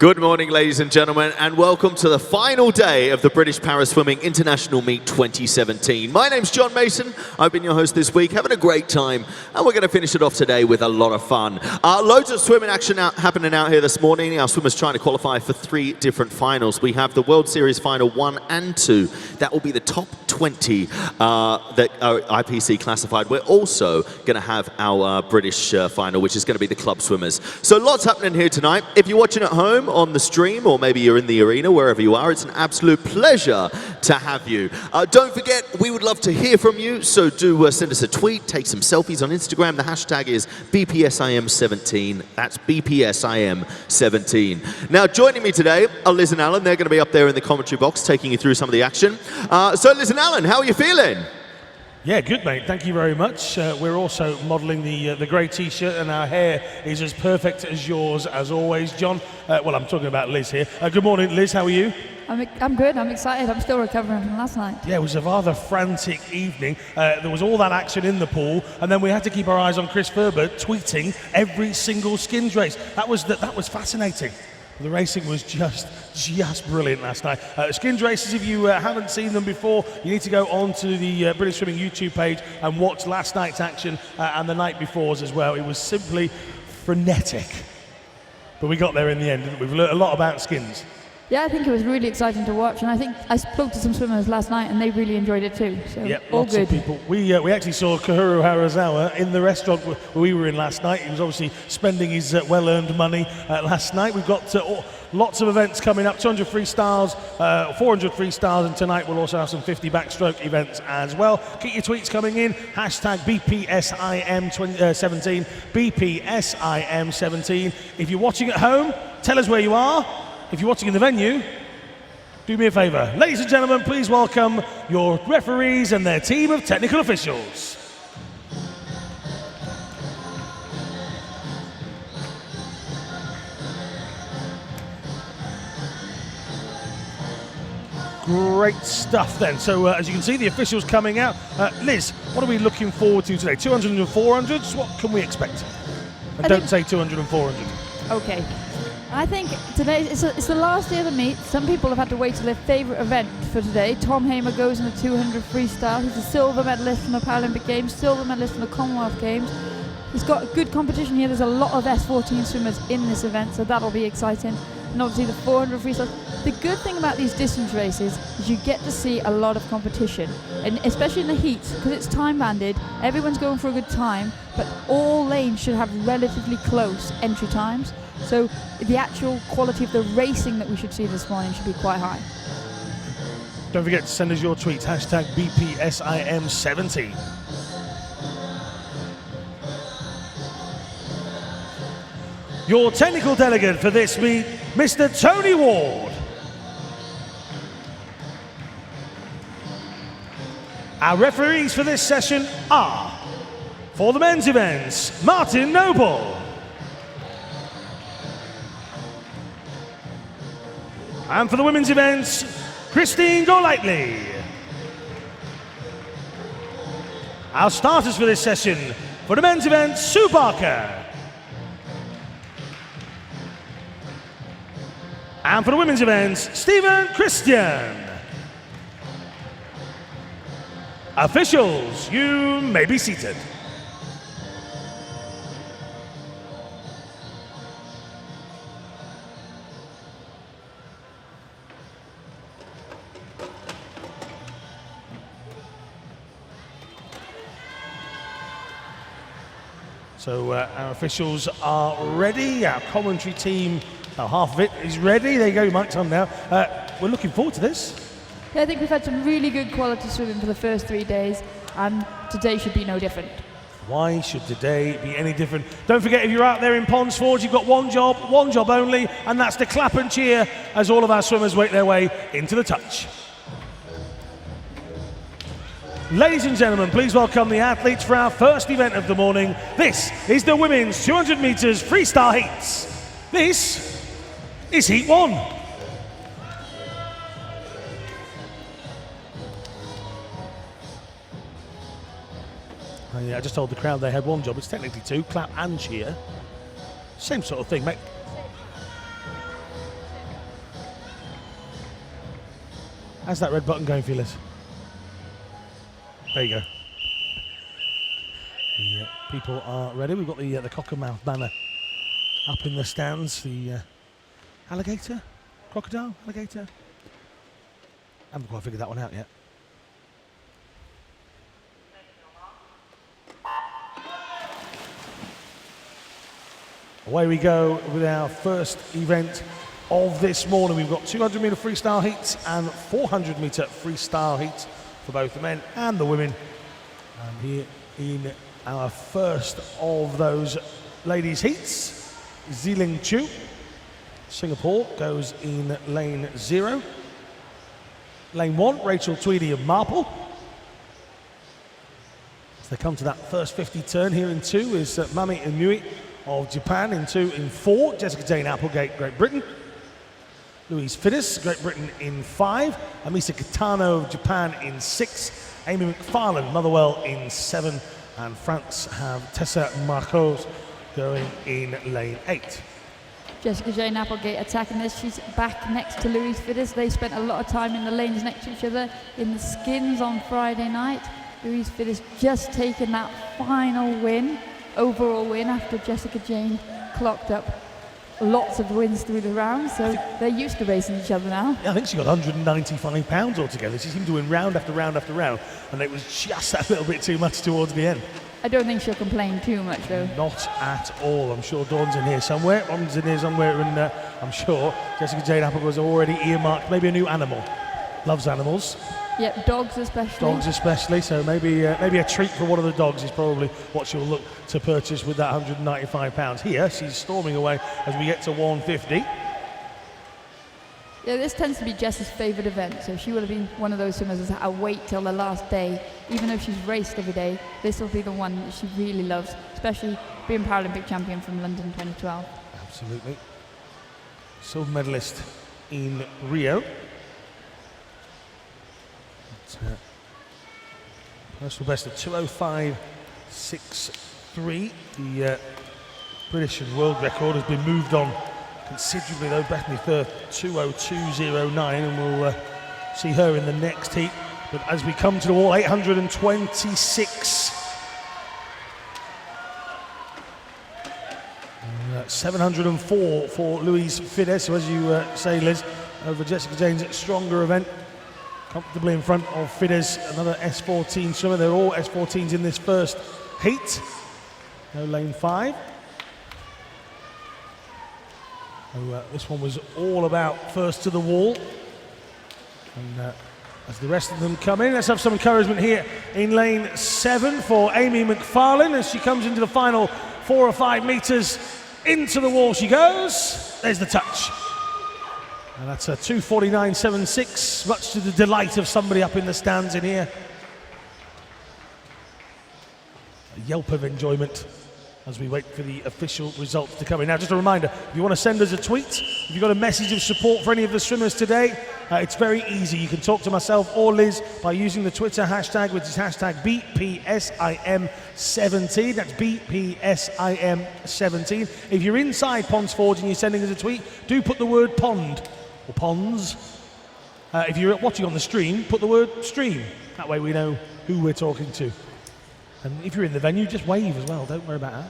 Good morning, ladies and gentlemen, and welcome to the final day of the British Para Swimming International Meet 2017. My name's John Mason. I've been your host this week, having a great time, and we're going to finish it off today with a lot of fun. Loads of swimming action happening out here this morning. Our swimmers trying to qualify for 3 different finals. We have the World Series Final 1 and 2. That will be the top 20 that are IPC classified. We're also going to have our British final, which is going to be the club swimmers. So lots happening here tonight. If you're watching at home on the stream, or maybe you're in the arena, wherever you are, it's an absolute pleasure to have you. Don't forget, we would love to hear from you, so do send us a tweet, take some selfies on Instagram. The hashtag is BPSIM17. That's BPSIM17. Now, joining me today are Liz and Alan. They're going to be up there in the commentary box taking you through some of the action. So Liz and Alan, how are you feeling? Yeah, good, mate. Thank you very much. We're also modelling the grey T-shirt, and our hair is as perfect as yours, as always, John. Well, I'm talking about Liz here. Good morning, Liz. How are you? I'm good. I'm excited. I'm still recovering from last night. Yeah, it was a rather frantic evening. There was all that action in the pool, and then we had to keep our eyes on Chris Ferber tweeting every single skins race. That was fascinating. The racing was just brilliant last night. Skins races, if you haven't seen them before, you need to go onto the British Swimming YouTube page and watch last night's action and the night before's as well. It was simply frenetic. But we got there in the end, didn't we? We've learned a lot about skins. Yeah, I think it was really exciting to watch, and I think I spoke to some swimmers last night, and they really enjoyed it too. So yep, all lots good. Of people. We actually saw Kahuru Harazawa in the restaurant where we were in last night. He was obviously spending his well-earned money last night. We've got lots of events coming up, 200 freestyles, 400 freestyles, and tonight we'll also have some 50 backstroke events as well. Keep your tweets coming in, hashtag BPSIM17, BPSIM17. If you're watching at home, tell us where you are. If you're watching in the venue, do me a favour. Ladies and gentlemen, please welcome your referees and their team of technical officials. Great stuff then. So as you can see, the officials coming out. Liz, what are we looking forward to today? 200 and 400s? What can we expect? And don't say 200 and 400. Okay. I think today it's the last day of the meet. Some people have had to wait till their favourite event for today. Tom Hamer goes in the 200 freestyle. He's a silver medalist from the Paralympic Games, silver medalist from the Commonwealth Games. He's got a good competition here. There's a lot of S14 swimmers in this event, so that'll be exciting. And obviously the 400 freestyle. The good thing about these distance races is you get to see a lot of competition, and especially in the heats, because it's time banded, everyone's going for a good time, but all lanes should have relatively close entry times. So the actual quality of the racing that we should see this morning should be quite high. Don't forget to send us your tweets, hashtag BPSIM17. Your technical delegate for this meet, Mr. Tony Ward. Our referees for this session are, for the men's events, Martin Noble. And for the women's events, Christine Golightly. Our starters for this session, for the men's event, Sue Barker. And for the women's events, Stephen Christian. Officials, you may be seated. So our officials are ready. Our commentary team, half of it is ready. There you go, mic's on now. We're looking forward to this. Yeah, I think we've had some really good quality swimming for the first 3 days, and today should be no different. Why should today be any different? Don't forget, if you're out there in Ponds Forge, you've got one job only, and that's to clap and cheer as all of our swimmers make their way into the touch. Ladies and gentlemen, please welcome the athletes for our first event of the morning. This is the women's 200 meters freestyle heats. This is heat 1. I just told the crowd they had one job. It's technically 2, clap and cheer. Same sort of thing, mate. How's that red button going for you, Liz? There you go. The people are ready. We've got the Cockermouth banner up in the stands. The alligator? Crocodile? Alligator? I haven't quite figured that one out yet. Away we go with our first event of this morning. We've got 200 metre freestyle heats and 400 metre freestyle heats for both the men and the women. And here in our first of those ladies heats, Ziling Chu, Singapore, goes in lane 0. Lane 1, Rachel Tweedy of Marple. As they come to that first 50 turn here in 2 is Mami Inui of Japan in 2. In 4, Jessica Jane Applegate, Great Britain. Louise Fiddis, Great Britain in 5. Amisa Kitano of Japan in 6. Amy McFarlane, Motherwell in 7. And France have Tessa Marcos going in lane 8. Jessica Jane Applegate attacking this. She's back next to Louise Fiddis. They spent a lot of time in the lanes next to each other in the skins on Friday night. Louise Fiddis just taken that final win, overall win, after Jessica Jane clocked up lots of wins through the round, so they're used to racing each other now. Yeah, I think she got £195 altogether. She seemed to win round after round after round, and it was just a little bit too much towards the end. I don't think she'll complain too much, though. Not at all. I'm sure Dawn's in here somewhere. Ron's in here somewhere, and I'm sure Jessica Jane Apple was already earmarked. Maybe a new animal. Loves animals. Yep, dogs especially. Dogs especially, so maybe a treat for one of the dogs is probably what she'll look to purchase with that £195. Here, she's storming away as we get to 150. Yeah, this tends to be Jess's favourite event, so she will have been one of those swimmers that will wait till the last day. Even though she's raced every day, this will be the one that she really loves, especially being Paralympic champion from London 2012. Absolutely. Silver medalist in Rio. Personal best of 2:05.63. The British and world record has been moved on considerably, though. Bethany Firth 2:02.09, and we'll see her in the next heat. But as we come to the wall, 826. 704 for Louise Fiddis, so as you say, Liz, over Jessica Jane's stronger event. Comfortably in front of Fiddis, another S14 swimmer. They're all S14s in this first heat. No lane 5. So, this one was all about first to the wall. And as the rest of them come in, let's have some encouragement here in lane 7 for Amy McFarlane as she comes into the final 4 or 5 metres. Into the wall she goes. There's the touch. And that's a 2:49.76, much to the delight of somebody up in the stands in here. A yelp of enjoyment as we wait for the official results to come in. Now, just a reminder, if you want to send us a tweet, if you've got a message of support for any of the swimmers today, it's very easy. You can talk to myself or Liz by using the Twitter hashtag, which is hashtag BPSIM17. That's BPSIM17. If you're inside Ponds Forge and you're sending us a tweet, do put the word pond or ponds. If you're watching on the stream, put the word stream. That way we know who we're talking to. And if you're in the venue, just wave as well. Don't worry about that.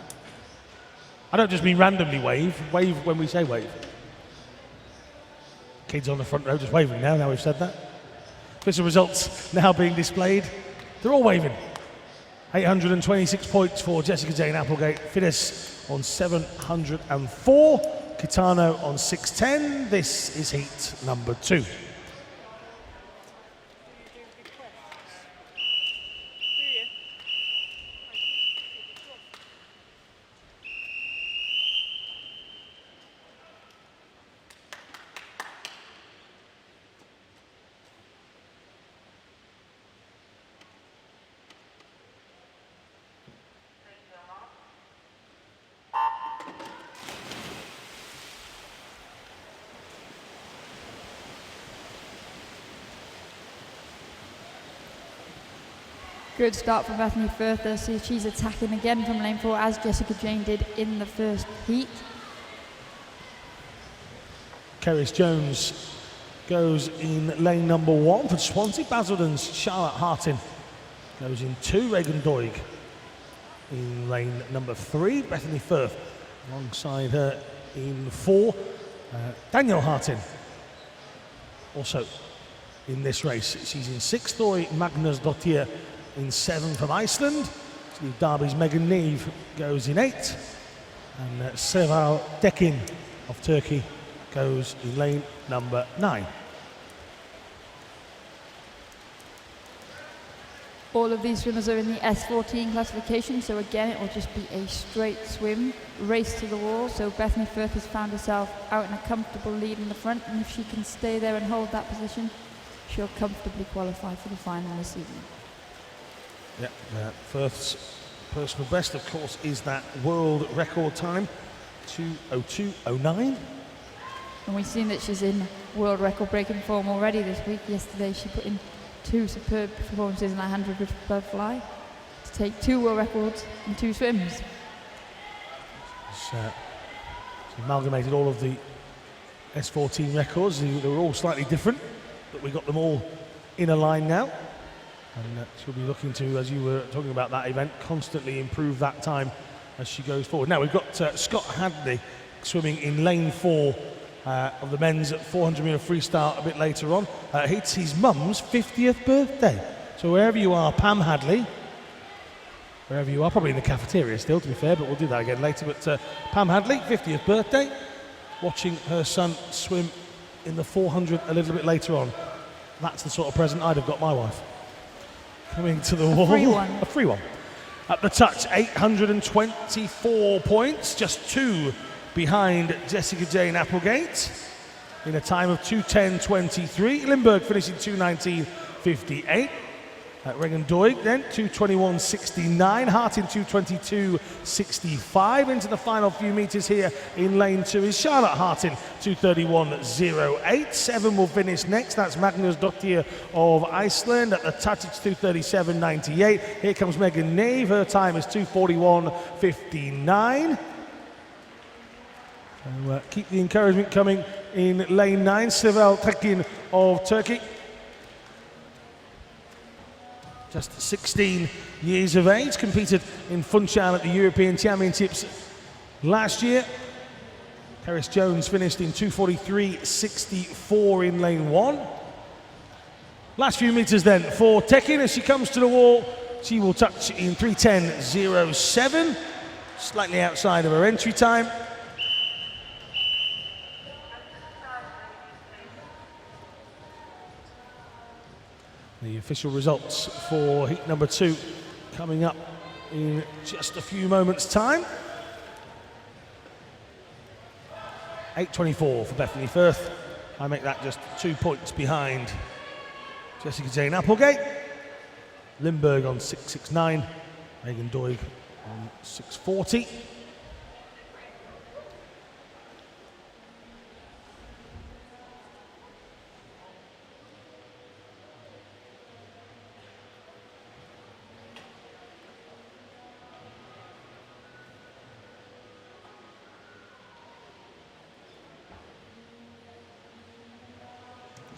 I don't just mean randomly wave. Wave when we say wave. Kids on the front row just waving now we've said that. Official results now being displayed. They're all waving. 826 points for Jessica Jane Applegate. Fiddis on 704. Kitano on 610. This is heat number 2. Good start for Bethany Firth there. See, she's attacking again from lane 4 as Jessica Jane did in the first heat. Keris Jones goes in lane number 1 for Swansea. Basildon's Charlotte Hartin goes in 2. Regan Doig in lane number 3. Bethany Firth alongside her in 4. Danielle Hartin also in this race. She's in 6th. Thori Magnusdóttir in 7 from Iceland. Steve Darby's Megan Neve goes in 8. And Seval Tekin of Turkey goes in lane number 9. All of these swimmers are in the S14 classification, so again it will just be a straight swim, race to the wall. So Bethany Firth has found herself out in a comfortable lead in the front, and if she can stay there and hold that position, she'll comfortably qualify for the final this evening. Yeah, Firth's personal best, of course, is that world record time, 2:02.09. And we've seen that she's in world record breaking form already this week. Yesterday she put in 2 superb performances in that 100 butterfly to take 2 world records in 2 swims. She's amalgamated all of the S14 records. They were all slightly different, but we got them all in a line now. And she'll be looking to, as you were talking about that event, constantly improve that time as she goes forward. Now we've got Scott Hadley swimming in lane 4 of the men's 400-metre freestyle a bit later on. It's his mum's 50th birthday. So wherever you are, Pam Hadley, wherever you are, probably in the cafeteria still, to be fair, but we'll do that again later. But Pam Hadley, 50th birthday, watching her son swim in the 400 a little bit later on. That's the sort of present I'd have got my wife. Coming to the wall. A free one. At the touch, 824 points, just 2 behind Jessica Jane Applegate in a time of 2:10.23. Lindberg finishing 2:19.58. Regan Doig then 2:21.69. Hartin 2:22.65. Into the final few metres here in lane 2 is Charlotte Hartin 2:31.08. 7 will finish next. That's Magnusdóttir of Iceland. At the touch it's 2:37.98. Here comes Megan Neve. Her time is 2:41.59. So keep the encouragement coming in lane 9. Seval Tekin of Turkey. Just 16 years of age, competed in Funchal at the European Championships last year. Harris Jones finished in 2:43.64 in lane 1. Last few metres then for Tekin as she comes to the wall. She will touch in 3:10.07, slightly outside of her entry time. The official results for heat number 2 coming up in just a few moments' time. 8:24 for Bethany Firth. I make that just 2 points behind Jessica Jane Applegate. Lindberg on 6:69. Megan Doig on 6:40.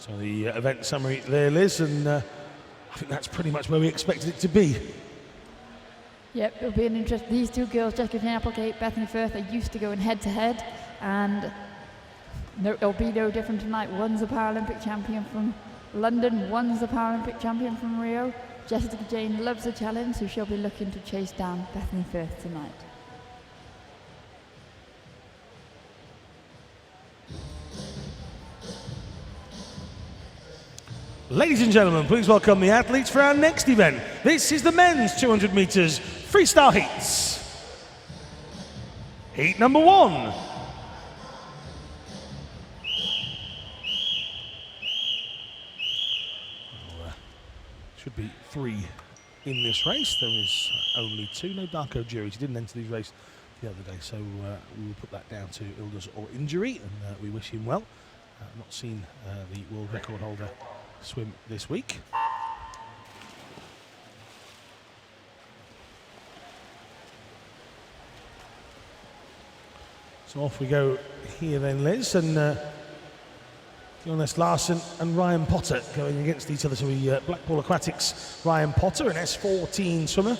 So the event summary there, Liz, and I think that's pretty much where we expected it to be. Yep, it'll be an interest. These 2 girls, Jessica Jane Applegate, Bethany Firth, are used to going head to head, and it'll be no different tonight. One's a Paralympic champion from London, one's a Paralympic champion from Rio. Jessica Jane loves a challenge, so she'll be looking to chase down Bethany Firth tonight. Ladies and gentlemen, please welcome the athletes for our next event. This is the men's 200 metres freestyle heats. Heat number 1. Should be 3 in this race. There is only 2. No Darko Jury. She didn't enter these race the other day, so we will put that down to illness or injury, and we wish him well. Not seen the world record holder swim this week. So off we go here then, Liz, and Jonas Larsson and Ryan Potter going against each other. So Blackpool Aquatics, Ryan Potter, an S14 swimmer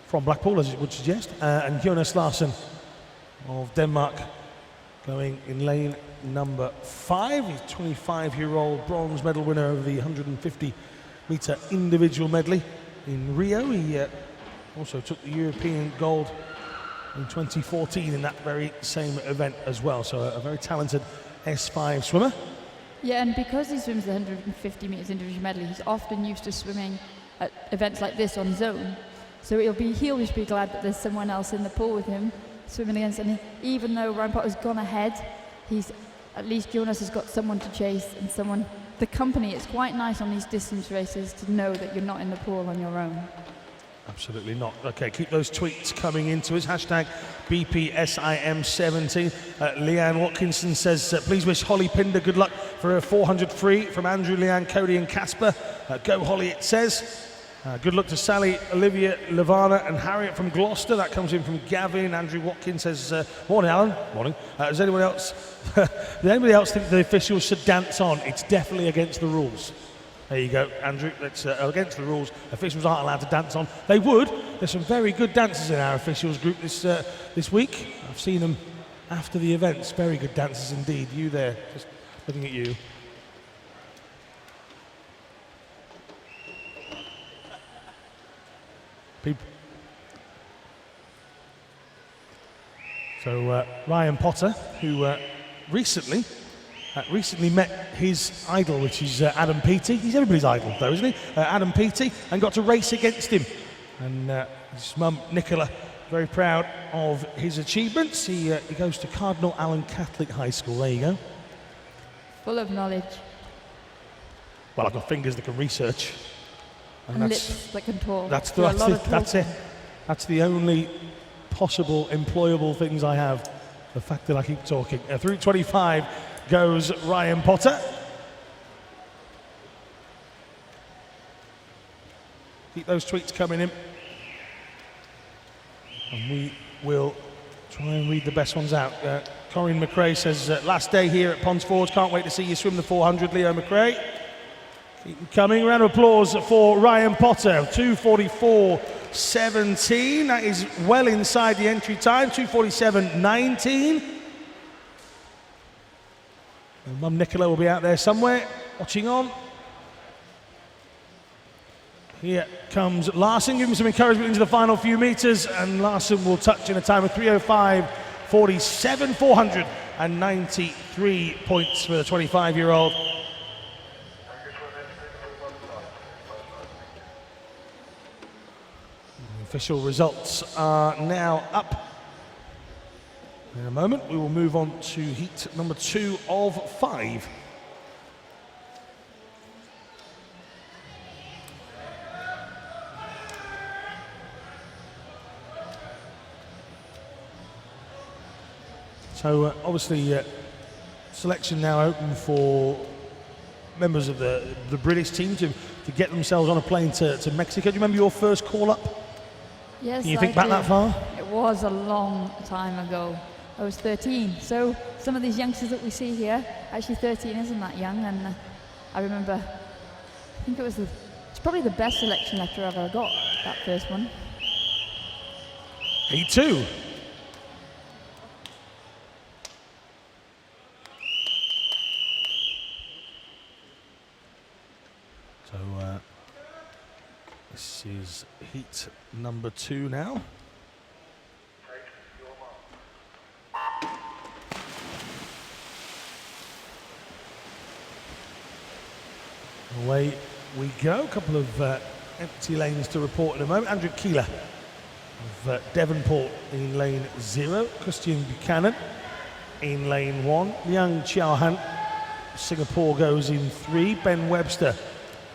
from Blackpool, as it would suggest, and Jonas Larsson of Denmark going in lane number 5. He's 25-year-old bronze medal winner of the 150-metre individual medley in Rio. He also took the European gold in 2014 in that very same event as well. So a very talented S5 swimmer. Yeah, and because he swims the 150 metres individual medley, he's often used to swimming at events like this on his own. So he'll just be glad that there's someone else in the pool with him swimming against. And even though Ryan Potter's gone ahead, at least Jonas has got someone to chase and someone, the company. It's quite nice on these distance races to know that you're not in the pool on your own. Absolutely not. Okay, keep those tweets coming into us. Hashtag BPSIM17. Leanne Watkinson says, please wish Holly Pinder good luck for her 400 free from Andrew, Leanne, Cody and Casper. Go Holly, it says. Good luck to Sally, Olivia, Lavana and Harriet from Gloucester. That comes in from Gavin. Andrew Watkins says, morning Alan. Morning. Does anybody else think the officials should dance on? It's definitely against the rules. There you go, Andrew. That's against the rules. Officials aren't allowed to dance on. They would. There's some very good dancers in our officials group this week. I've seen them after the events. Very good dancers indeed. You there, just looking at you. So Ryan Potter, who recently met his idol, which is Adam Peaty. He's everybody's idol, though, isn't he? Adam Peaty, and got to race against him. And his mum, Nicola, very proud of his achievements. He goes to Cardinal Allen Catholic High School. There you go. Full of knowledge. Well, I've got fingers that can research. And lips that can talk. That's it. That's the only possible employable things I have. The fact that I keep talking. Through 25 goes Ryan Potter. Keep those tweets coming in. And we will try and read the best ones out. Corinne McRae says, last day here at Ponds Forge. Can't wait to see you swim the 400, Leo McRae. Keep them coming. Round of applause for Ryan Potter. 2:44.17. That is well inside the entry time. 2:47.19. Mum Nicola will be out there somewhere, watching on. Here comes Larsson, giving some encouragement into the final few metres, and Larsson will touch in a time of 3:05.47, 493 points for the 25-year-old. The official results are now up. In a moment, we will move on to heat number 2 of 5. So obviously, selection now open for members of the British team to get themselves on a plane to Mexico. Do you remember your first call up? Yes, Can you think back that far? It was a long time ago. I was 13. So some of these youngsters that we see here, actually 13 isn't that young. And I remember, I think it's probably the best selection letter I've ever got, that first one. Heat 2. So this is heat number 2 now. Away we go. A couple of empty lanes to report in a moment. Andrew Keeler of Devonport in lane 0. Christian Buchanan in lane 1. Liang Chiaohan, Singapore, goes in 3. Ben Webster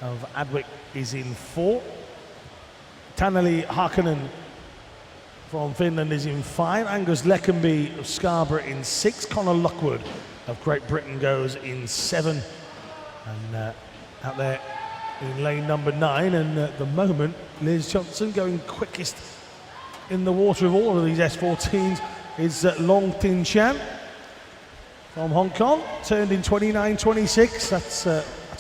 of Adwick is in 4. Taneli Harkonen from Finland is in 5. Angus Leckenby of Scarborough in 6. Connor Lockwood of Great Britain goes in 7. And out there in lane number 9, and at the moment Liz Johnson going quickest in the water of all of these S14s is Long Tin Chan. from Hong Kong, turned in 29.26. That's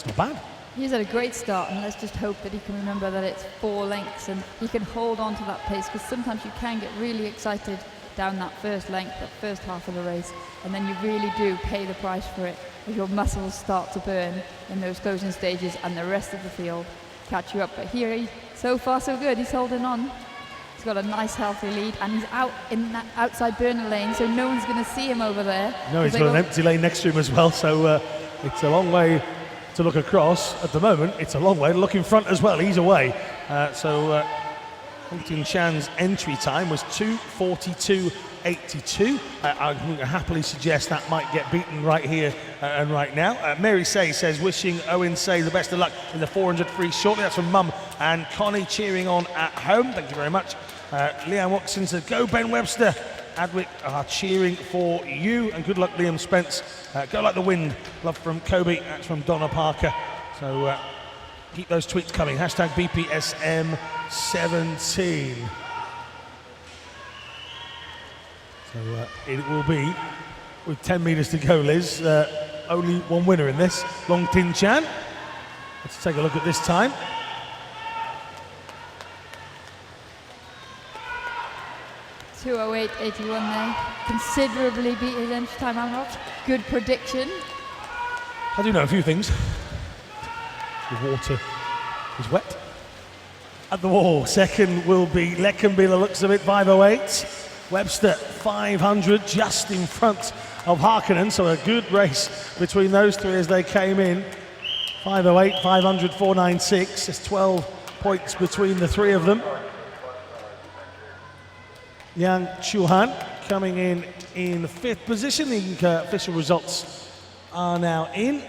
not bad. He's had a great start, and let's just hope that he can remember that it's 4 lengths and he can hold on to that pace, because sometimes you can get really excited down that first length, that first half of the race, and then you really do pay the price for it as your muscles start to burn in those closing stages and the rest of the field catch you up. But here, so far so good. He's holding on. He's got a nice healthy lead, and he's out in that outside burner lane, so no one's going to see him over there. No, he's got an empty lane next to him as well, so it's a long way to look across. At the moment, it's a long way to look in front as well. He's away. Hong Tin Chan's entry time was 2:42.82. I can happily suggest that might get beaten right here and right now. Mary Say says, wishing Owen Say the best of luck in the 400 free shortly. That's from Mum and Connie cheering on at home. Thank you very much. Leanne Watson says, go Ben Webster. Adwick are cheering for you, and good luck Liam Spence. Go like the wind. Love from Kobe. That's from Donna Parker. So keep those tweets coming. Hashtag BPSM17. So it will be, with 10 metres to go, Liz, only one winner in this. Long Tin Chan. Let's take a look at this time. .208.81 there. Considerably beat his entry time. I'm not. Good prediction. I do know a few things. The water is wet. At the wall, second will be Leckenby, the looks of it, 5:08. Webster, 500, just in front of Harkonnen, so a good race between those three as they came in. 5:08, 500, 496. There's 12 points between the three of them. Yang Chuhan coming in 5th position. The official results are now in.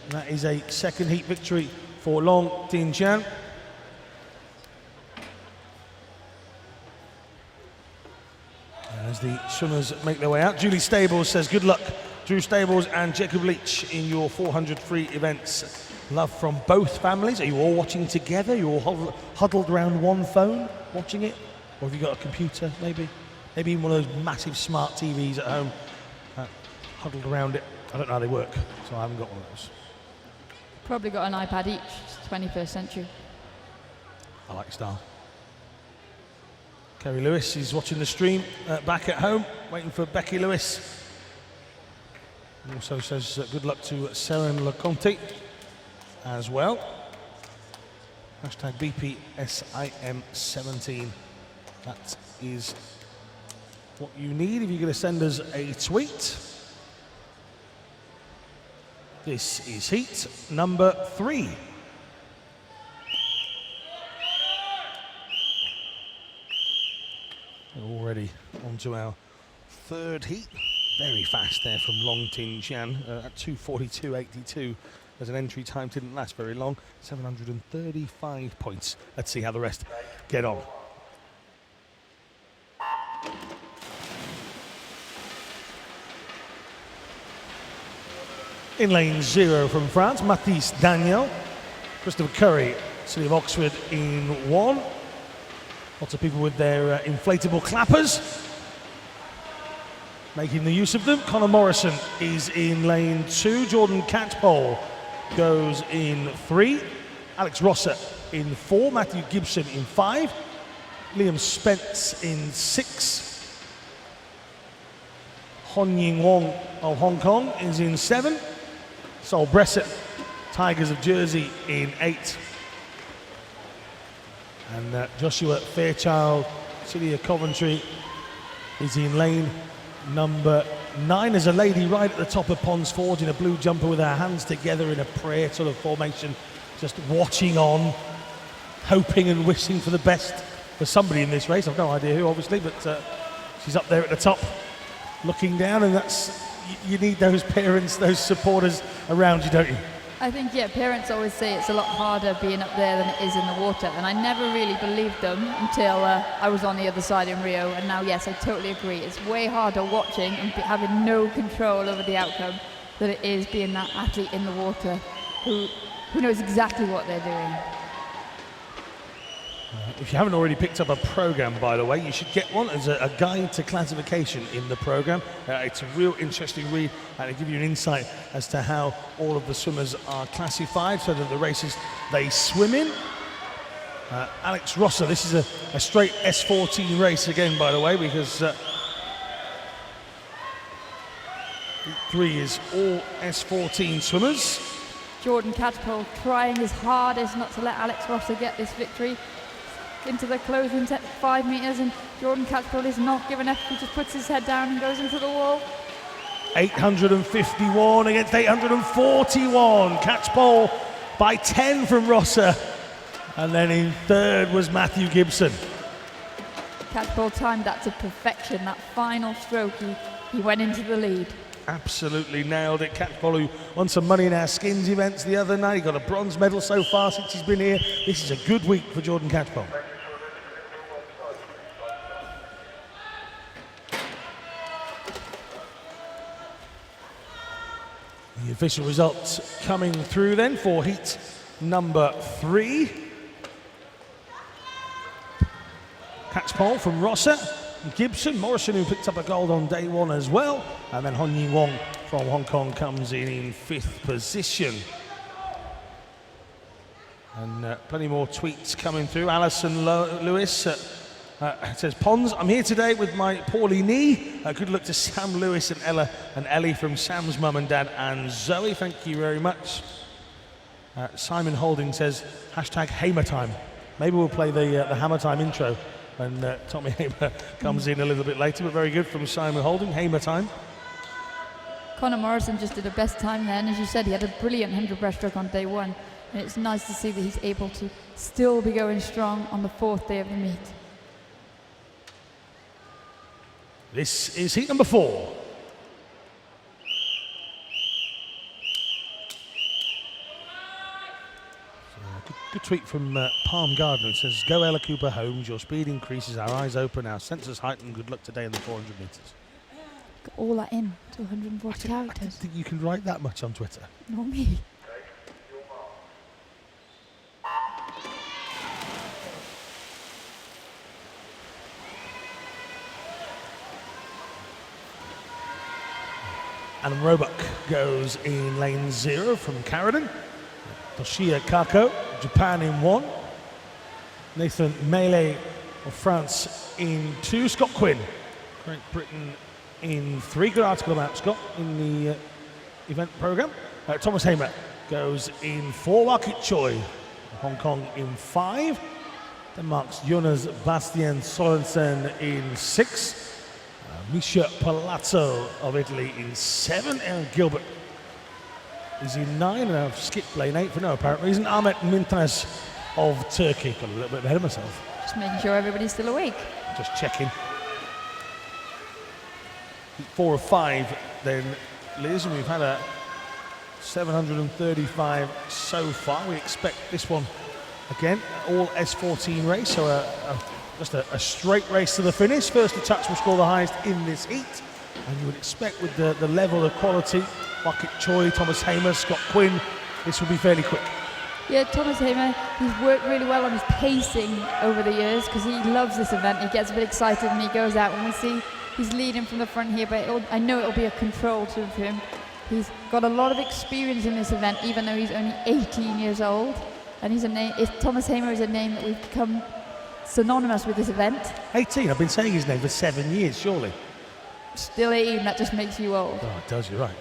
That is a second heat victory for Long Tin Chan. As the swimmers make their way out, Julie Stables says, good luck, Drew Stables and Jacob Leach, in your 400 free events. Love from both families. Are you all watching together? Are you all huddled around one phone watching it? Or have you got a computer, maybe? Maybe even one of those massive smart TVs at home, huddled around it. I don't know how they work, so I haven't got one of those. Probably got an iPad each. It's 21st century. I like style. Kerry Lewis is watching the stream back at home, waiting for Becky Lewis. He also says good luck to Seren Leconte as well. Hashtag BPSIM17. That is what you need if you're going to send us a tweet. This is heat number 3. We're already onto our third heat. Very fast there from Long Tin Chan at 2:42.82. As an entry time didn't last very long. 735 points. Let's see how the rest get on. In lane 0 from France, Mathis Daniel. Christopher Curry, City of Oxford in 1. Lots of people with their inflatable clappers, making the use of them. Connor Morrison is in lane 2. Jordan Catpole goes in 3. Alex Rosser in 4. Matthew Gibson in 5. Liam Spence in 6. Hon Ying Wong of Hong Kong is in 7. Sol Bressett, Tigers of Jersey in 8. And Joshua Fairchild, City of Coventry, is in lane number 9. There's a lady right at the top of Ponds Forge in a blue jumper with her hands together in a prayer sort of formation, just watching on, hoping and wishing for the best for somebody in this race. I've no idea who, obviously, but she's up there at the top looking down, and that's, you need those parents, those supporters around you, don't you? I think, yeah, parents always say it's a lot harder being up there than it is in the water, and I never really believed them until I was on the other side in Rio, and now, yes, I totally agree. It's way harder watching and having no control over the outcome than it is being that athlete in the water who knows exactly what they're doing. If you haven't already picked up a program, by the way, you should get one as a guide to classification in the program. It's a real interesting read, and it'll give you an insight as to how all of the swimmers are classified, so that the races they swim in. Alex Rosser, this is a straight S14 race again, by the way, because Heat 3 is all S14 swimmers. Jordan Catchpole trying his hardest not to let Alex Rosser get this victory. Into the closing 5 meters, and Jordan Catchpole is not giving up. He just puts his head down and goes into the wall. 851 against 841. Catchpole by 10 from Rosser. And then in third was Matthew Gibson. Catchpole timed that to perfection. That final stroke, he went into the lead. Absolutely nailed it. Catchpole, who won some money in our skins events the other night. He got a bronze medal so far since he's been here. This is a good week for Jordan Catchpole. The official results coming through then for heat number 3. Catchpole from Rosser, Gibson, Morrison, who picked up a gold on day 1 as well, and then Hon Yi Wong from Hong Kong comes in 5th position. And plenty more tweets coming through. Alison Lewis says, Pons, I'm here today with my poorly knee. Good luck to Sam Lewis and Ella and Ellie from Sam's mum and dad and Zoe. Thank you very much. Simon Holding says, hashtag Hamer time. Maybe we'll play the Hammer time intro when Tommy Hamer comes in a little bit later, but very good from Simon Holding. Hamer time. Conor Morrison just did a best time then. As you said, he had a brilliant 100 breaststroke on day 1. And it's nice to see that he's able to still be going strong on the 4th day of the meet. This is heat number 4. Good tweet from Palm Gardner. It says, go Ella Cooper Holmes, your speed increases, our eyes open, our senses heighten, good luck today in the 400 metres. Got all that in to 140 I characters. don't think you can write that much on Twitter. Not me. Adam Roebuck goes in lane 0 from Carradine. Toshia Kako, Japan in 1. Nathan Melee of France in 2. Scott Quinn, Great Britain in 3. Good article about Scott in the event programme. Thomas Hamer goes in 4. Wakit Choi, Hong Kong in 5. Denmark's Jonas Bastian Sorensen in 6. Misha Palazzo of Italy in 7. Aaron Gilbert is in 9, and I've skipped lane 8 for no apparent reason. Ahmet Mintaz of Turkey. Got a little bit ahead of myself. Just making sure everybody's still awake. Just checking. 4 of 5 then, Liz, and we've had a 735 so far. We expect this one again, all S14 race, so just a straight race to the finish. First to touch will score the highest in this heat, and you would expect with the level of quality, Wakit Choi, Thomas Hamer, Scott Quinn, this will be fairly quick. Yeah, Thomas Hamer, he's worked really well on his pacing over the years because he loves this event. He gets a bit excited and he goes out, and we see he's leading from the front here, but I know it'll be a control to him. He's got a lot of experience in this event, even though he's only 18 years old. And he's a name. Thomas Hamer is a name that we've become synonymous with this event. 18, I've been saying his name for 7 years, surely. Still 18, that just makes you old. Oh, it does, you're right.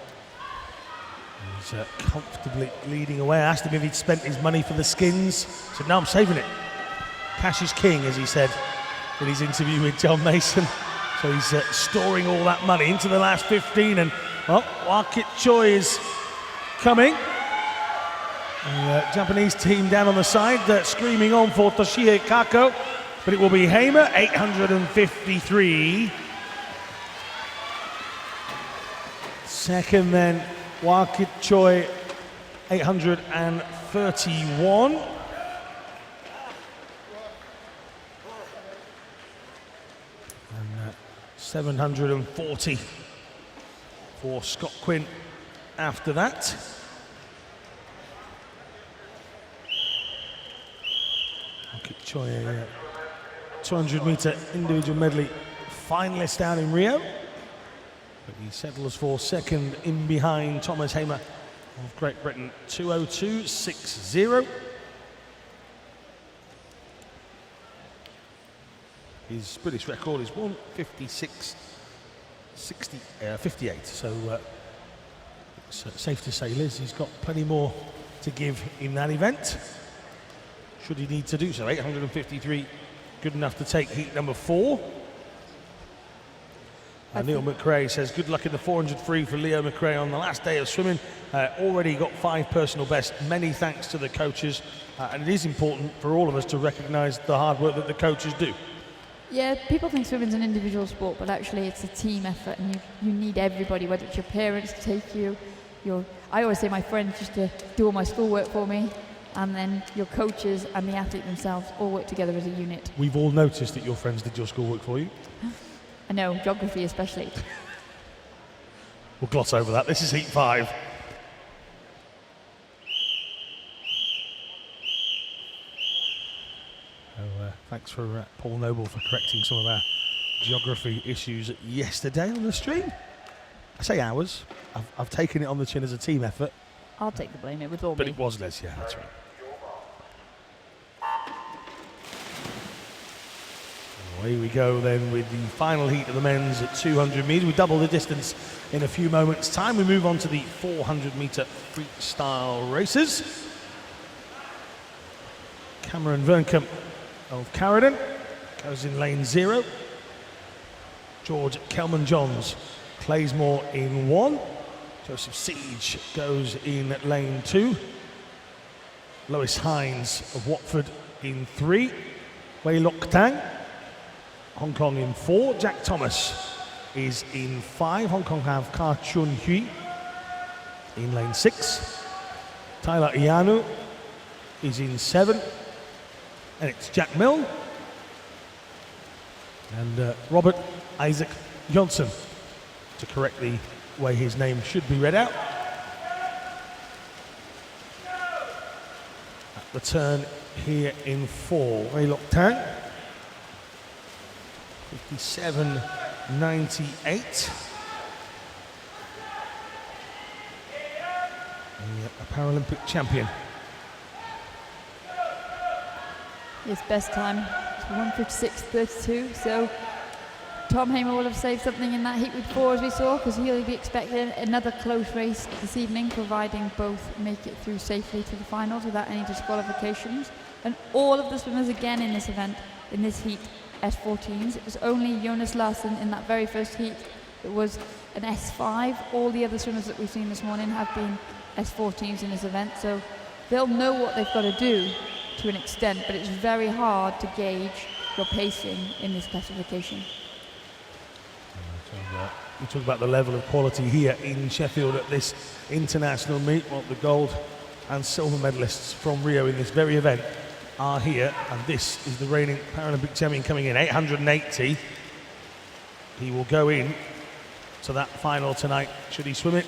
He's comfortably leading away. I asked him if he'd spent his money for the skins. He said, no, I'm saving it. Cash is king, as he said in his interview with John Mason. So he's storing all that money into the last 15, and Wakit Choi is coming. The Japanese team down on the side, screaming on for Toshia Kako, but it will be Hamer, 853. Second then, Wakit Choi, 831. And 740 for Scott Quinn after that. Wakit Choi, 200-meter individual medley finalist down in Rio. But he settles for second in behind Thomas Hamer of Great Britain, 2:02.60. His British record is 1:56.58. So it's safe to say, Liz, he's got plenty more to give in that event, should he need to do so. 853, good enough to take heat number 4. Neil McRae says, good luck in the 400 free for Leo McRae on the last day of swimming. Already got 5 personal bests. Many thanks to the coaches. And it is important for all of us to recognise the hard work that the coaches do. Yeah, people think swimming's an individual sport, but actually it's a team effort, and you need everybody, whether it's your parents to take you, I always say my friends just to do all my schoolwork for me, and then your coaches and the athlete themselves all work together as a unit. We've all noticed that your friends did your schoolwork for you. I know, geography especially. We'll gloss over that. This is heat 5. Thanks for Paul Noble for correcting some of our geography issues yesterday on the stream. I say ours. I've taken it on the chin as a team effort. I'll take the blame, it was all But me. it was Les, yeah, that's right. Away we go then with the final heat of the men's at 200 metres. We double the distance in a few moments' time. We move on to the 400-metre freestyle races. Cameron Vernkamp of Carradon goes in lane 0. George Kelman-Johns, Claysmore in 1. Joseph Siege goes in lane 2. Lois Hines of Watford in 3. Wei Lok Tang, Hong Kong in 4. Jack Thomas is in 5. Hong Kong have Ka Chun Hui in lane 6. Tyler Ianu is in 7. And it's Jack Milne and Robert Isaac Johnson, to correct the way his name should be read out. At the turn here in 4, Wei Lok Tang, 57.98. A Paralympic champion. His best time is 1:56.32, so Tom Hamer will have saved something in that heat with 4, as we saw, because he'll be expecting another close race this evening, providing both make it through safely to the finals without any disqualifications. And all of the swimmers again in this event, in this heat, S14s. It was only Jonas Larsson in that very first heat that was an S5. All the other swimmers that we've seen this morning have been S14s in this event, so they'll know what they've got to do to an extent, but it's very hard to gauge your pacing in this classification. We talk about the level of quality here in Sheffield at this international meet. Well, the gold and silver medalists from Rio in this very event are here, and this is the reigning Paralympic champion coming in, 880. He will go in to that final tonight, should he swim it,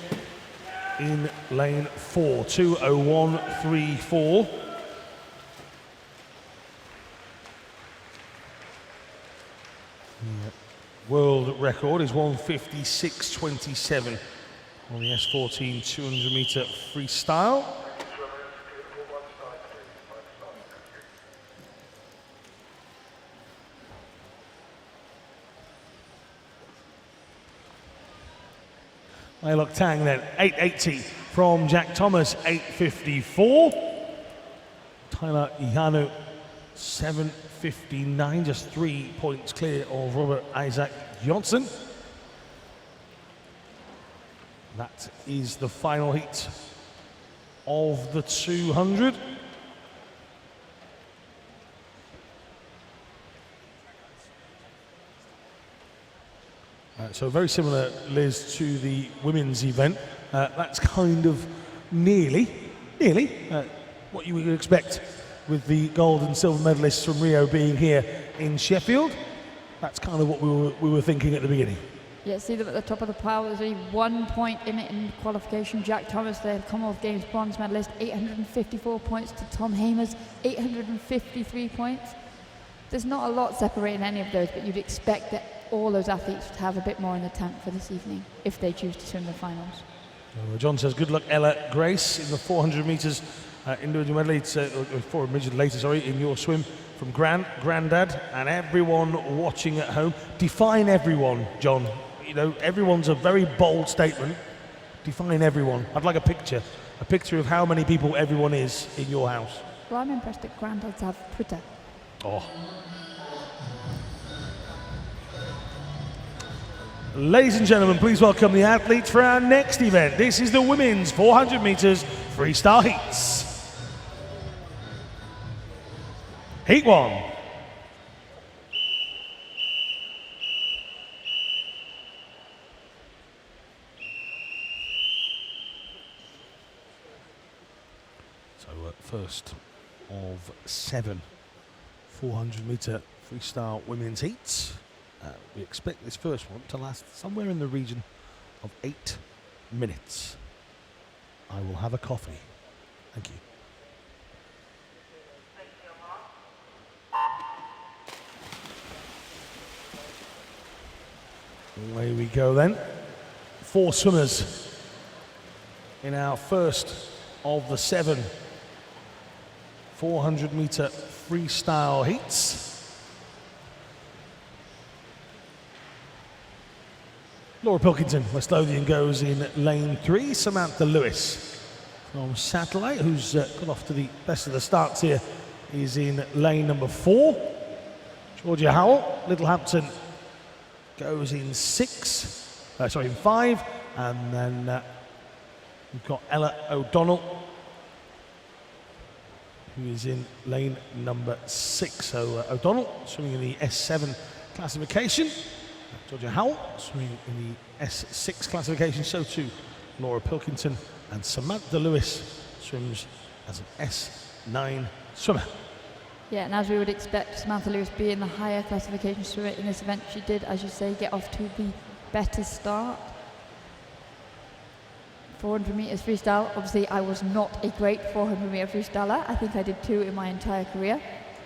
in lane 4, 2:01.34. World record is 1:56.27 on the S14 200-metre freestyle. Wei Lok Tang then, 8:80 from Jack Thomas, 8:54. Tyler Ihanu, 7:59, just 3 points clear of Robert Isaac Johnson. That is the final heat of the 200. So very similar, Liz, to the women's event. That's kind of nearly what you would expect with the gold and silver medalists from Rio being here in Sheffield. That's kind of what we were thinking at the beginning. Yeah, see them at the top of the pile. There's only 1 point in it in qualification. Jack Thomas, the Commonwealth Games bronze medalist, 854 points to Tom Hamer's 853 points. There's not a lot separating any of those, but you'd expect that all those athletes to have a bit more in the tank for this evening if they choose to swim the finals. John says, good luck, Ella Grace, in the 400 metres individual medley. It's 400 metres later, sorry, in your swim from Grandad and everyone watching at home. Define everyone, John. You know, everyone's a very bold statement. Define everyone. I'd like a picture of how many people everyone is in your house. Well, I'm impressed that Granddads have Twitter. Oh. Ladies and gentlemen, please welcome the athletes for our next event. This is the women's 400 metres freestyle heats. Heat 1. So first of 7 400-metre freestyle women's heats. We expect this first one to last somewhere in the region of 8 minutes. I will have a coffee. Thank you. Away we go then. 4 swimmers in our first of the 7 400-metre freestyle heats. Laura Pilkington, West Lothian, goes in lane 3. Samantha Lewis from Satellite, who's got off to the best of the starts here, is in lane number 4. Georgia Howell, Littlehampton, goes in 5. And then we've got Ella O'Donnell, who is in lane number 6. So O'Donnell swimming in the S7 classification. Georgia Howell swimming in the S6 classification. So too Laura Pilkington, and Samantha Lewis swims as an S9 swimmer. Yeah, and as we would expect, Samantha Lewis being the higher classification swimmer in this event, she did, as you say, get off to the better start. 400 metres freestyle. Obviously, I was not a great 400 metre freestyler. I think I did 2 in my entire career.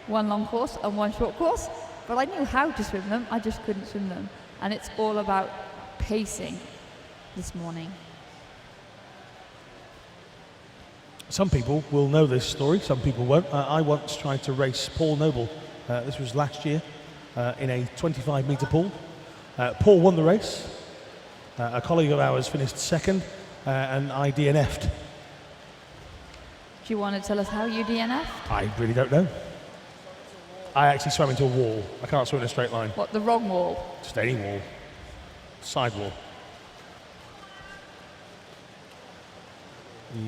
1 long course and 1 short course. But I knew how to swim them, I just couldn't swim them. And it's all about pacing this morning. Some people will know this story, some people won't. I once tried to race Paul Noble. This was last year in a 25-metre pool. Paul won the race. A colleague of ours finished second, and I DNF'd. Do you want to tell us how you DNF'd? I really don't know. I actually swam into a wall. I can't swim in a straight line. What, the wrong wall? Just any wall. Side wall.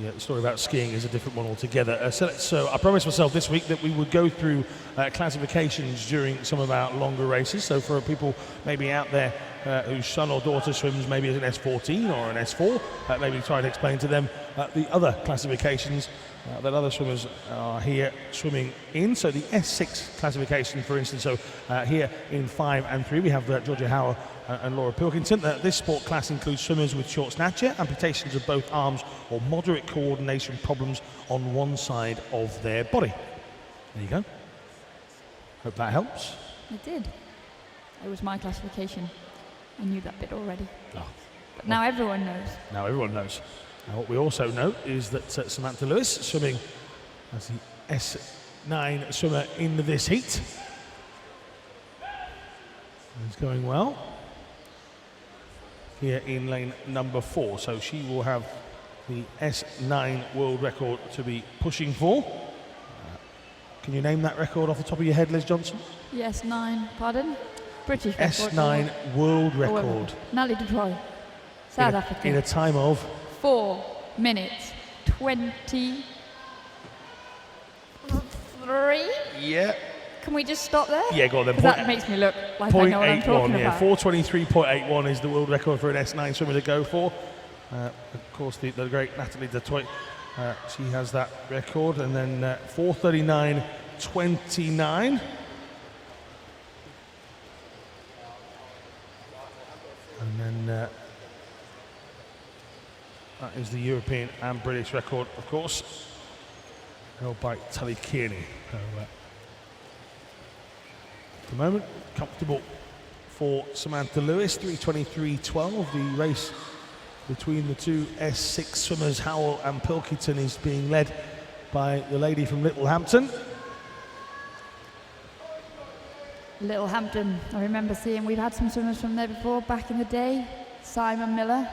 The story about skiing is a different one altogether. So I promised myself this week that we would go through classifications during some of our longer races. So for people maybe out there whose son or daughter swims maybe as an S14 or an S4, maybe try to explain to them the other classifications that other swimmers are here swimming in. So the S6 classification, for instance, so here in 5 and 3 we have Georgia Howell and Laura Pilkington. This sport class includes swimmers with short snatcher, amputations of both arms, or moderate coordination problems on one side of their body. There you go. Hope that helps. It did. It was my classification. I knew that bit already. Oh. But now everyone knows. Now everyone knows. Now what we also know is that Samantha Lewis, swimming as the S9 swimmer in this heat, is going well here in lane number 4. So she will have the S9 world record to be pushing for. Can you name that record off the top of your head, Liz Johnson? Yes, 9, pardon? British record. S9 world record. Nelly Detroit, South Africa. In a time of 4 minutes 23. Yeah. Can we just stop there? Yeah, go on then. That makes me look like I know what I'm talking about. 4:23.81 is the world record for an S9 swimmer to go for. Of course, the great Natalie Detroit, she has that record, and then 4:39.29. And then that is the European and British record, of course, held by Tully Kearney. So, the moment. Comfortable for Samantha Lewis, 3:23.12. The race between the two S6 swimmers, Howell and Pilkington, is being led by the lady from Littlehampton. Littlehampton, I remember seeing, we've had some swimmers from there before back in the day. Simon Miller,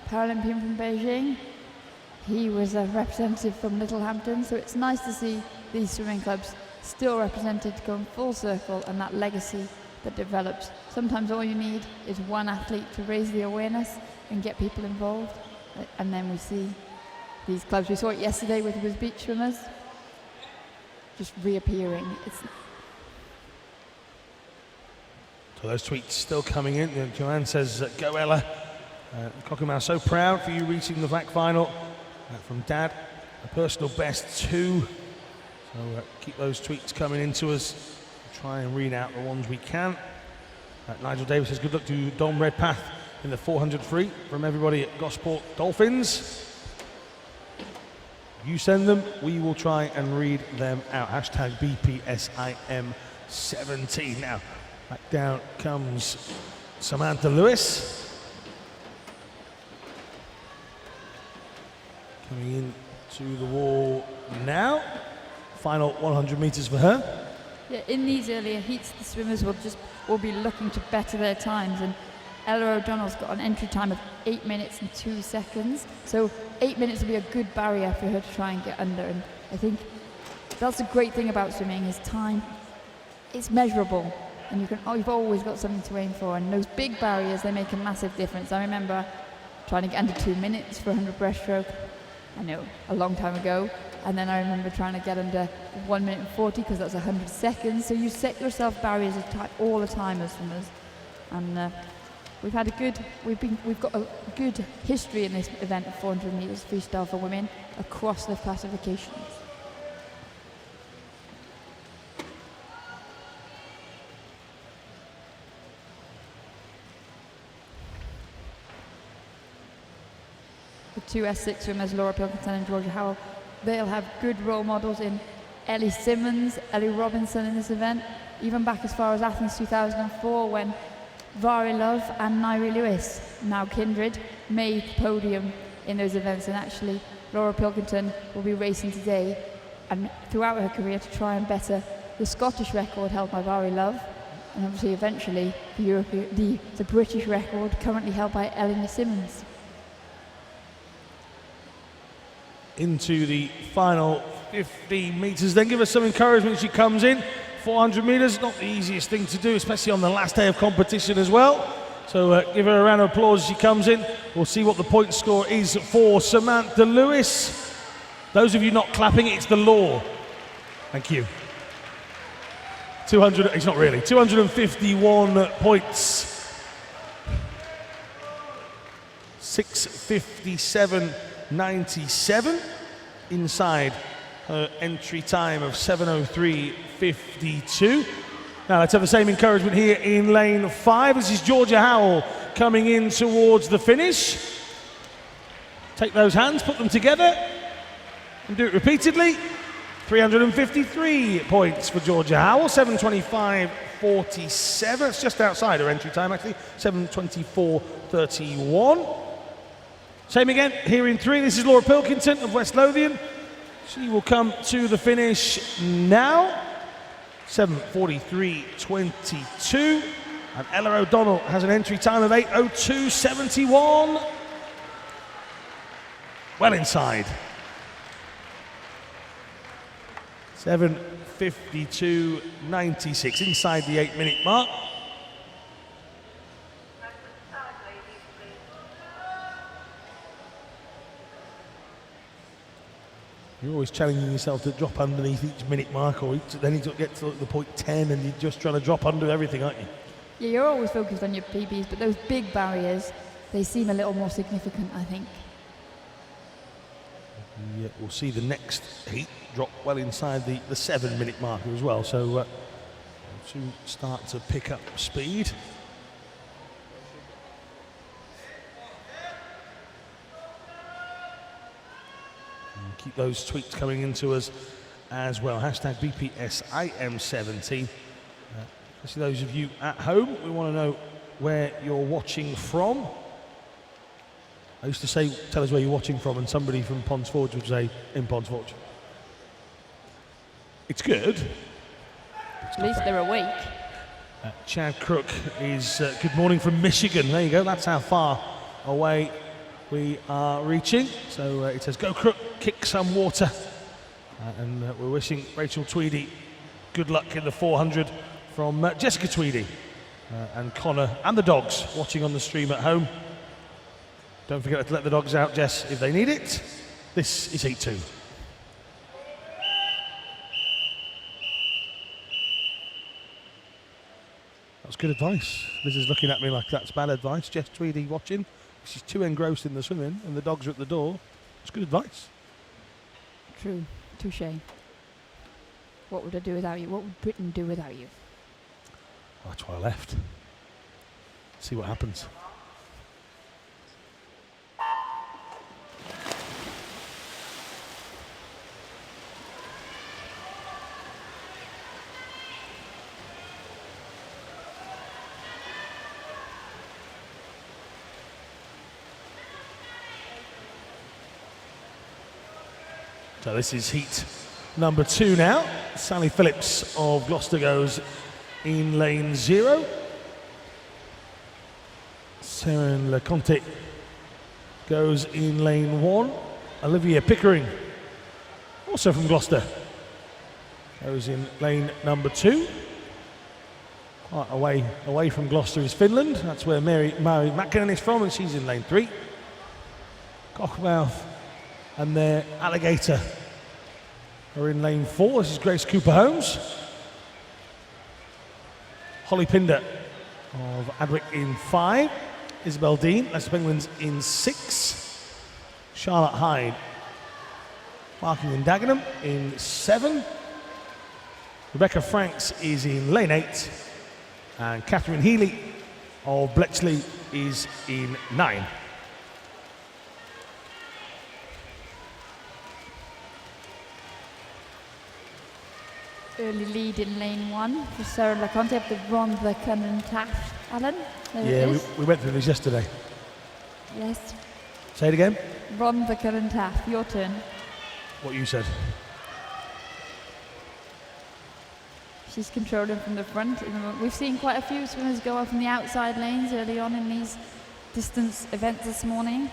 Paralympian from Beijing. He was a representative from Littlehampton, so it's nice to see these swimming clubs still represented, going full circle, and that legacy that develops. Sometimes all you need is one athlete to raise the awareness and get people involved, and then we see these clubs. We saw it yesterday with beach swimmers just reappearing. So those tweets still coming in. Joanne says, go Ella. Cockermouth, so proud for you reaching the VAC final. From Dad, a personal best 2. So keep those tweets coming into us. We'll try and read out the ones we can. Nigel Davis says, good luck to Dom Redpath in the 400 free from everybody at Gosport Dolphins. You send them, we will try and read them out. Hashtag BPSIM17. Now, back down comes Samantha Lewis. Coming in to the wall now. Final 100 meters for her. Yeah, in these earlier heats, the swimmers will be looking to better their times, and Ella O'Donnell's got an entry time of 8 minutes and 2 seconds. So 8 minutes will be a good barrier for her to try and get under, and I think that's the great thing about swimming is time. It's measurable, and you've always got something to aim for, and those big barriers, they make a massive difference. I remember trying to get under 2 minutes for 100 breaststroke, I know, a long time ago. And then I remember trying to get under 1 minute and 40 because that's 100 seconds. So you set yourself barriers all the time as swimmers. And we've got a good history in this event of 400 meters freestyle for women across the classifications. The two S6 swimmers, Laura Pilkington and Georgia Howell, they'll have good role models in Ellie Simmons, Ellie Robinson in this event, even back as far as Athens 2004 when Vari Love and Nairi Lewis, now kindred, made the podium in those events. And actually, Laura Pilkington will be racing today and throughout her career to try and better the Scottish record held by Vari Love, and obviously eventually the British record currently held by Ellie Simmons. Into the final 15 meters, then give us some encouragement as she comes in. 400 meters, not the easiest thing to do, especially on the last day of competition as well. So give her a round of applause as she comes in. We'll see what the point score is for Samantha Lewis. Those of you not clapping, it's the law. Thank you. 251 points. 6:57.97 inside her entry time of 7:03.52. Now let's have the same encouragement here in lane 5. This is Georgia Howell coming in towards the finish. Take those hands, put them together, and do it repeatedly. 353 points for Georgia Howell, 7:25.47. It's just outside her entry time actually, 7:24.31. Same again here in 3. This is Laura Pilkington of West Lothian. She will come to the finish now. 7:43.22. And Ella O'Donnell has an entry time of 8:02.71. Well inside. 7:52.96, inside the 8-minute mark. You're always challenging yourself to drop underneath each minute mark, or then you get to the point 10 and you're just trying to drop under everything, aren't you? Yeah, you're always focused on your PBs, but those big barriers, they seem a little more significant, I think. Yeah, we'll see the next heat drop well inside the 7-minute marker as well, so to start to pick up speed. Keep those tweets coming into us as well. Hashtag BPSIM17. especially those of you at home. We want to know where you're watching from. I used to say, tell us where you're watching from, and somebody from Ponds Forge would say, in Ponds Forge. It's good. At least they're awake. Chad Crook is good morning from Michigan. There you go. That's how far away we are reaching. So it says, go Crook, kick some water. And we're wishing Rachel Tweedy good luck in the 400 from Jessica Tweedy and Connor and the dogs watching on the stream at home. Don't forget to let the dogs out, Jess, if they need it. This is Heat 2. That's good advice. Liz is looking at me like that's bad advice. Jess Tweedy watching. She's too engrossed in the swimming and the dogs are at the door. It's good advice. True. Touche. What would I do without you? What would Britain do without you? Well, that's why I left. See what happens. So this is heat number 2 now. Sally Phillips of Gloucester goes in lane 0. Sarah Leconte goes in lane 1. Olivia Pickering, also from Gloucester, goes in lane number 2. Quite away from Gloucester is Finland. That's where Mary McKinnon is from, and she's in lane 3. Cockmouth and their Alligator are in lane 4. This is Grace Cooper Holmes. Holly Pinder of Adwick in 5. Isabel Dean, Leicester Penguins in 6. Charlotte Hyde, marking in Dagenham in 7. Rebecca Franks is in lane 8. And Catherine Healy of Bletchley is in 9. Early lead in lane 1 for Sarah Leconte up the Rhondda Cunnan Taft. Alan, there it Yeah, is. we went through this yesterday. Yes, Say it again. Rhondda Cunnan Taft, your turn. What you said. She's controlling from the front. We've seen quite a few swimmers go off from the outside lanes early on in these distance events this morning.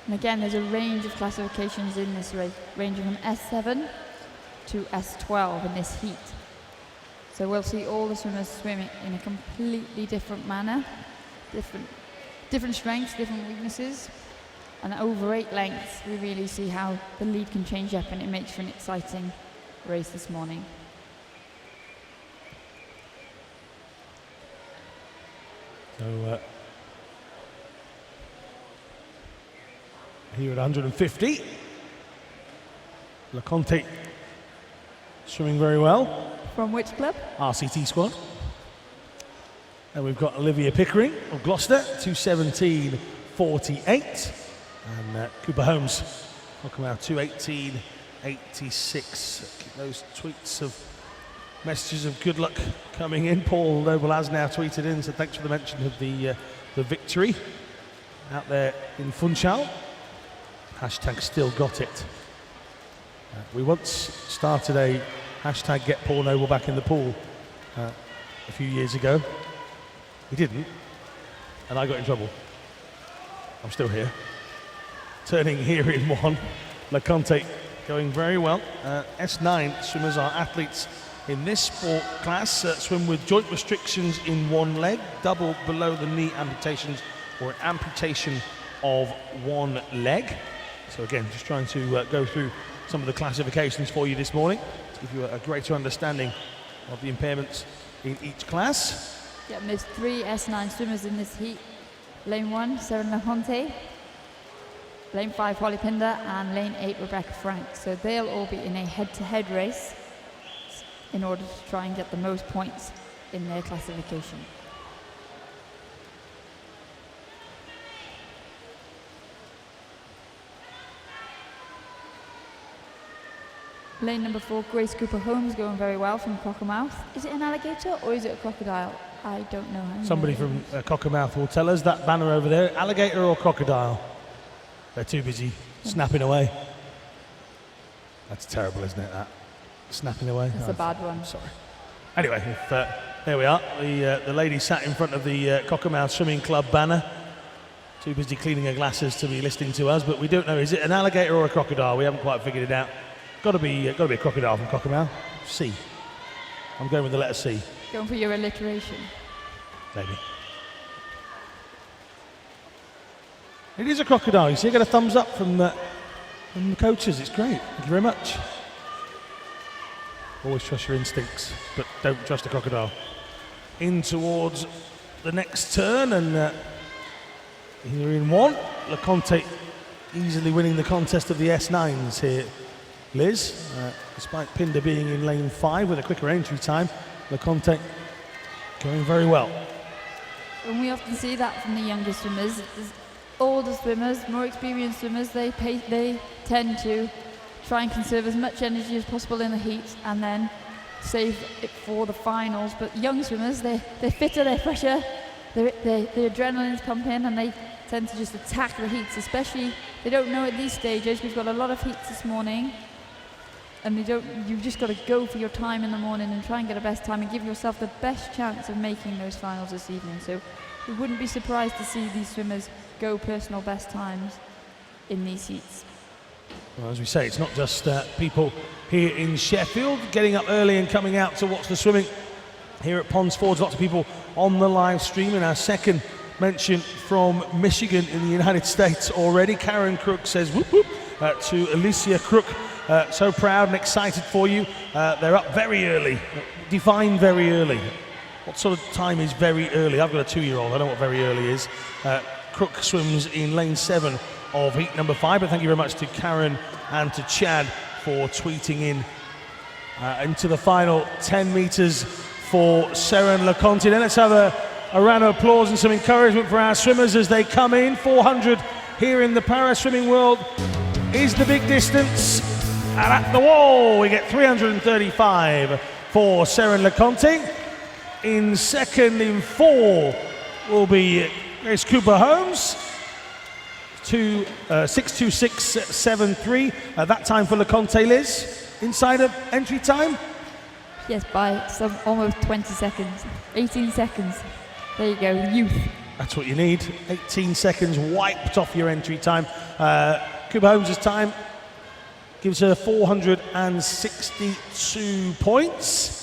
And again, there's a range of classifications in this race, ranging from S7 to S12 in this heat. So we'll see all the swimmers swimming in a completely different manner, different strengths, different weaknesses. And over 8 lengths, we really see how the lead can change up, and it makes for an exciting race this morning. So here at 150, Leconte swimming very well. From which club? RCT squad. And we've got Olivia Pickering of Gloucester, 2:17.48. And Cooper Holmes, welcome out, 2:18.86. Keep those tweets of messages of good luck coming in. Paul Noble has now tweeted in, so thanks for the mention of the victory out there in Funchal. Hashtag still got it. We once started a hashtag get Paul Noble back in the pool a few years ago. He didn't, and I got in trouble. I'm still here. Turning here in 1, Leconte going very well. S9 swimmers are athletes in this sport class, swim with joint restrictions in one leg, double below the knee amputations, or an amputation of one leg. So again, just trying to go through some of the classifications for you this morning to give you a greater understanding of the impairments in each class. Yeah, and there's 3 S9 swimmers in this heat. Lane 1, Sarah Leconte. Lane 5, Holly Pinder, and lane 8, Rebecca Frank. So they'll all be in a head-to-head race in order to try and get the most points in their classification. Lane number 4, Grace Cooper Holmes, going very well from Cockermouth. Is it an alligator or is it a crocodile? I don't know. Somebody from Cockermouth will tell us. That banner over there, alligator or crocodile? They're too busy snapping away. That's terrible, isn't it, that? Snapping away. That's a bad one. Sorry. Anyway, there we are. The lady sat in front of the Cockermouth Swimming Club banner. Too busy cleaning her glasses to be listening to us, but we don't know. Is it an alligator or a crocodile? We haven't quite figured it out. Got to be a crocodile from Cockermouth. C. I'm going with the letter C. Going for your alliteration. Maybe. It is a crocodile. You see, I got a thumbs up from the coaches. It's great. Thank you very much. Always trust your instincts, but don't trust a crocodile. In towards the next turn, and here in 1. LeConte easily winning the contest of the S9s here, Liz. Despite Pinder being in lane 5 with a quicker entry time, LeConte going very well. And we often see that from the younger swimmers. There's older swimmers, more experienced swimmers, they tend to try and conserve as much energy as possible in the heat and then save it for the finals. But young swimmers, they're fitter, they're fresher, their adrenaline's pumping, and they tend to just attack the heats, especially they don't know at these stages. We've got a lot of heats this morning, and you've just got to go for your time in the morning and try and get a best time and give yourself the best chance of making those finals this evening. So we wouldn't be surprised to see these swimmers go personal best times in these heats. Well, as we say, it's not just people here in Sheffield getting up early and coming out to watch the swimming here at Ponds Forge. Lots of people on the live stream, and our second mention from Michigan in the United States already. Karen Crook says whoop whoop to Alicia Crook. So proud and excited for you. They're up very early. Define very early. What sort of time is very early? I've got a 2-year-old. I know what very early is. Crook swims in lane 7 of heat number 5. But thank you very much to Karen and to Chad for tweeting in into the final 10 meters for Seren LeConte. Then let's have a round of applause and some encouragement for our swimmers as they come in. 400 here in the para swimming world is the big distance. And at the wall, we get 335 for Seren LeConte. In second, in 4, will be Grace Cooper Holmes. 6:26.73. That time for LeConte, Liz. Inside of entry time? Yes, by almost 20 seconds. 18 seconds. There you go, youth. That's what you need. 18 seconds wiped off your entry time. Cooper Holmes' time gives her 462 points.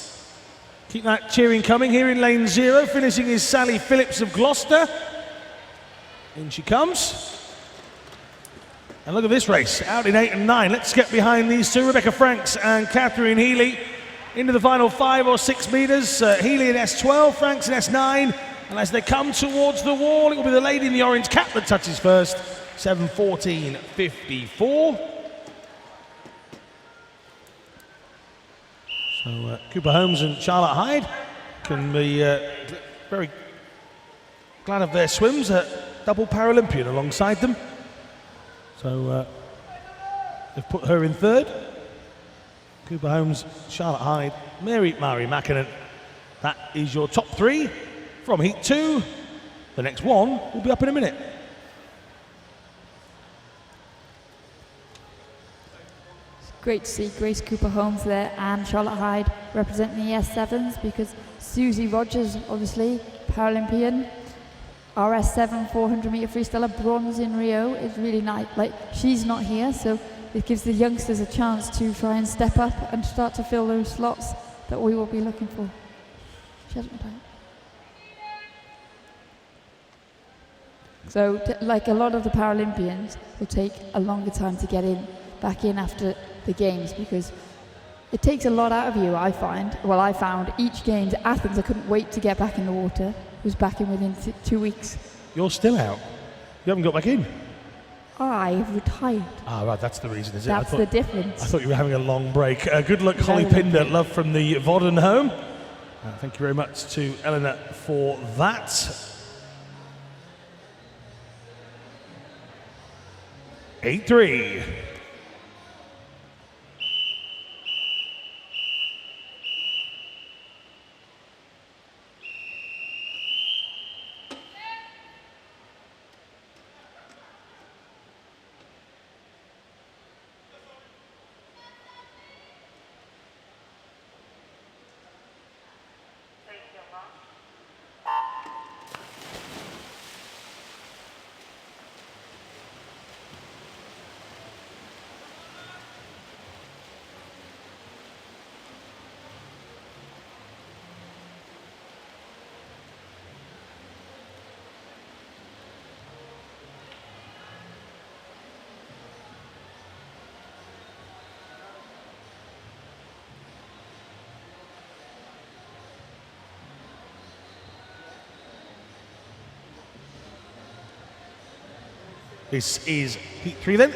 Keep that cheering coming. Here in lane 0, finishing is Sally Phillips of Gloucester. In she comes. And look at this race, out in 8 and 9. Let's get behind these two, Rebecca Franks and Catherine Healy, into the final 5 or 6 meters. Healy in S12, Franks in S9. And as they come towards the wall, it will be the lady in the orange cap that touches first. 7:14.54. So Cooper Holmes and Charlotte Hyde can be very glad of their swims. Double Paralympian alongside them. So they've put her in 3rd. Cooper Holmes, Charlotte Hyde, Mary Mackinnon. That is your top 3 from heat 2. The next one will be up in a minute. It's great to see Grace Cooper Holmes there and Charlotte Hyde representing the S7s, because Susie Rogers, obviously, Paralympian, RS7 400 meter freestyler, bronze in Rio, is really nice. Like, she's not here, so it gives the youngsters a chance to try and step up and start to fill those slots that we will be looking for. She hasn't been playing. So, like a lot of the Paralympians, will take a longer time to get back in after the games, because it takes a lot out of you, I find. Well, I found each games, Athens, I couldn't wait to get back in the water. Was back in within 2 weeks. You're still out? You haven't got back in? I've retired. Ah, right, that's the reason, is it? That's the difference. I thought you were having a long break. Good luck, Holly Pinder. Love from the Vodden home. Thank you very much to Eleanor for that. 8-3. This is heat 3 then.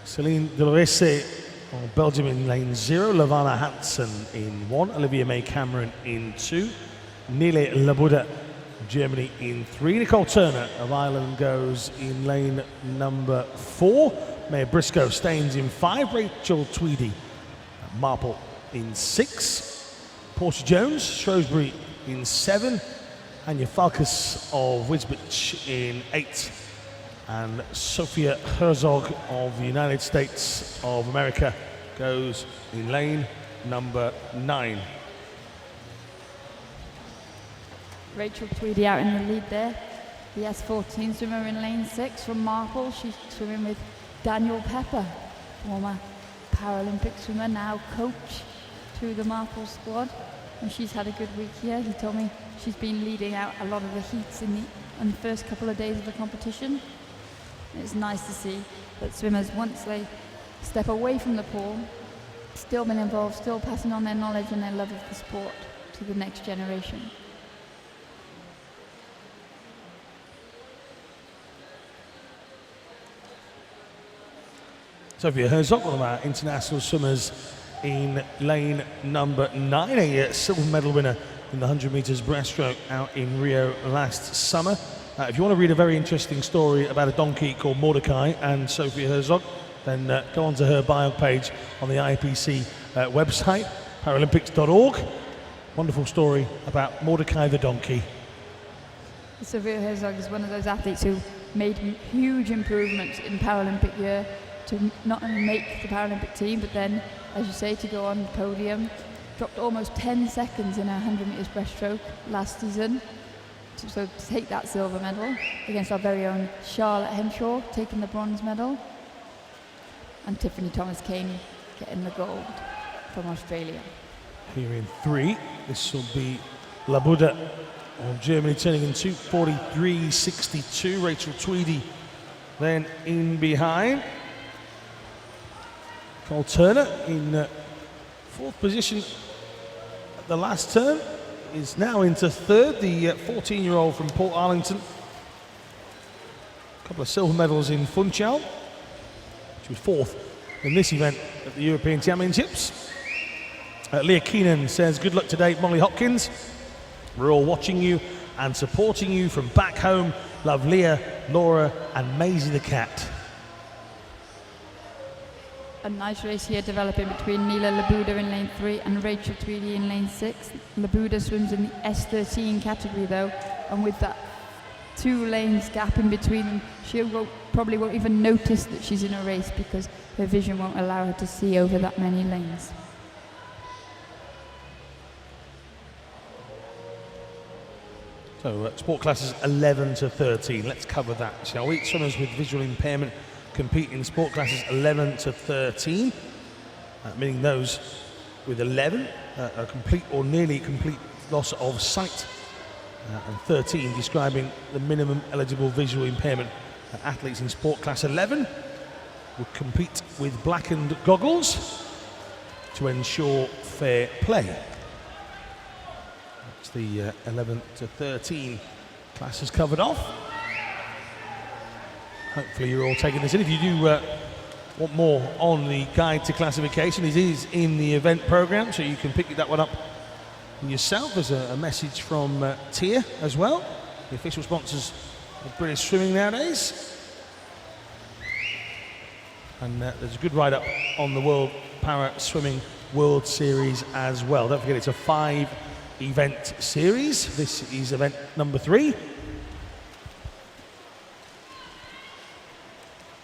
Celine Delorese of Belgium in lane 0, Lavana Hansen in 1, Olivia May Cameron in 2, Nile Labuda of Germany in 3, Nicole Turner of Ireland goes in lane number 4, Maya Briscoe Staines in 5, Rachel Tweedy Marple in 6, Portia Jones, Shrewsbury in 7, Anya Falkus of Wisbech in 8, and Sophia Herzog of the United States of America goes in lane number 9. Rachel Tweedy out in the lead there. The S14 swimmer in lane 6 from Marple. She's swimming with Daniel Pepper, former Paralympic swimmer, now coach to the Marple squad. And she's had a good week here. He told me she's been leading out a lot of the heats in the first couple of days of the competition. It's nice to see that swimmers, once they step away from the pool, still been involved, still passing on their knowledge and their love of the sport to the next generation. Sophia Herzog, one of our international swimmers in lane number 9, a silver medal winner in the 100 metres breaststroke out in Rio last summer. If you want to read a very interesting story about a donkey called Mordecai and Sophia Herzog, then go onto her bio page on the IPC website, paralympics.org. Wonderful story about Mordecai the donkey. Sophia Herzog is one of those athletes who made huge improvements in Paralympic year to not only make the Paralympic team, but then, as you say, to go on the podium. Dropped almost 10 seconds in her 100 metres breaststroke last season. So to take that silver medal against our very own Charlotte Henshaw, taking the bronze medal, and Tiffany Thomas-Kane getting the gold from Australia. Here in 3, this will be Labuda of Germany turning in 2:43.62. Rachel Tweedy then in behind. Nicole Turner in 4th position at the last turn. Is now into 3rd, the 14-year-old from Port Arlington. A couple of silver medals in Funchal. She was 4th in this event at the European Championships. Leah Keenan says, good luck today, Molly Hopkins. We're all watching you and supporting you from back home. Love Leah, Laura and Maisie the cat. A nice race here developing between Nila Labuda in lane 3 and Rachel Tweedy in lane 6. Labuda swims in the S13 category though, and with that 2 lanes gap in between them, she probably won't even notice that she's in a race because her vision won't allow her to see over that many lanes. So sport classes 11 to 13, let's cover that, shall we? Swimmers with visual impairment compete in sport classes 11 to 13, meaning those with 11 a complete or nearly complete loss of sight, and 13 describing the minimum eligible visual impairment. Athletes in sport class 11 will compete with blackened goggles to ensure fair play. That's the 11 to 13 classes covered off. Hopefully you're all taking this in. If you do want more on the guide to classification, it is in the event program, so you can pick that one up yourself. There's a message from TIA as well, the official sponsors of British swimming nowadays. And there's a good write-up on the World Para Swimming World Series as well. Don't forget, it's a 5-event series. This is event number 3.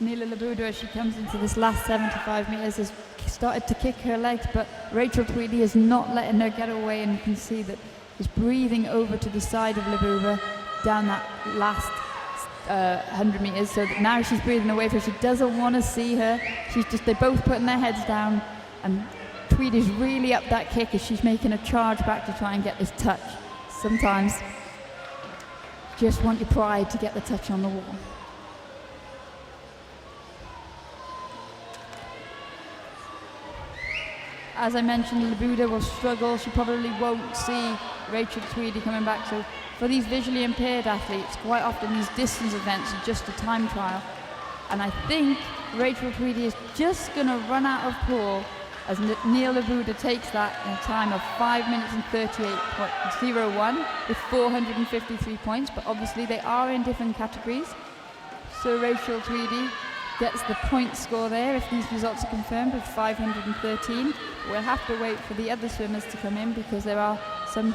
Nila Labuda, as she comes into this last 75 metres, has started to kick her legs, but Rachel Tweedy is not letting her get away, and you can see that she's breathing over to the side of Labuda down that last 100 metres, so that now she's breathing away from her. She doesn't want to see her. They're both putting their heads down, and Tweedy's really up that kick as she's making a charge back to try and get this touch. Sometimes you just want your pride to get the touch on the wall. as I mentioned, Labuda will struggle. She probably won't see Rachel Tweedy coming back. So for these visually impaired athletes, quite often these distance events are just a time trial. And I think Rachel Tweedy is just going to run out of pool as Neil Labuda takes that in a time of 5 minutes and 38.01 with 453 points. But obviously they are in different categories. So Rachel Tweedy gets the point score there if these results are confirmed with 513. We'll have to wait for the other swimmers to come in because there's an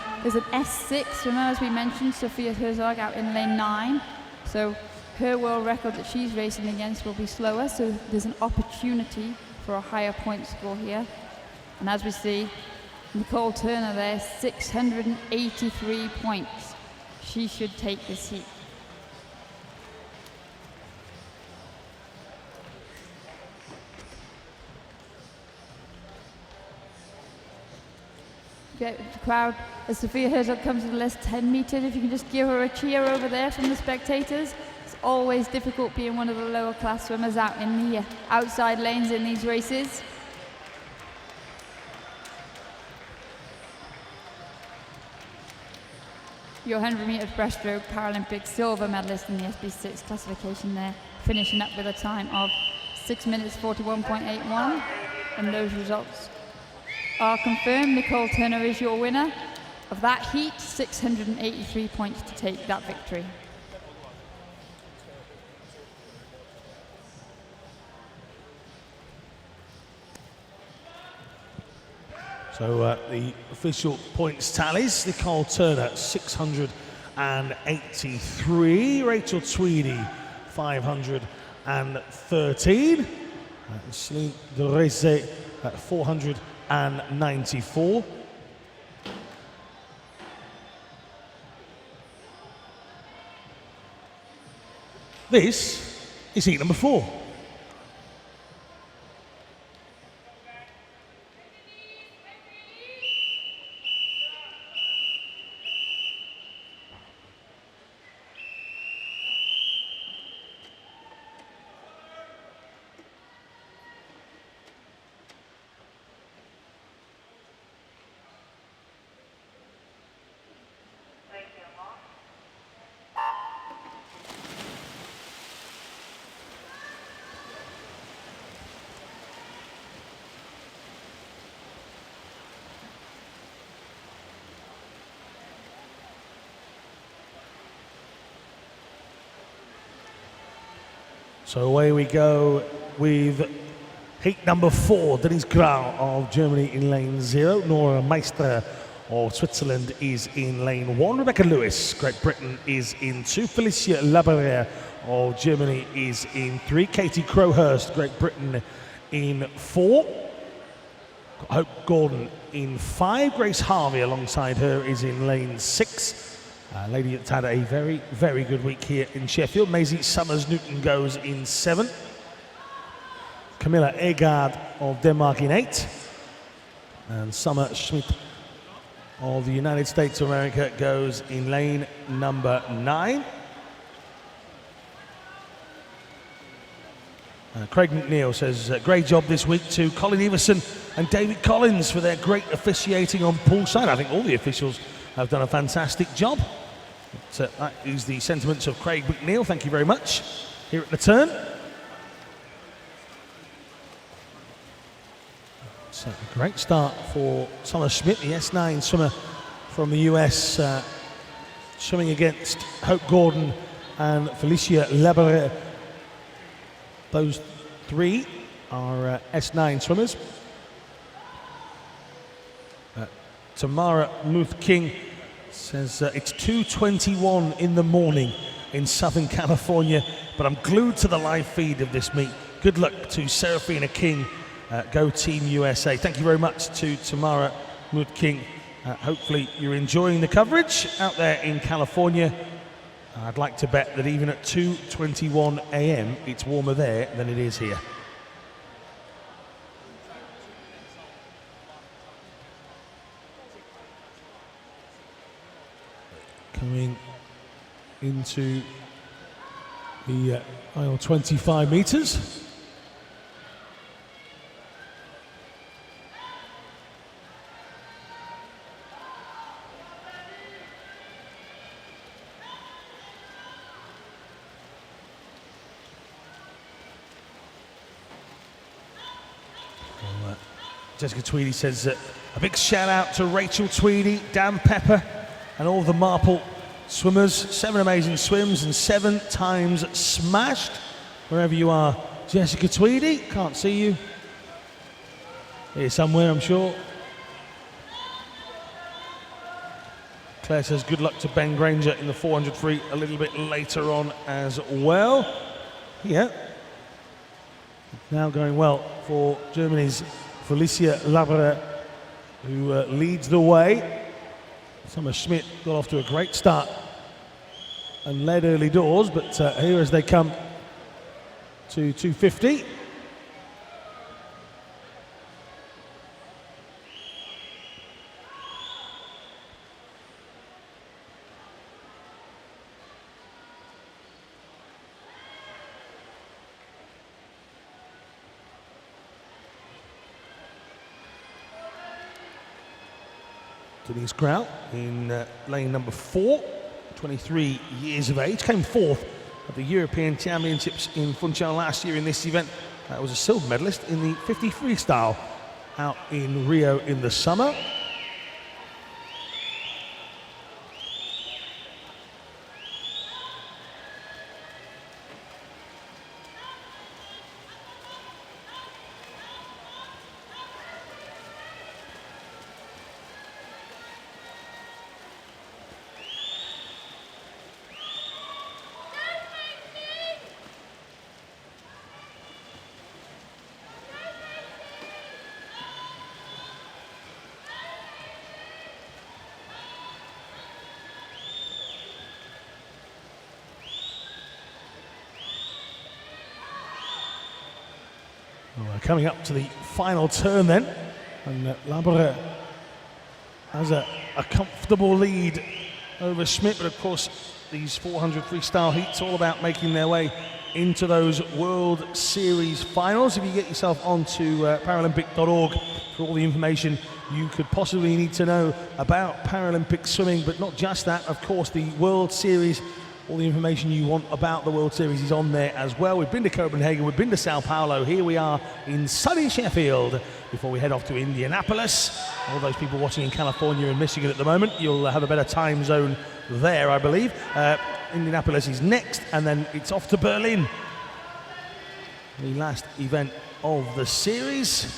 S6 swimmer, as we mentioned, Sophia Herzog, out in lane 9. So her world record that she's racing against will be slower, so there's an opportunity for a higher point score here. And as we see, Nicole Turner there, 683 points. She should take this heat. Get the crowd as Sophia Herzog comes to the last 10 meters. If you can just give her a cheer over there from the spectators. It's always difficult being one of the lower class swimmers out in the outside lanes in these races. Your 100 meters breaststroke Paralympic silver medalist in the SB6 classification there, finishing up with a time of 6 minutes 41.81, and those results are confirmed. Nicole Turner is your winner of that heat, 683 points to take that victory. So the official points tallies: Nicole Turner 683, Rachel Tweedy 513, Celine Derese at 494. This is heat number 4. So away we go with heat number 4. Denise Grau of Germany in lane 0. Nora Meister of Switzerland is in lane 1. Rebecca Lewis, Great Britain, is in 2. Felicia Labarriere of Germany is in 3. Katie Crowhurst, Great Britain, in 4. Hope Gordon in 5. Grace Harvey alongside her is in lane 6. A lady that's had a very, very good week here in Sheffield. Maisie Summers-Newton goes in 7. Camilla Egard of Denmark in 8. And Summer Schmidt of the United States of America goes in lane number 9. Craig McNeil says, great job this week to Colin Everson and David Collins for their great officiating on poolside. I think all the officials have done a fantastic job. But, that is the sentiments of Craig McNeil. Thank you very much. Here at the turn. So a great start for Summer Schmidt, the S9 swimmer from the US, swimming against Hope Gordon and Felicia Labarriere. Those three are S9 swimmers. Tamara Muth King says it's 2:21 in the morning in Southern California, but I'm glued to the live feed of this meet. Good luck to Serafina King. Go Team USA. Thank you very much to Tamara Muth King. Hopefully you're enjoying the coverage out there in California. I'd like to bet that even at 2:21 a.m. it's warmer there than it is here. Coming into the final 25 meters. Jessica Tweedy says a big shout out to Rachel Tweedy, Dan Pepper, and all the Marple swimmers. 7 amazing swims and 7 times smashed. Wherever you are, Jessica Tweedy, can't see you. Here somewhere, I'm sure. Claire says good luck to Ben Granger in the 400 free a little bit later on as well. Yeah. Now going well for Germany's Felicia Laverer, who leads the way. Summer Schmidt got off to a great start and led early doors, but here as they come to 250. Denise Grau in lane number 4, 23 years of age, came 4th at the European Championships in Funchal last year in this event. That was a silver medalist in the 50 freestyle out in Rio in the summer. Well, we're coming up to the final turn then, and Laboureur has a comfortable lead over Schmidt, but of course these 400 freestyle heats all about making their way into those World Series finals. If you get yourself onto Paralympic.org for all the information you could possibly need to know about Paralympic swimming, but not just that, of course the World Series, all the information you want about the World Series is on there as well. We've been to Copenhagen, we've been to Sao Paulo, here we are in sunny Sheffield before we head off to Indianapolis. All those people watching in California and Michigan at the moment, you'll have a better time zone there, I believe. Indianapolis is next, and then it's off to Berlin. The last event of the series.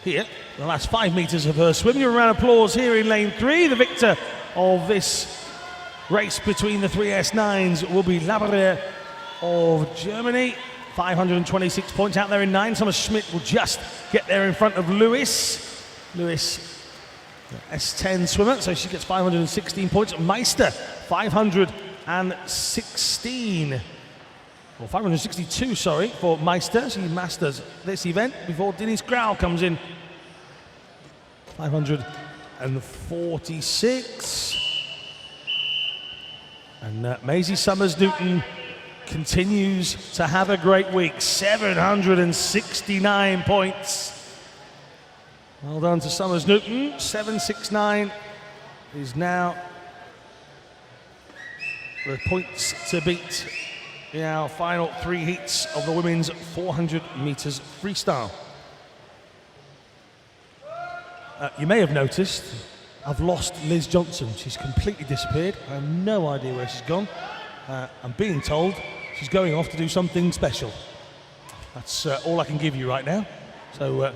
Here, the last 5 meters of her swim. Give a round of applause here in lane 3. The victor of this race between the 3 S9s will be Laboureur of Germany. 526 points out there in 9. Thomas Schmidt will just get there in front of Lewis. Lewis, S10 swimmer, so she gets 516 points. Meister, 516. Well, 562, sorry, for Meister. She masters this event before Denise Grau comes in. 546. And Maisie Summers-Newton continues to have a great week. 769 points. Well done to Summers-Newton. 769 is now the points to beat in our final 3 heats of the women's 400 meters freestyle. You may have noticed I've lost Liz Johnson. She's completely disappeared. I have no idea where she's gone. I'm being told she's going off to do something special. That's all I can give you right now. So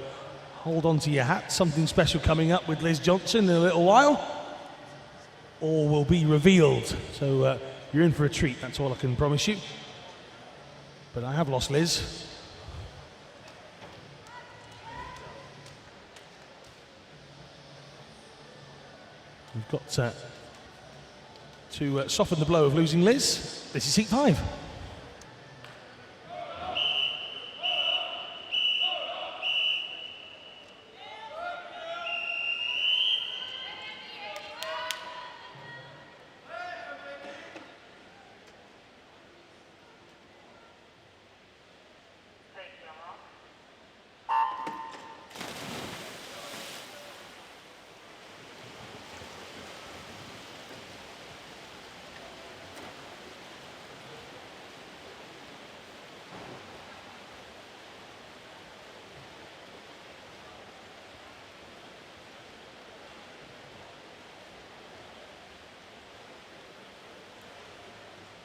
hold on to your hat. Something special coming up with Liz Johnson in a little while, or will be revealed. So you're in for a treat. That's all I can promise you. But I have lost Liz. We've got to soften the blow of losing Liz. This is heat 5.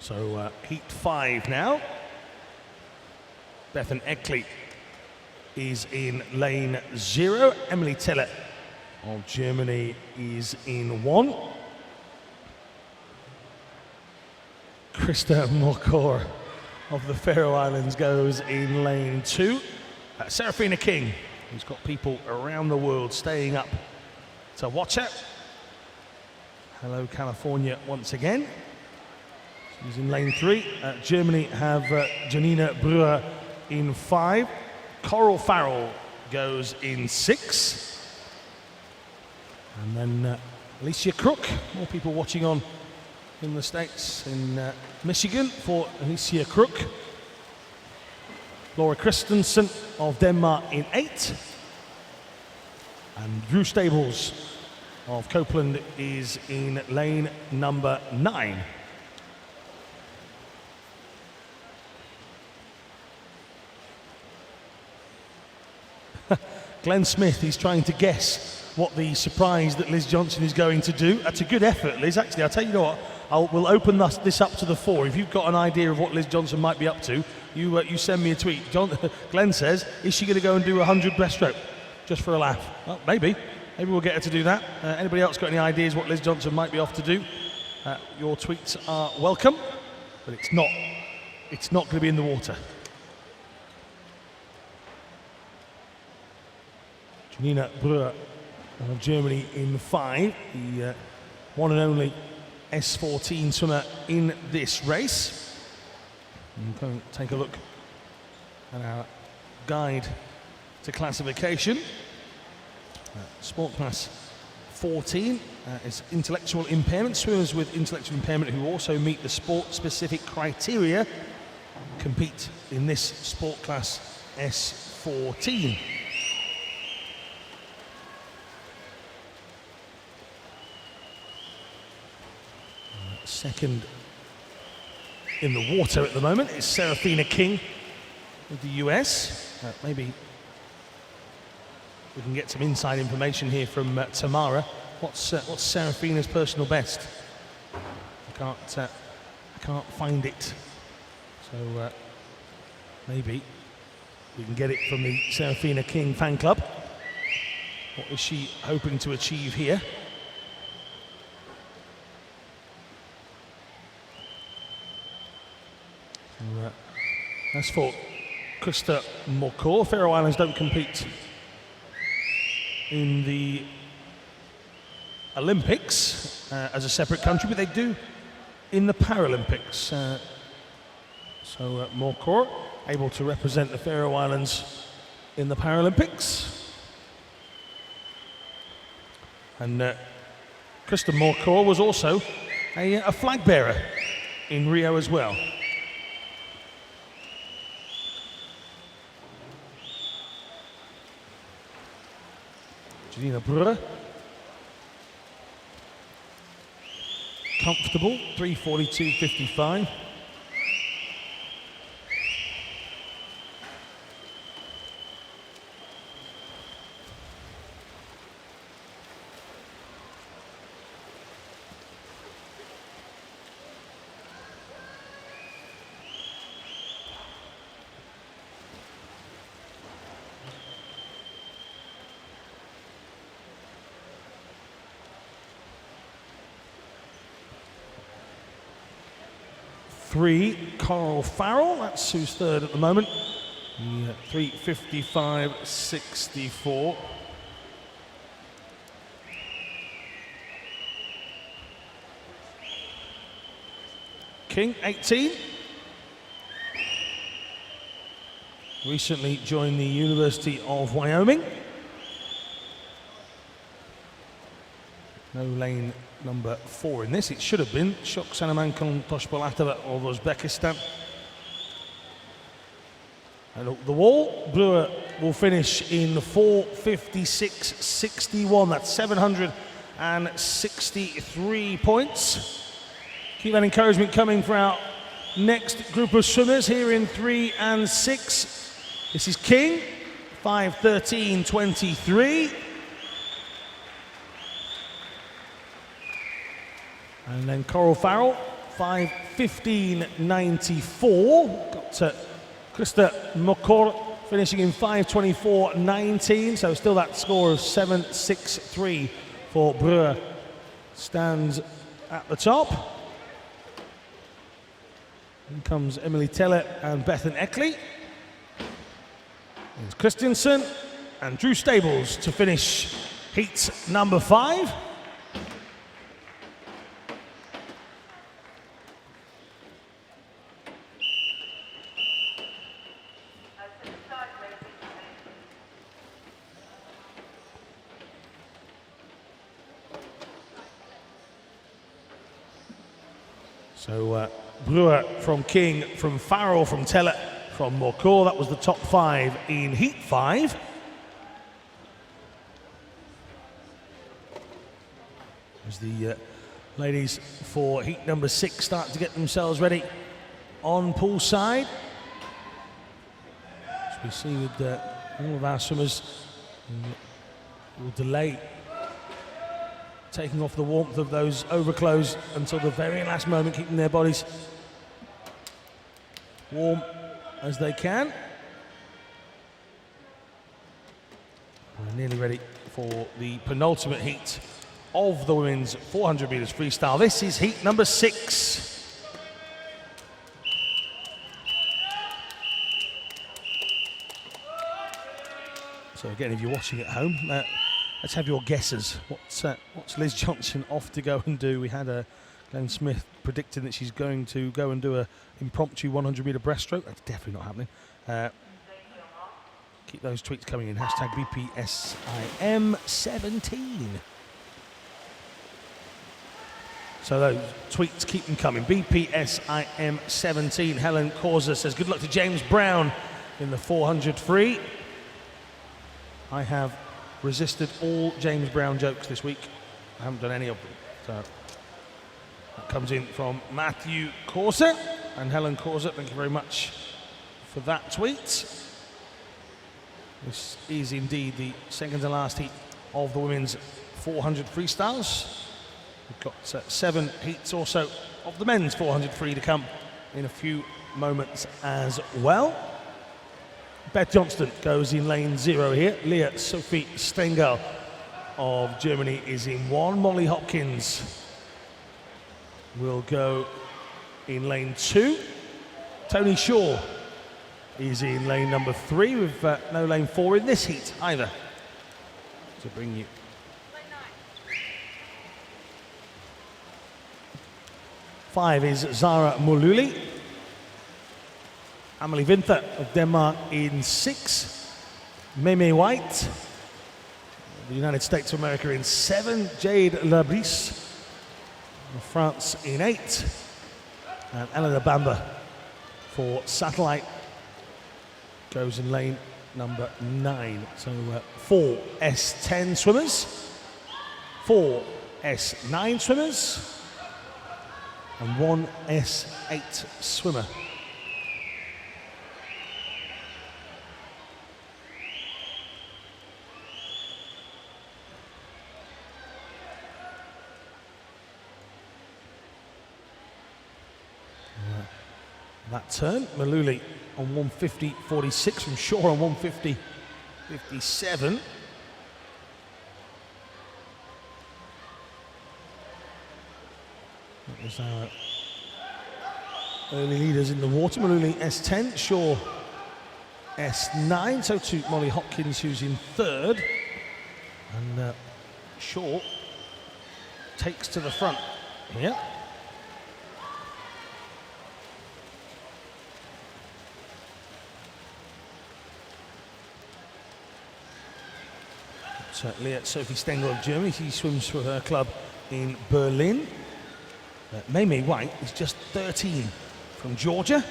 So heat 5 now. Bethan Eckley is in lane 0. Emily Teller of Germany is in 1. Krista Mokor of the Faroe Islands goes in lane 2. Serafina King, who's got people around the world staying up to watch her. Hello California once again. She's in lane 3. Germany have Janina Brewer in 5. Coral Farrell goes in 6. And then Alicia Crook, more people watching on in the States, in Michigan for Alicia Crook. Laura Christensen of Denmark in 8. And Drew Stables of Copeland is in lane number 9. Glenn Smith, he's trying to guess what the surprise that Liz Johnson is going to do. That's a good effort, Liz. Actually, I'll tell you what, we'll open this up to the 4. If you've got an idea of what Liz Johnson might be up to, you send me a tweet. Glenn says, is she going to go and do 100 breaststroke? Just for a laugh. Well, maybe. Maybe we'll get her to do that. Anybody else got any ideas what Liz Johnson might be off to do? Your tweets are welcome, but it's not going to be in the water. Janina Brewer of Germany in 5, the one and only S14 swimmer in this race. I'm going to take a look at our guide to classification. Sport class 14 is intellectual impairment. Swimmers with intellectual impairment who also meet the sport-specific criteria compete in this sport class S14. Second in the water at the moment is Serafina King of the US. Maybe we can get some inside information here from Tamara. What's Serafina's personal best? I can't find it. So maybe we can get it from the Serafina King fan club. What is she hoping to achieve here? As for Krista Mokor, Faroe Islands don't compete in the Olympics as a separate country, but they do in the Paralympics. So Mokor able to represent the Faroe Islands in the Paralympics. And Krista Mokor was also a flag bearer in Rio as well. Janina Brewer, comfortable, 3:42.55. Coral Farrell, that's who's third at the moment. 3:55.64. King, 18. Recently joined the University of Wyoming. No lane number 4 in this. It should have been Shok Sanamankon Toshpolatova of Uzbekistan. And up the wall, Brewer will finish in 4:56.61. That's 763 points. Keep that encouragement coming for our next group of swimmers here in 3 and 6. This is King, 5:13.23. And then Coral Farrell, 5:15.94. Got Krista Mokor finishing in 5:24.19. So still that score of 7.63 for Breuer stands at the top. In comes Emily Teller and Bethan Eckley. There's Christensen and Drew Stables to finish heat number 5. So Breuer from King, from Farrell, from Teller, from Morcourt. That was the top 5 in heat 5. As the ladies for heat number 6 start to get themselves ready on poolside. As we see with all of our swimmers will delay taking off the warmth of those overclothes until the very last moment, keeping their bodies warm as they can. We're nearly ready for the penultimate heat of the women's 400 meters freestyle. This is heat number 6. So again, if you're watching at home, let's have your guesses. What's Liz Johnson off to go and do? We had Glenn Smith predicting that she's going to go and do an impromptu 100-meter breaststroke. That's definitely not happening. Keep those tweets coming in. Hashtag BPSIM17. So those tweets, keep them coming. BPSIM17. Helen Causer says, good luck to James Brown in the 400 free. I have resisted all James Brown jokes this week. I haven't done any of them. So that comes in from Matthew Corset and Helen Corset. Thank you very much for that tweet. This is indeed the second to last heat of the women's 400 freestyles. We've got 7 heats also of the men's 400 free to come in a few moments as well. Beth Johnston goes in lane 0 here. Leah Sophie Stengel of Germany is in 1. Molly Hopkins will go in lane 2. Tony Shaw is in lane number 3 with no lane 4 in this heat either. To bring you five is Zara Moluli. Amelie Winther of Denmark in 6. Meme White, the United States of America in 7. Jade Labrise of France in 8. And Eleanor Bamba for Satellite goes in lane number 9. So 4 S10 swimmers, 4 S9 swimmers, and 1 S8 swimmer. That turn, Maluli on 150.46 from Shaw on 150.57. That was our early leaders in the water. Maluli S10, Shaw S9. So to Molly Hopkins, who's in 3rd. And Shaw takes to the front here. Leah Sophie Stengel of Germany, she swims for her club in Berlin. Meme White is just 13 from Georgia.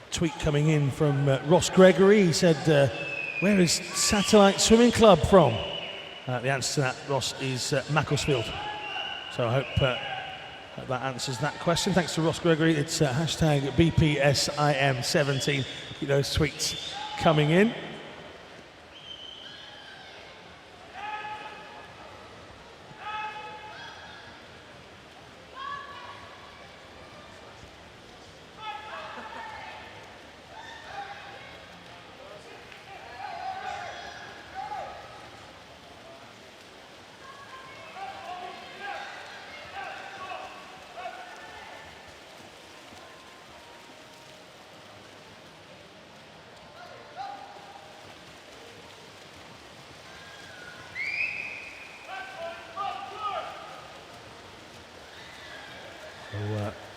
Tweet coming in from Ross Gregory. He said, where is Satellite Swimming Club from? The answer to that, Ross, is Macclesfield. So I hope that answers that question. Thanks to Ross Gregory. It's hashtag BPSIM17. Keep those tweets coming in.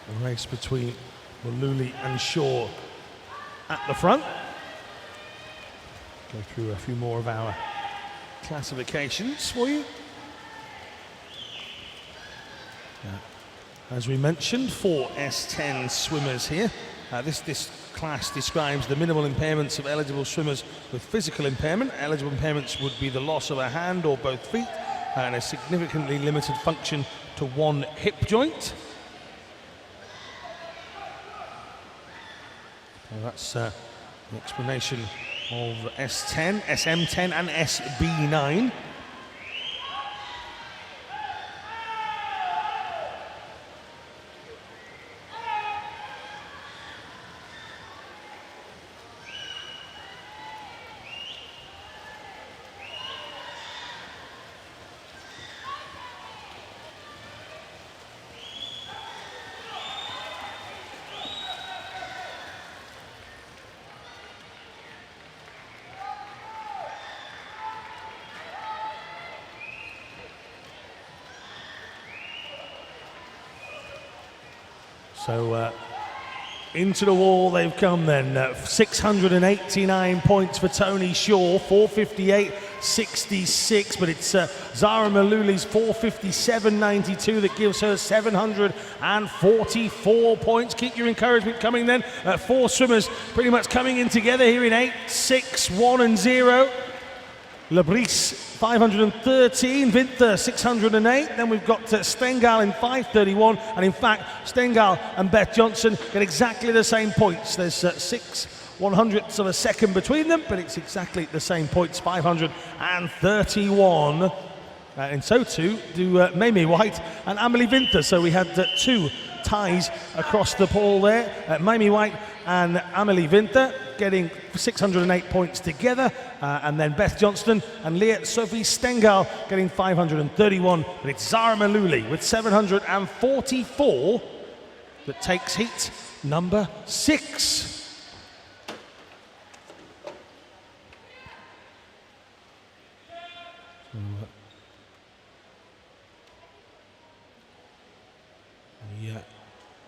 The race between Maluli and Shaw at the front. Go through a few more of our classifications for you. As we mentioned, 4 S10 swimmers here. This class describes the minimal impairments of eligible swimmers with physical impairment. Eligible impairments would be the loss of a hand or both feet and a significantly limited function to one hip joint. So that's an explanation of S10, SM10 and SB9. So into the wall they've come then. 689 points for Tony Shaw, 458.66, but it's Zara Malouli's 457.92 that gives her 744 points. Keep your encouragement coming then. 4 swimmers pretty much coming in together here in 8, 6, 1 and 0. Lebris 513, Winther 608, then we've got Stengal in 531, and in fact Stengal and Beth Johnson get exactly the same points. There's 6 100ths of a second between them, but it's exactly the same points, 531. And so too do Mamie White and Amelie Winther. So we had 2 ties across the pool there. Mamie White and Amelie Winther getting 608 points together, and then Beth Johnston and Leah Sophie Stengal getting 531, but it's Zara Malouli with 744 that takes heat number 6.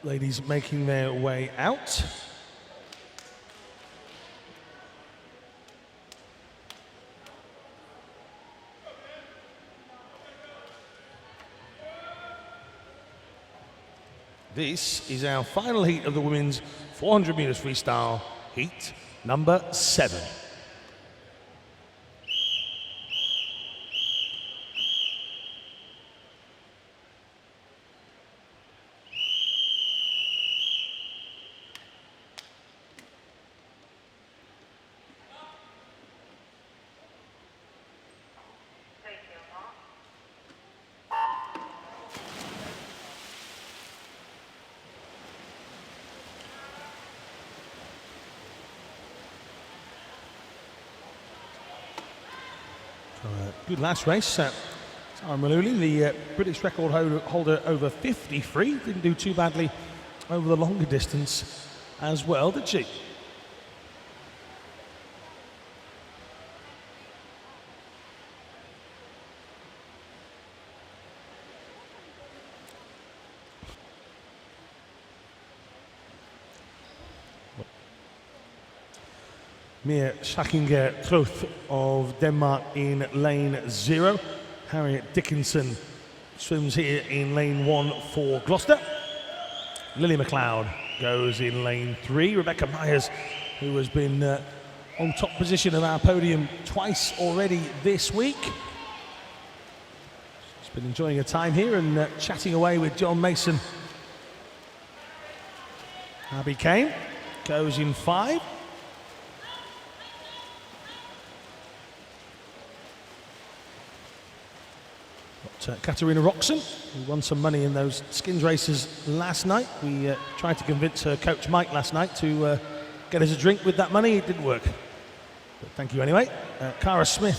Ladies making their way out. This is our final heat of the women's 400 meters freestyle, heat number 7. Good last race. Zara Malouli, the British record holder over 53, didn't do too badly over the longer distance as well, did she? Mia Schackinger Truth of Denmark in lane 0. Harriet Dickinson swims here in lane 1 for Gloucester. Lily McLeod goes in lane 3. Rebecca Myers, who has been on top position of our podium twice already this week. She's Been enjoying a time here and chatting away with John Mason. Abby Kane goes in 5. Got Katarina Roxon, who won some money in those skins races last night. We tried to convince her coach Mike last night to get us a drink with that money. It didn't work. But thank you anyway. Cara Smythe,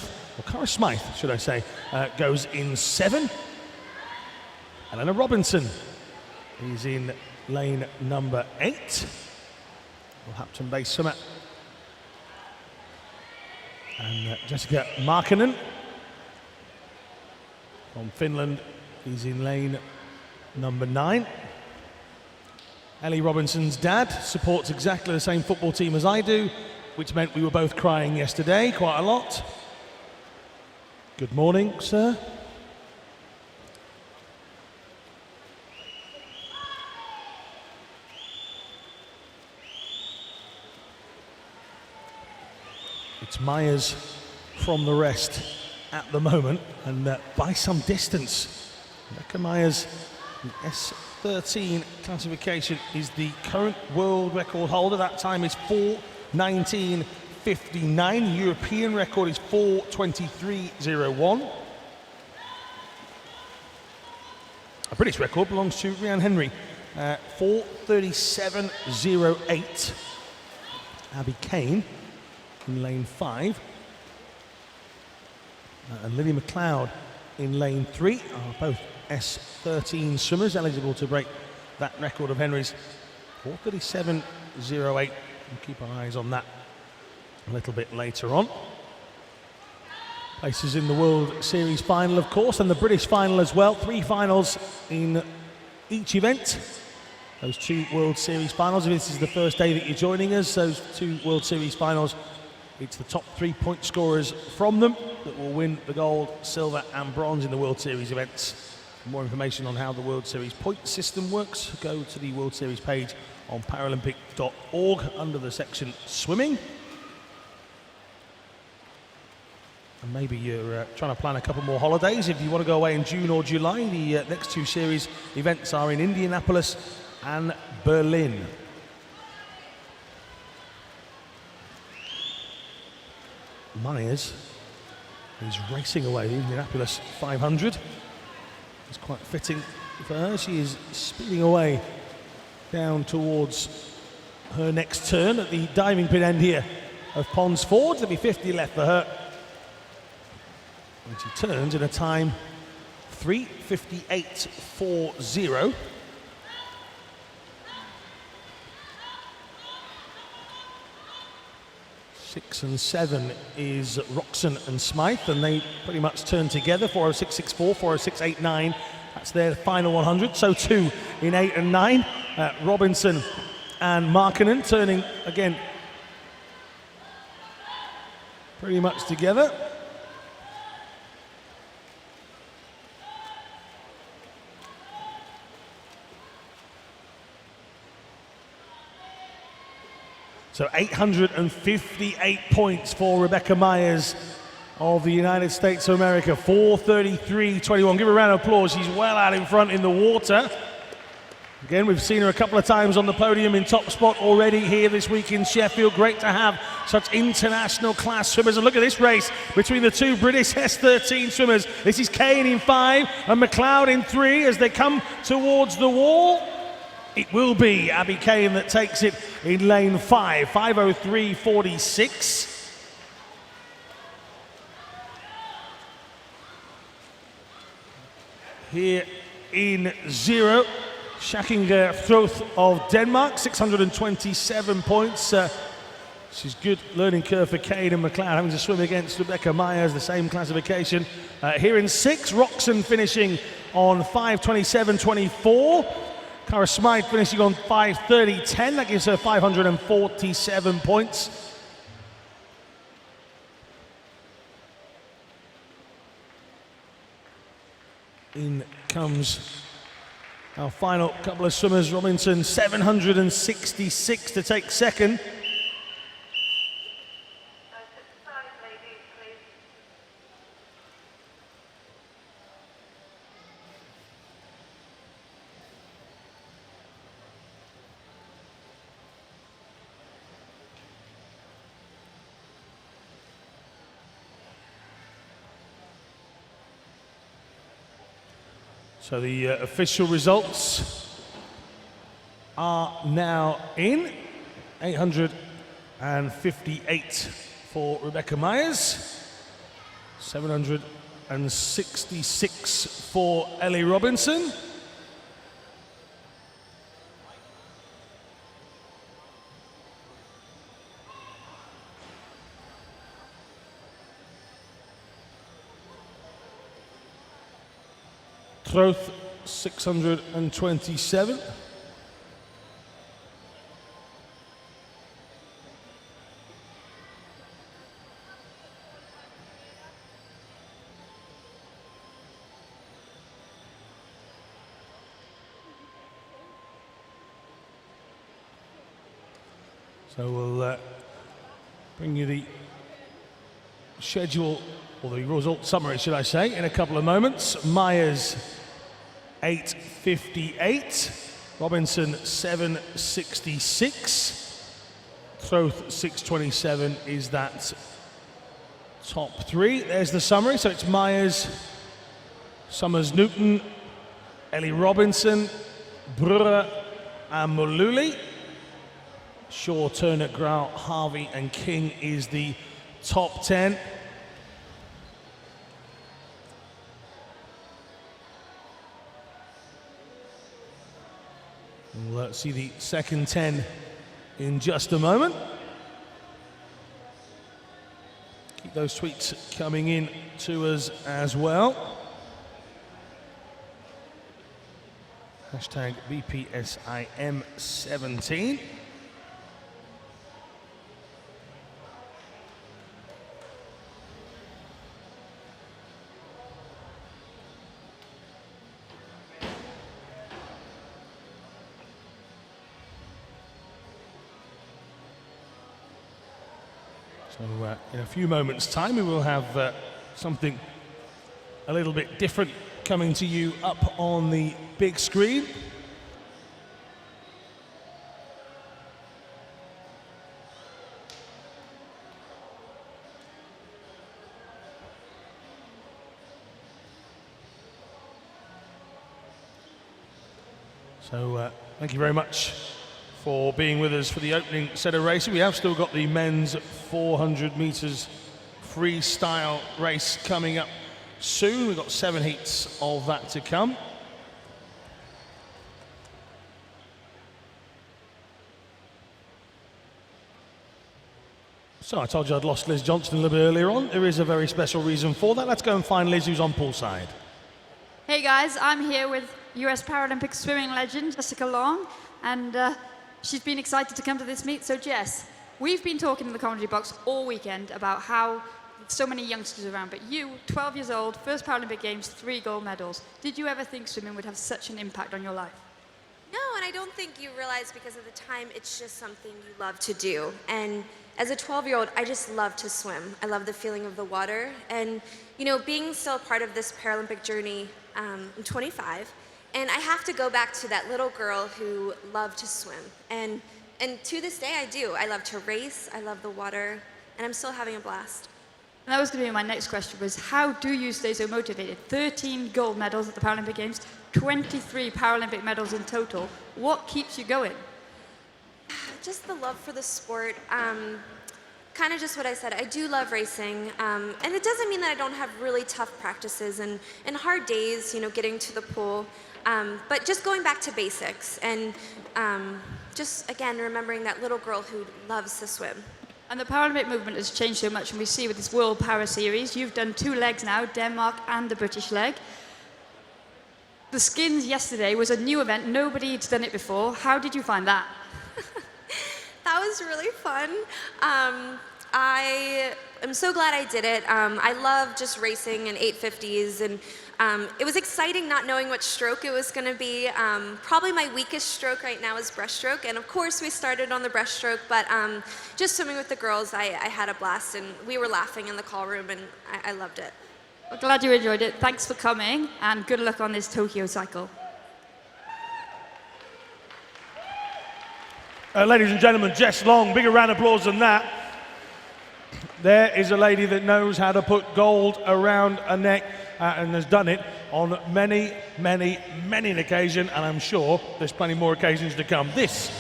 should I say, goes in 7. Elena Robinson is in lane number 8. Hampton Bay Summit. And Jessica Markkanen from Finland is in lane number 9. Ellie Robinson's dad supports exactly the same football team as I do, which meant we were both crying yesterday quite a lot. Good morning, sir. It's Myers from the rest at the moment, and by some distance. Rebecca Myers, the S13 classification, is the current world record holder. That time is 4:19.59. European record is 4:23.01. A British record belongs to Rhian Henry, 4:37.08. Abby Kane in lane 5. And Lily McLeod in lane 3 are both S13 swimmers eligible to break that record of Henry's, 4:37.08. We'll keep our eyes on that a little bit later on. Places in the World Series final, of course, and the British final as well. 3 finals in each event. Those 2 World Series finals. If this is the first day that you're joining us, those 2 World Series finals, it's the top 3-point scorers from them that will win the gold, silver and bronze in the World Series events. For more information on how the World Series point system works, go to the World Series page on Paralympic.org under the section Swimming. And maybe you're trying to plan a couple more holidays. If you want to go away in June or July, the next 2 series events are in Indianapolis and Berlin. Myers is racing away the Indianapolis 500. It's quite fitting for her. She is speeding away down towards her next turn at the diving pin end here of Ponds Ford. There'll be 50 left for her. And she turns in a time 3:58.40. Six and 7 is Roxon and Smythe, and they pretty much turn together. 4:06.64, 4:06.89. That's their final 100. So too in 8 and 9. Robinson and Markkanen turning again pretty much together. So 858 points for Rebecca Myers of the United States of America, 4:33.21. Give her a round of applause. She's well out in front in the water. Again, we've seen her a couple of times on the podium in top spot already here this week in Sheffield. Great to have such international class swimmers. And look at this race between the 2 British S13 swimmers. This is Kane in 5 and McLeod in 3 as they come towards the wall. It will be Abby Kane that takes it in lane 5, 5:03.46. Here in 0, Shakinger Throth of Denmark, 627 points. She's good learning curve for Kane and McLeod, having to swim against Rebecca Myers, the same classification. Here in 6, Roxon finishing on 5:27.24. Cara Smythe finishing on 5:30.10. That gives her 547 points. In comes our final couple of swimmers. Robinson, 766 to take second. So the official results are now in. 858 for Rebecca Myers, 766 for Ellie Robinson, Troth 627. So we'll bring you the schedule, or the result summary, should I say, in a couple of moments. Myers 858, Robinson 766, Troth 627 is that top three. There's the summary. So it's Myers, Summers Newton, Ellie Robinson, Brewer and Mululi. Shaw, Turner, Grau, Harvey and King is the top 10. We'll see the second 10 in just a moment. Keep those tweets coming in to us as well. Hashtag BPSIM17. So in a few moments' time, we will have something a little bit different coming to you up on the big screen. So thank you very much for being with us for the opening set of racing. We have still got the men's 400 meters freestyle race coming up soon. We've got 7 heats of that to come. So I told you I'd lost Liz Johnston a little bit earlier on. There is a very special reason for that. Let's go and find Liz, who's on poolside. Hey guys, I'm here with US Paralympic swimming legend Jessica Long, and she's been excited to come to this meet. So Jess, we've been talking in the commentary box all weekend about how so many youngsters around, but you, 12 years old, first Paralympic Games, 3 gold medals. Did you ever think swimming would have such an impact on your life? No, and I don't think you realize because of the time, it's just something you love to do. And as a 12-year-old, I just love to swim. I love the feeling of the water. And, you know, being still part of this Paralympic journey, I'm 25, and I have to go back to that little girl who loved to swim. And to this day, I do. I love to race, I love the water, and I'm still having a blast. And that was going to be my next question, was how do you stay so motivated? 13 gold medals at the Paralympic Games, 23 Paralympic medals in total. What keeps you going? Just the love for the sport. Kind of just what I said. I do love racing, and it doesn't mean that I don't have really tough practices and hard days, you know, getting to the pool. But just going back to basics and just, again, remembering that little girl who loves to swim. And the Paralympic movement has changed so much, and we see with this World Para Series, you've done 2 legs now, Denmark and the British leg. The skins yesterday was a new event. Nobody had done it before. How did you find that? That was really fun. I am so glad I did it. I love just racing in 850s, and it was exciting not knowing what stroke it was going to be. Probably my weakest stroke right now is breaststroke, and of course we started on the breaststroke, but just swimming with the girls, I had a blast, and we were laughing in the call room, and I loved it. We're glad you enjoyed it. Thanks for coming, and good luck on this Tokyo cycle. Ladies and gentlemen, Jess Long, bigger round of applause than that. There is a lady that knows how to put gold around a neck and has done it on many, many, many an occasion, and I'm sure there's plenty more occasions to come. This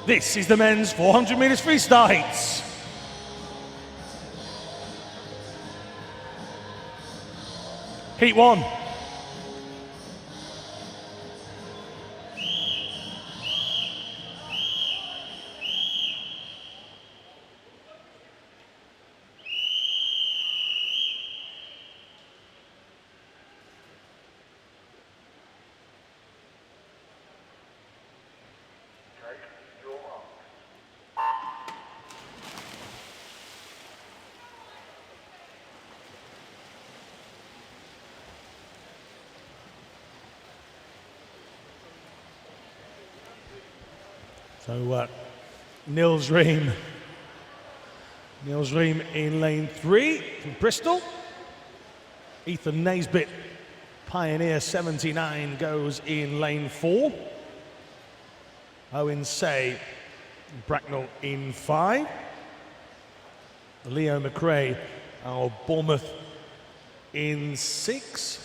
is the men's 400 meters freestyle heats. Heat 1. So Niels Ream in lane 3 from Bristol. Ethan Naisbitt, Pioneer 79, goes in lane 4. Owen Say, Bracknell in 5. Leo McRae of Bournemouth in 6.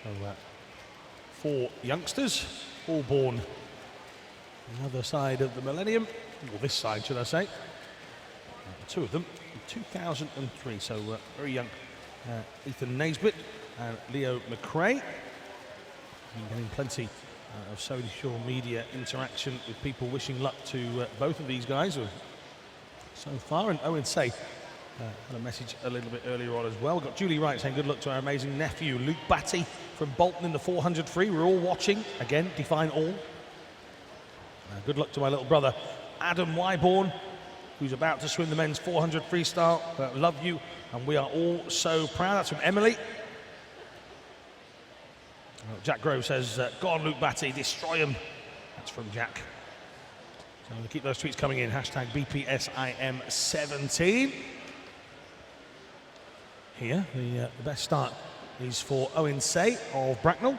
So 4 youngsters, all born on the other side of the millennium, or this side should I say. 2 of them in 2003, so very young. Ethan Naisbitt and Leo McRae. Been getting plenty of social media interaction with people wishing luck to both of these guys so far. And Owen Say had a message a little bit earlier on as well. We've got Julie Wright saying good luck to our amazing nephew Luke Batty from Bolton in the 400 free. We're all watching. Again, define all. Good luck to my little brother Adam Wyborn, who's about to swim the men's 400 freestyle. Love you, and we are all so proud. That's from Emily. Jack Grove says, go on Luke Batty, destroy him. That's from Jack. So we'll keep those tweets coming in. Hashtag BPSIM17. Here, the best start is for Owen Say of Bracknell.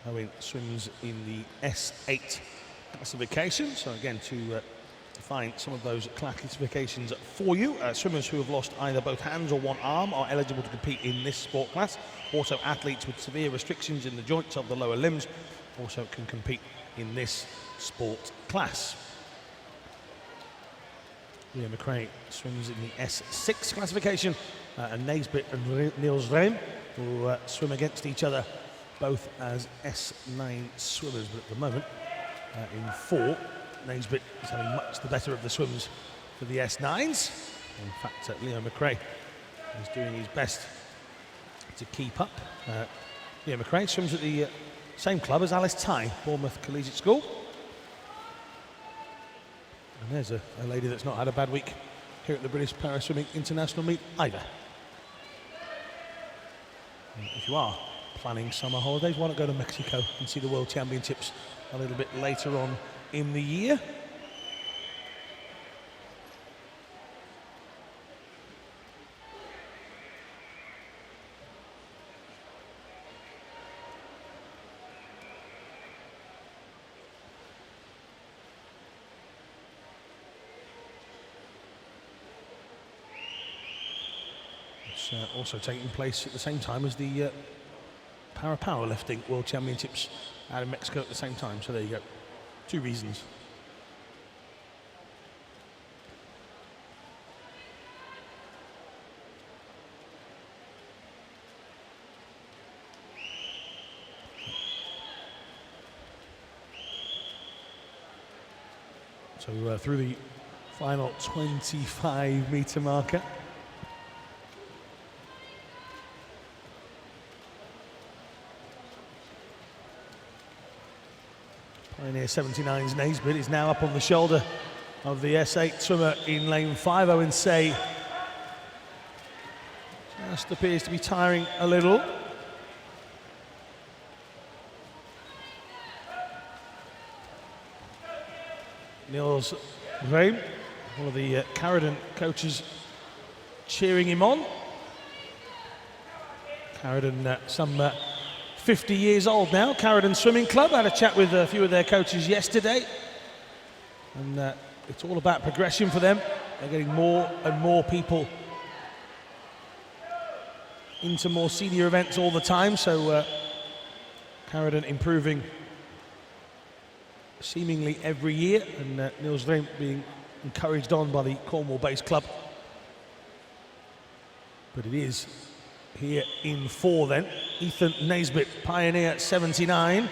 Owen swims in the S8 classification. So again, to define some of those classifications for you, swimmers who have lost either both hands or one arm are eligible to compete in this sport class. Also, athletes with severe restrictions in the joints of the lower limbs also can compete in this sport class. Leo McRae swims in the S6 classification, and Naisbitt and Niels Ream will swim against each other, both as S9 swimmers, but at the moment, in 4, Naisbitt is having much the better of the swims for the S9s. In fact, Leo McRae is doing his best to keep up. Leo McRae swims at the same club as Alice Ty, Bournemouth Collegiate School. And there's a lady that's not had a bad week here at the British Paraswimming International Meet either. And if you are planning summer holidays, why not go to Mexico and see the World Championships a little bit later on in the year? It's also taking place at the same time as the powerlifting World Championships out in Mexico at the same time. So there you go. 2 reasons. So through the final 25-meter marker. Pioneer 79's Naisbitt is now up on the shoulder of the S8 swimmer in lane 5. Owen Say just appears to be tiring a little. Niels Reim, one of the Carradon coaches, cheering him on. Carradon, some 50 years old now, Carradon Swimming Club. I had a chat with a few of their coaches yesterday, and it's all about progression for them. They're getting more and more people into more senior events all the time, so Carradon improving seemingly every year, and Niels Reim being encouraged on by the Cornwall-based club. But it is here in 4 then. Ethan Naisbitt, Pioneer 79.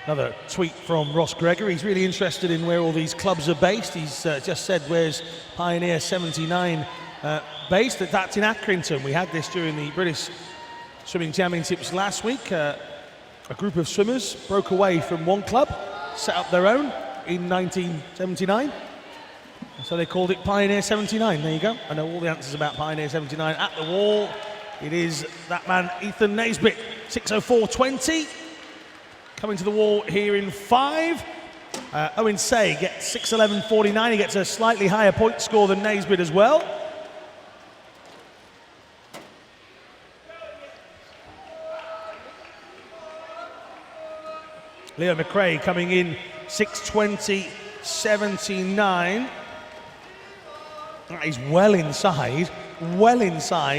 Another tweet from Ross Gregory. He's really interested in where all these clubs are based. He's just said, where's Pioneer 79 based? That's in Accrington. We had this during the British Swimming Championships last week. A group of swimmers broke away from one club, set up their own in 1979. So they called it Pioneer 79. There you go. I know all the answers about Pioneer 79. At the wall, it is that man, Ethan Naisbitt, 6:04.20. Coming to the wall here in 5. Owen Say gets 6:11.49. He gets a slightly higher point score than Naisbitt as well. Leo McRae coming in 6:20.79. He's well inside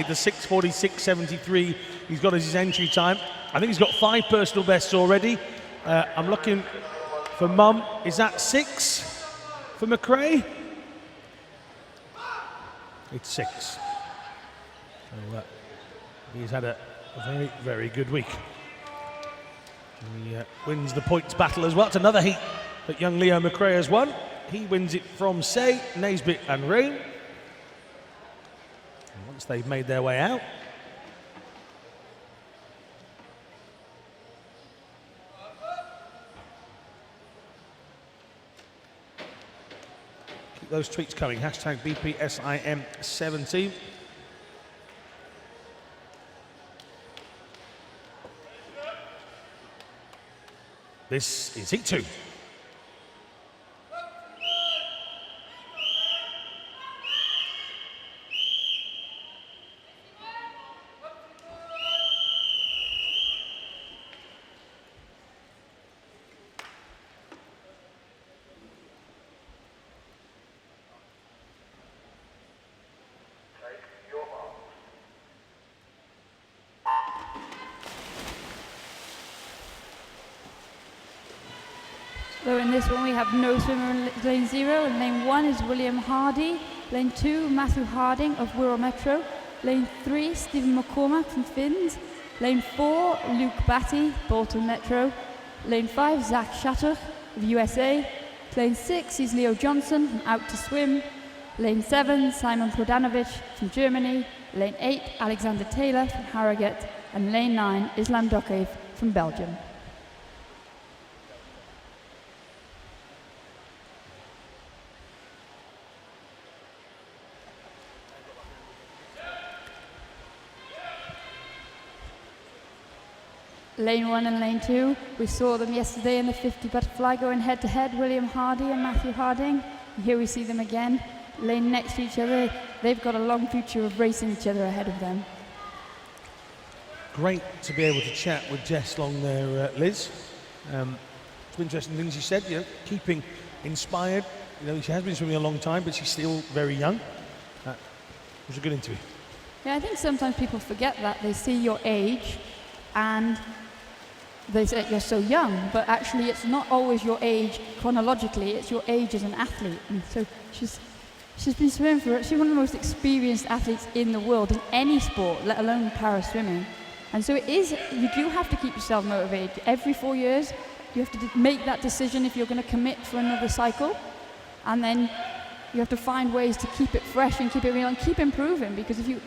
the 6:46.73 he's got as his entry time. I think he's got 5 personal bests already. I'm looking for Mum. Is that 6 for McRae? It's 6. So, he's had a very, very good week. He wins the points battle as well. It's another heat that young Leo McRae has won. He wins it from Say, Naisbitt and Reim. And once they've made their way out, keep those tweets coming. Hashtag BPSIM17. This is heat 2. So in this one we have no swimmer in lane 0, and lane 1 is William Hardy, lane 2 Matthew Harding of Wirral Metro, lane 3 Stephen McCormack from Finns, lane 4 Luke Batty, Bolton Metro, lane 5 Zach Shatter of USA, lane 6 is Leo Johnson from Out to Swim, lane 7 Simon Prodanovic from Germany, lane 8 Alexander Taylor from Harrogate, and lane 9 Islam Dokev from Belgium. Lane 1 and lane 2, we saw them yesterday in the 50 butterfly going head to head, William Hardy and Matthew Harding. And here we see them again, lane next to each other. They've got a long future of racing each other ahead of them. Great to be able to chat with Jess Long there, Liz. Some interesting things she said, keeping inspired. She has been swimming a long time, but she's still very young. It was a good interview. Yeah, I think sometimes people forget that. They see your age and they say you're so young, but actually it's not always your age chronologically, it's your age as an athlete. And so she's been swimming she's one of the most experienced athletes in the world in any sport, let alone para swimming. And so it is, you do have to keep yourself motivated. Every 4 years, you have to make that decision if you're going to commit for another cycle. And then you have to find ways to keep it fresh and keep it real and keep improving, because if you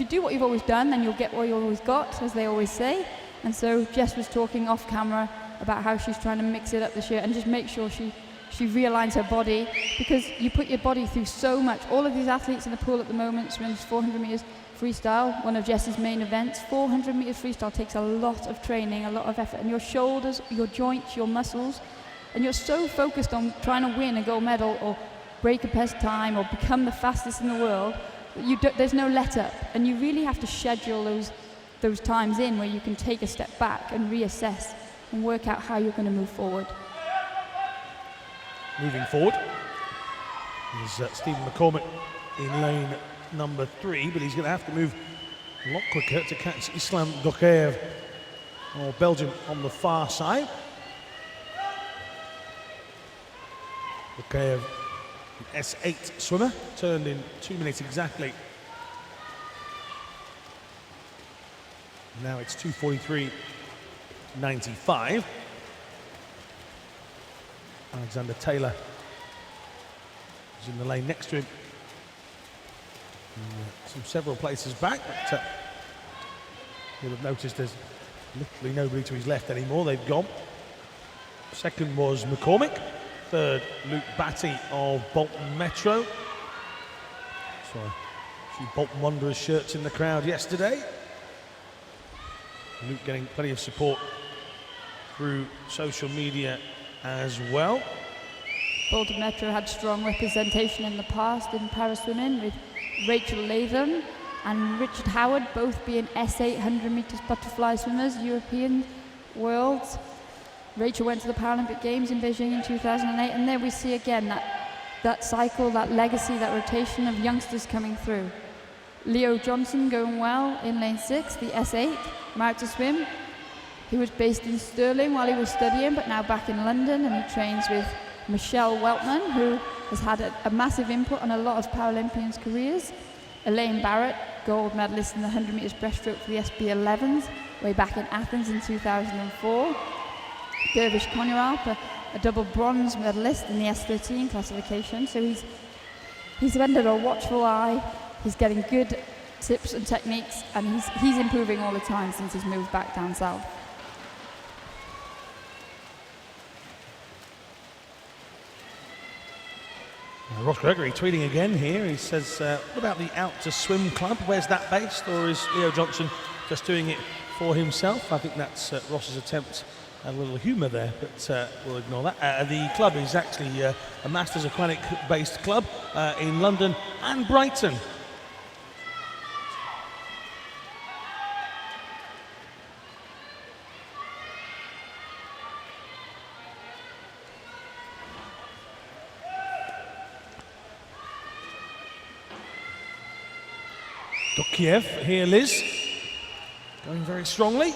do what you've always done, then you'll get what you've always got, as they always say. And so Jess was talking off camera about how she's trying to mix it up this year and just make sure she realigns her body, because you put your body through so much. All of these athletes in the pool at the moment swim 400 meters freestyle, one of Jess's main events. 400 meters freestyle takes a lot of training, a lot of effort, and your shoulders, your joints, your muscles, and you're so focused on trying to win a gold medal or break a best time or become the fastest in the world, there's no let up, and you really have to schedule those times in where you can take a step back and reassess and work out how you're going to move forward. Moving forward is Stephen McCormick in lane number 3, but he's going to have to move a lot quicker to catch Islam Dokaev of Belgium on the far side. Dokaev, an S8 swimmer, turned in 2 minutes exactly. Now it's 2:43.95. Alexander Taylor is in the lane next to him. From several places back, but you'll have noticed there's literally nobody to his left anymore. They've gone. Second was McCormick. Third, Luke Batty of Bolton Metro. Saw a few Bolton Wanderers shirts in the crowd yesterday. Luke getting plenty of support through social media as well. Bolton Metro had strong representation in the past in paraswimming, with Rachel Latham and Richard Howard both being S8 100 meters butterfly swimmers, European Worlds. Rachel went to the Paralympic Games in Beijing in 2008, and there we see again that cycle, that legacy, that rotation of youngsters coming through. Leo Johnson going well in lane 6, the S8, married to swim. He was based in Stirling while he was studying, but now back in London, and he trains with Michelle Weltman, who has had a massive input on a lot of Paralympians' careers. Elaine Barrett, gold medalist in the 100 meters breaststroke for the SB11s, way back in Athens in 2004. Dervish Konyarup, a double bronze medalist in the S13 classification. So he's under a watchful eye. He's getting good tips and techniques, and he's improving all the time since he's moved back down south. Ross Gregory tweeting again here. He says, what about the Out to Swim Club? Where's that based? Or is Leo Johnson just doing it for himself? I think that's Ross's attempt at a little humour there, but we'll ignore that. The club is actually a Masters Aquatic based club in London and Brighton. Dokiev here, Liz, going very strongly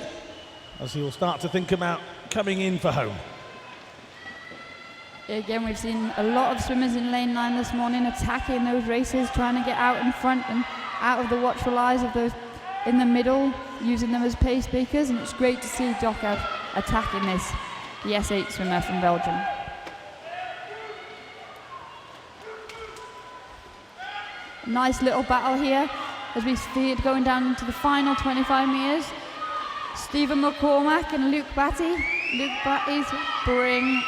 as he'll start to think about coming in for home. Again, we've seen a lot of swimmers in lane 9 this morning attacking those races, trying to get out in front and out of the watchful eyes of those in the middle, using them as pace makers, and it's great to see Dokiev attacking this, the S8 swimmer from Belgium. Nice little battle here as we see it going down into the final 25 metres. Stephen McCormack and Luke Batty. Luke Batty's bringing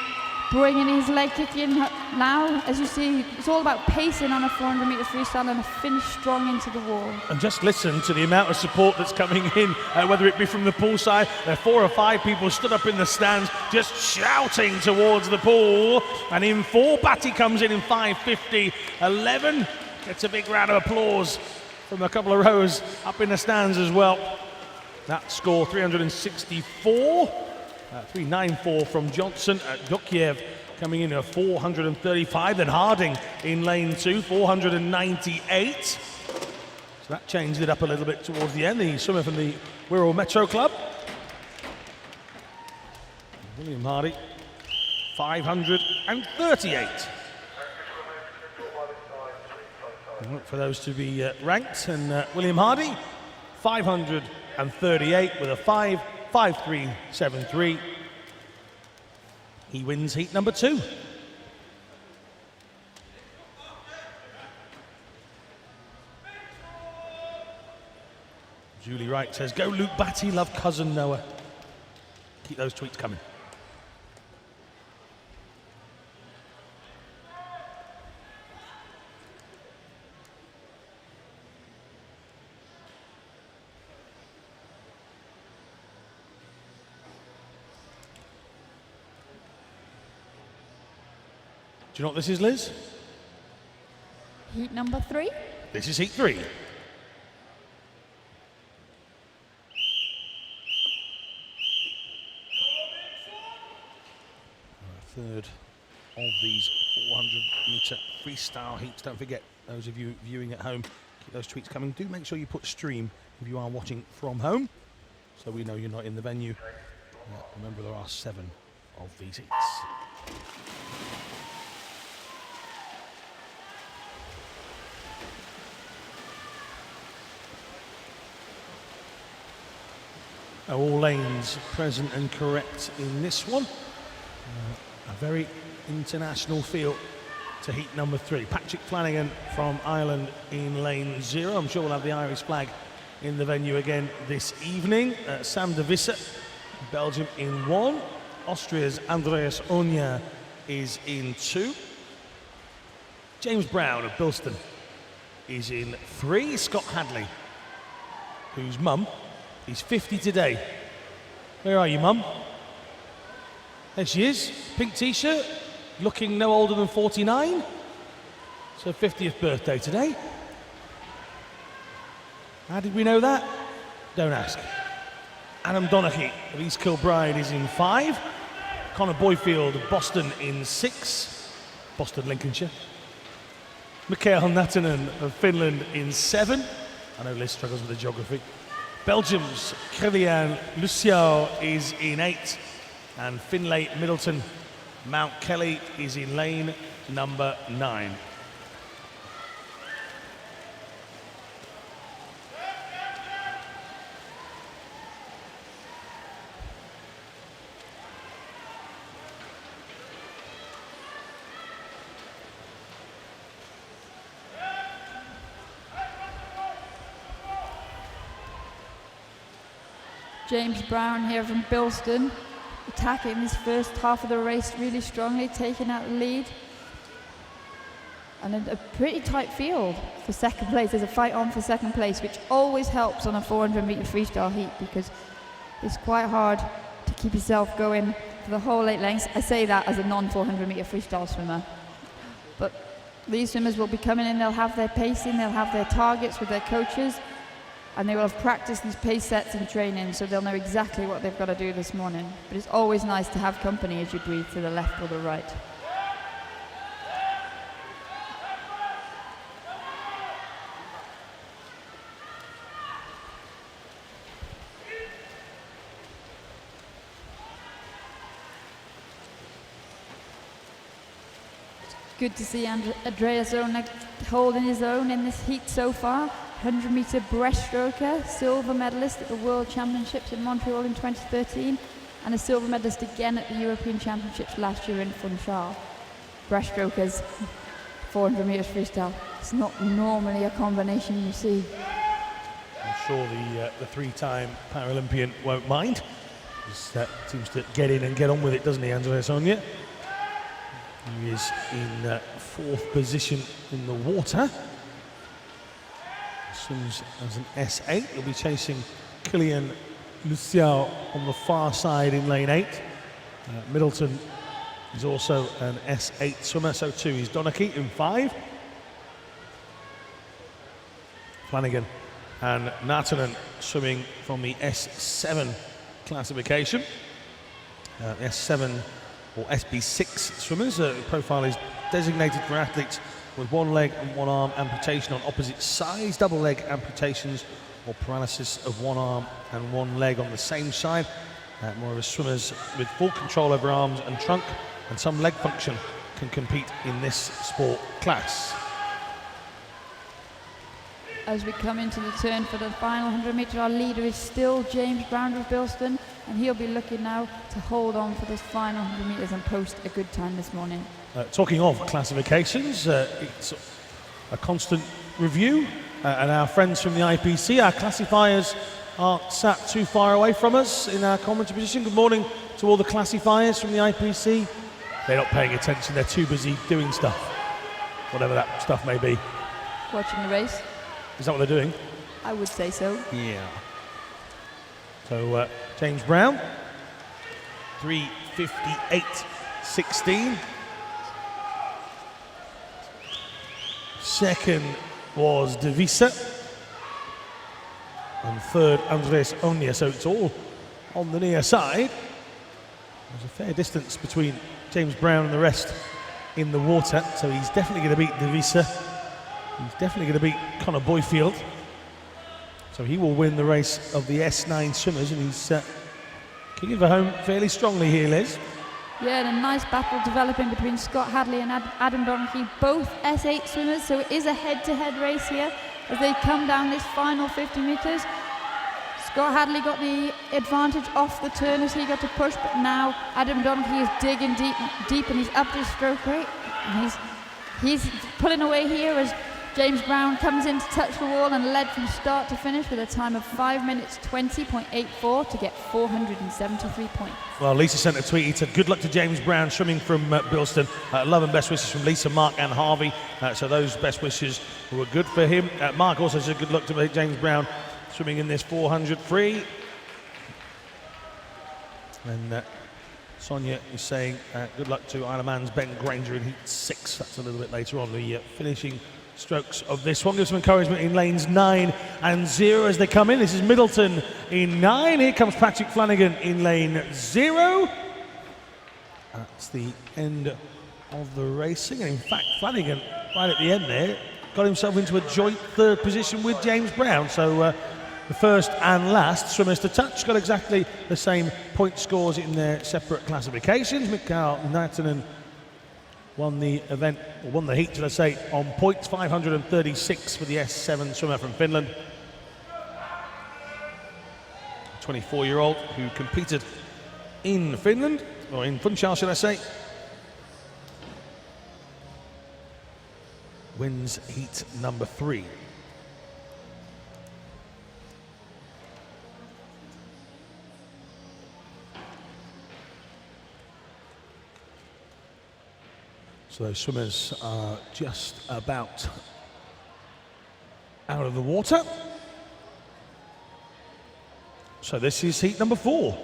his leg kick in now. As you see, it's all about pacing on a 400 metre freestyle and a finish strong into the wall. And just listen to the amount of support that's coming in, whether it be from the pool side. There are 4 or 5 people stood up in the stands just shouting towards the pool. And in 4, Batty comes in 5:50.11. Gets a big round of applause from a couple of rows up in the stands as well. That score 364, 394 from Johnson. Dokiev coming in at 435, then Harding in lane 2, 498. So that changed it up a little bit towards the end. The swimmer from the Wirral Metro Club. William Hardy, 538. For those to be ranked, and William Hardy, 538. 138 with a 5.53.73. He wins heat number 2. Julie Wright says, go Luke Batty, love cousin Noah. Keep those tweets coming. Do you know what this is, Liz? Heat number 3. This is heat 3. Third of these 400-meter freestyle heats. Don't forget, those of you viewing at home, keep those tweets coming. Do make sure you put stream if you are watching from home, so we know you're not in the venue. Remember, there are 7 of these heats. All lanes present and correct in this one. A very international feel to heat number 3. Patrick Flanagan from Ireland in lane 0. I'm sure we'll have the Irish flag in the venue again this evening. Sam de Visser, Belgium in 1. Austria's Andreas Onya is in 2. James Brown of Bilston is in 3. Scott Hadley, whose mum is 50 today. Where are you, mum? There she is, pink t-shirt, looking no older than 49. It's her 50th birthday today. How did we know that? Don't ask. Adam Donaghy of East Kilbride is in 5. Connor Boyfield of Boston in 6. Boston, Lincolnshire. Mikael Natanen of Finland in 7. I know Liz struggles with the geography. Belgium's Kilian Luciao is in 8. And Finlay Middleton Mount Kelly is in lane number 9. James Brown here from Bilston, attacking this first half of the race really strongly, taking out the lead. And a pretty tight field for second place. There's a fight on for second place, which always helps on a 400-meter freestyle heat because it's quite hard to keep yourself going for the whole 8 lengths. I say that as a non-400-meter freestyle swimmer. But these swimmers will be coming in, they'll have their pacing, they'll have their targets with their coaches, and they will have practiced these pace sets in training, so they'll know exactly what they've got to do this morning. But it's always nice to have company as you breathe to the left or the right. Good to see Andreas Onek holding his own in this heat so far. 100-meter breaststroker, silver medalist at the World Championships in Montreal in 2013, and a silver medalist again at the European Championships last year in Funchal. Breaststrokers, 400 meters freestyle. It's not normally a combination you see. I'm sure the 3-time Paralympian won't mind. That seems to get in and get on with it, doesn't he, Andreas Onya? He is in 4th position in the water. Swims as an S8. He'll be chasing Kilian Luciao on the far side in lane 8. Middleton is also an S8 swimmer, so too is Donaghy in 5. Flanagan and Natanen swimming from the S7 classification. S7 or SB6 swimmers. The profile is designated for athletes with 1 leg and 1 arm amputation on opposite sides, double leg amputations or paralysis of 1 arm and 1 leg on the same side. More of the swimmers with full control over arms and trunk and some leg function can compete in this sport class. as we come into the turn for the final 100 metre. Our leader is still James Brown of Bilston, and he'll be looking now to hold on for this final 100 metres and post a good time this morning. Talking of classifications, it's a constant review, and our friends from the IPC, our classifiers, aren't sat too far away from us in our commentary position. Good morning to all the classifiers from the IPC. They're not paying attention, they're too busy doing stuff, whatever that stuff may be. Watching the race. Is that what they're doing? I would say so. Yeah. So James Brown, 3:58.16. Second was Devisa. And third, Andres Onia. So it's all on the near side. There's a fair distance between James Brown and the rest in the water. So he's definitely going to beat Devisa. He's definitely going to beat Connor Boyfield. So he will win the race of the S9 swimmers, and he's kicking for home fairly strongly here, Liz. Yeah, and a nice battle developing between Scott Hadley and Adam Donaghy, both S8 swimmers, so it is a head-to-head race here as they come down this final 50 metres. Scott Hadley got the advantage off the turn as he got to push, but now Adam Donaghy is digging deep and he's upped his stroke rate. And he's pulling away here as James Brown comes in to touch the wall and led from start to finish with a time of 5 minutes 20.84 to get 473 points. Well, Lisa sent a tweet. He said, good luck to James Brown swimming from Bilston. Love and best wishes from Lisa, Mark and Harvey. So those best wishes were good for him. Mark also said good luck to James Brown swimming in this 400 free. And Sonia is saying good luck to Isle of Man's Ben Granger in heat 6. That's a little bit later on, the finishing strokes of this one. Give some encouragement in lanes 9 and 0 as they come in. This is Middleton in 9. Here comes Patrick Flanagan in lane 0. That's the end of the racing. And in fact, Flanagan, right at the end there, got himself into a joint third position with James Brown. So the first and last swimmers to touch got exactly the same point scores in their separate classifications. Mikael Naitanen won the event, or won the heat, should I say, on points, 536 for the S7 swimmer from Finland. 24-year-old who competed in Finland, or in Funchal, should I say. Wins heat number 3. So those swimmers are just about out of the water. So this is heat number 4.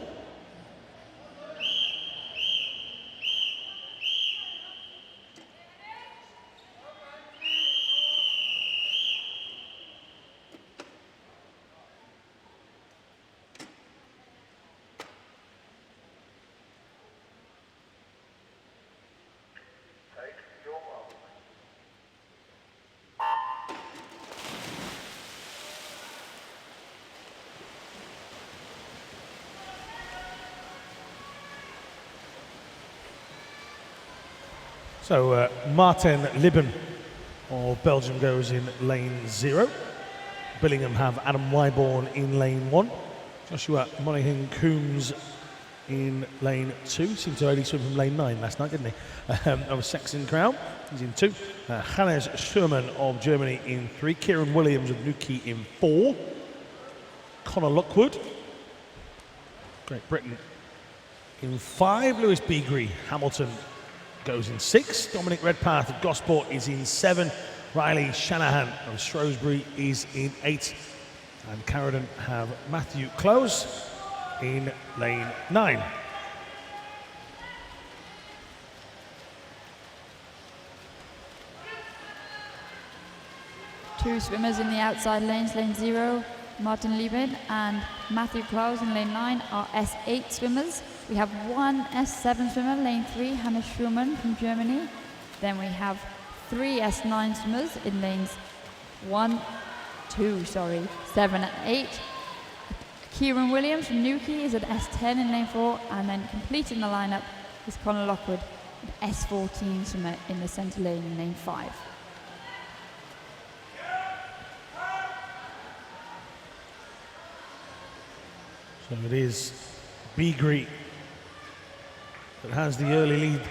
So Martin Libben of Belgium goes in lane 0. Billingham have Adam Wyborn in lane 1. Joshua Monaghan Coombs in lane 2. Seemed to only swim from lane 9 last night, didn't he? Of Saxon Crown, he's in 2. Hannes Schurman of Germany in 3. Kieran Williams of Newquay in 4. Connor Lockwood, Great Britain, in 5. Lewis Beagrie, Hamilton, goes in 6. Dominic Redpath of Gosport is in 7. Riley Shanahan of Shrewsbury is in 8. And Carradon have Matthew Close in lane 9. Two swimmers in the outside lanes, lane 0, Martin Lieben and Matthew Klaus in lane 9 are S8 swimmers. We have one S7 swimmer, lane 3, Hannes Schurman from Germany. Then we have 3 S9 swimmers in lanes 7 and 8. Kieran Williams from Newquay is at S10 in lane 4, and then completing the lineup is Connor Lockwood, an S14 swimmer in the centre lane in lane 5. So it is Beagrie that has the early lead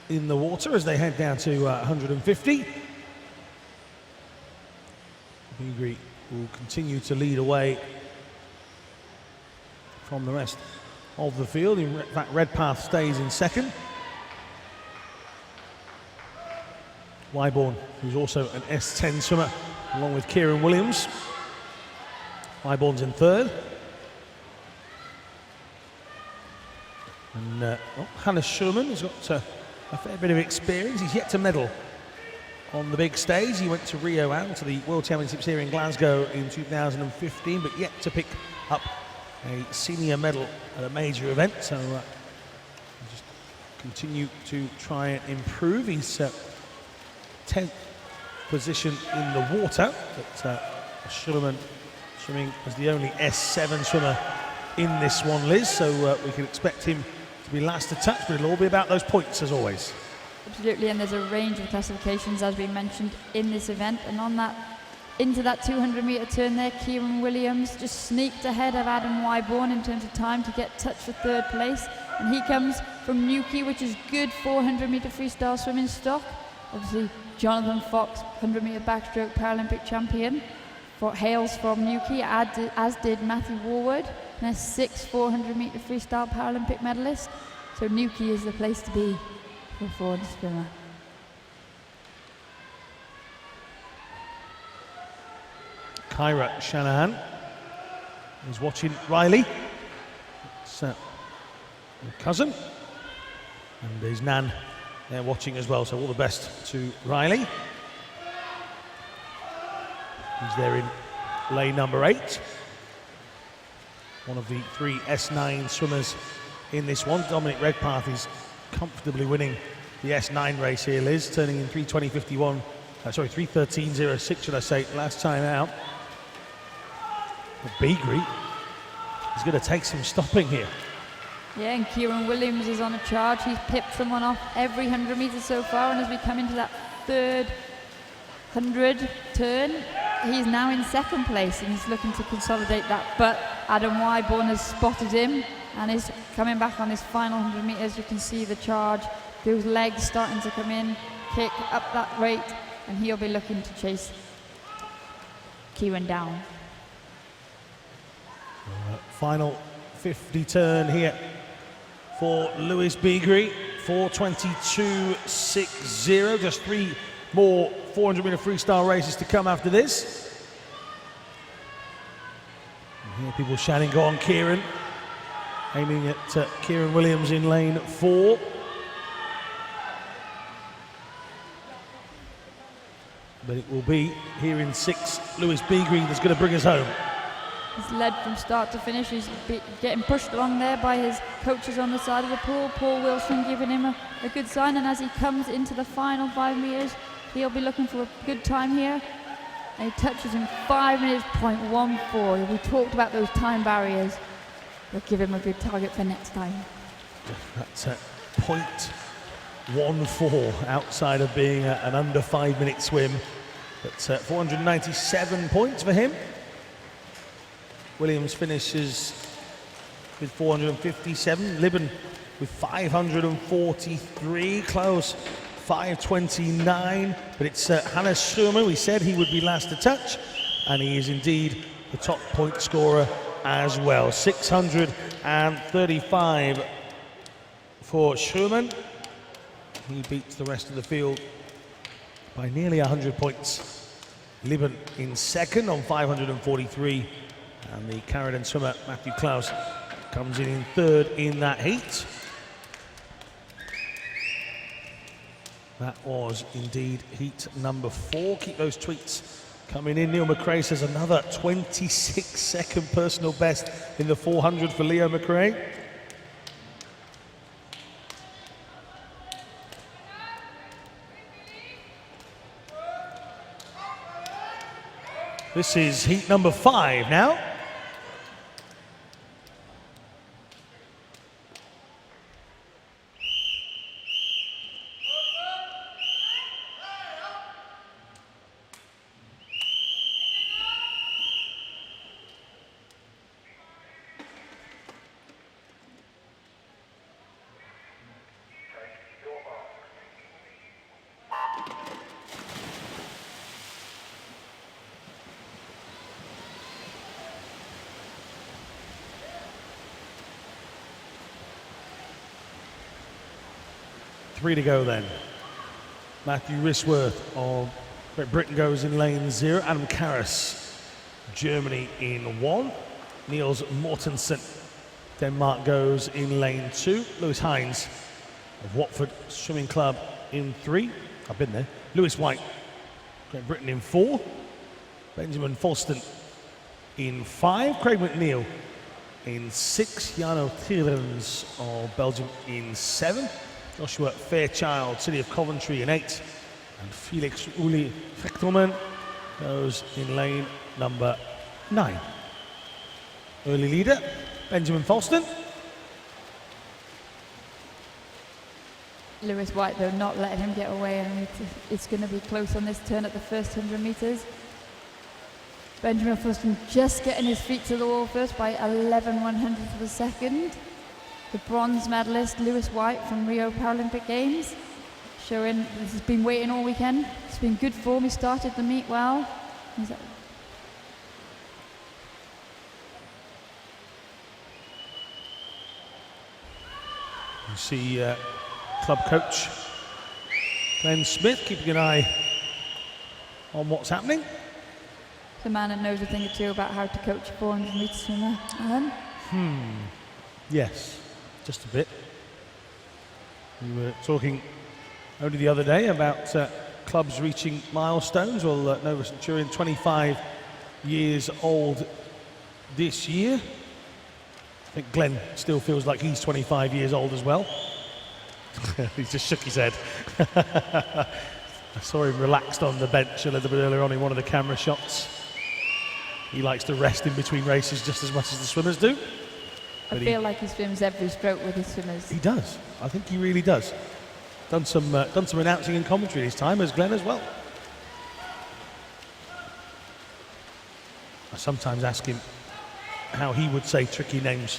in the water as they head down to 150. Beagrie will continue to lead away from the rest of the field. In fact, Redpath stays in second. Wyborn, who's also an S10 swimmer, along with Kieran Williams. Wyborn's in third. And Hannes Schurman has got a fair bit of experience. He's yet to medal on the big stage. He went to Rio and to the World Championships here in Glasgow in 2015, but yet to pick up a senior medal at a major event. So just continue to try and improve. He's 10th position in the water, but Schurman swimming as the only S7 swimmer in this one, Liz, so we can expect him to be last to touch, but it'll all be about those points as always. Absolutely, and there's a range of classifications as we mentioned in this event, and on that, into that 200 metre turn there, Kieran Williams just sneaked ahead of Adam Wyborn in terms of time to get touch for third place, and he comes from Newquay, which is good 400 metre freestyle swimming stock. Obviously Jonathan Fox, 100 metre backstroke Paralympic champion, hails from Newquay, as did Matthew Warwood, and a 400 metre freestyle Paralympic medalist. So Newquay is the place to be for a forward swimmer. Kyra Shanahan is watching Riley. It's her cousin, and his nan there watching as well, so all the best to Riley. He's there in lane number 8. One of the 3 S9 swimmers in this one. Dominic Redpath is comfortably winning the S9 race here, Liz, turning in 3:13.06 should I say, last time out. But Beagrie is going to take some stopping here. Yeah, and Kieran Williams is on a charge. He's pipped someone off every 100 metres so far, and as we come into that third 100 turn, he's now in second place, and he's looking to consolidate that. But Adam Wyborn has spotted him and is coming back on his final 100 metres. You can see the charge, those legs starting to come in, kick up that rate, and he'll be looking to chase Kieran down. Final 50 turn here for Lewis Beagrie, 4:22.60. Just 3 more 400 metre freestyle races to come after this. And here people shouting, "Go on, Kieran!" Aiming at Kieran Williams in lane 4. But it will be here in 6, Lewis Beagrie that's going to bring us home. He's led from start to finish. He's getting pushed along there by his coaches on the side of the pool. Paul Wilson giving him a good sign, and as he comes into the final 5 metres, he'll be looking for a good time here. And he touches in 5 minutes, 0.14. We talked about those time barriers. They'll give him a good target for next time. That's 0.14 outside of being an under 5 minute swim. That's 497 points for him. Williams finishes with 457. Libben with 543. Close 529. But it's Hannes Schurman. We said he would be last to touch, and he is indeed the top point scorer as well. 635 for Schurman. He beats the rest of the field by nearly 100 points. Libben in second on 543. And the Carradine swimmer, Matthew Klaus, comes in third in that heat. That was indeed heat number 4. Keep those tweets coming in. Neil McRae says another 26-second personal best in the 400 for Leo McRae. This is heat number 5 now. 3 to go then. Matthew Risworth of Great Britain goes in lane 0. Adam Karras, Germany in 1. Niels Mortensen, Denmark goes in lane 2. Lewis Hines of Watford Swimming Club in 3. I've been there. Lewis White, Great Britain in 4. Benjamin Falston in 5. Craig McNeil in 6. Jarno Tierens of Belgium in 7. Joshua Fairchild, City of Coventry in 8. And Felix Uli Fechtelman goes in lane number 9. Early leader, Benjamin Falston. Lewis White, though, not letting him get away, and it's going to be close on this turn at the first 100 metres. Benjamin Falston just getting his feet to the wall first by 11/100th of a second. The bronze medalist, Lewis White from Rio Paralympic Games, showing this has been waiting all weekend. It's been good form. He started the meet well. You see club coach Glenn Smith keeping an eye on what's happening. The man that knows a thing or two about how to coach a 400 metre swimmer, Alan. Yes, just a bit. We were talking only the other day about clubs reaching milestones. Well, Nova Centurion, 25 years old this year. I think Glenn still feels like he's 25 years old as well. He just shook his head. I saw him relaxed on the bench a little bit earlier on in one of the camera shots. He likes to rest in between races just as much as the swimmers do. I feel like he swims every stroke with his swimmers. He does. I think he really does. Done some announcing and commentary this time, as Glenn as well. I sometimes ask him how he would say tricky names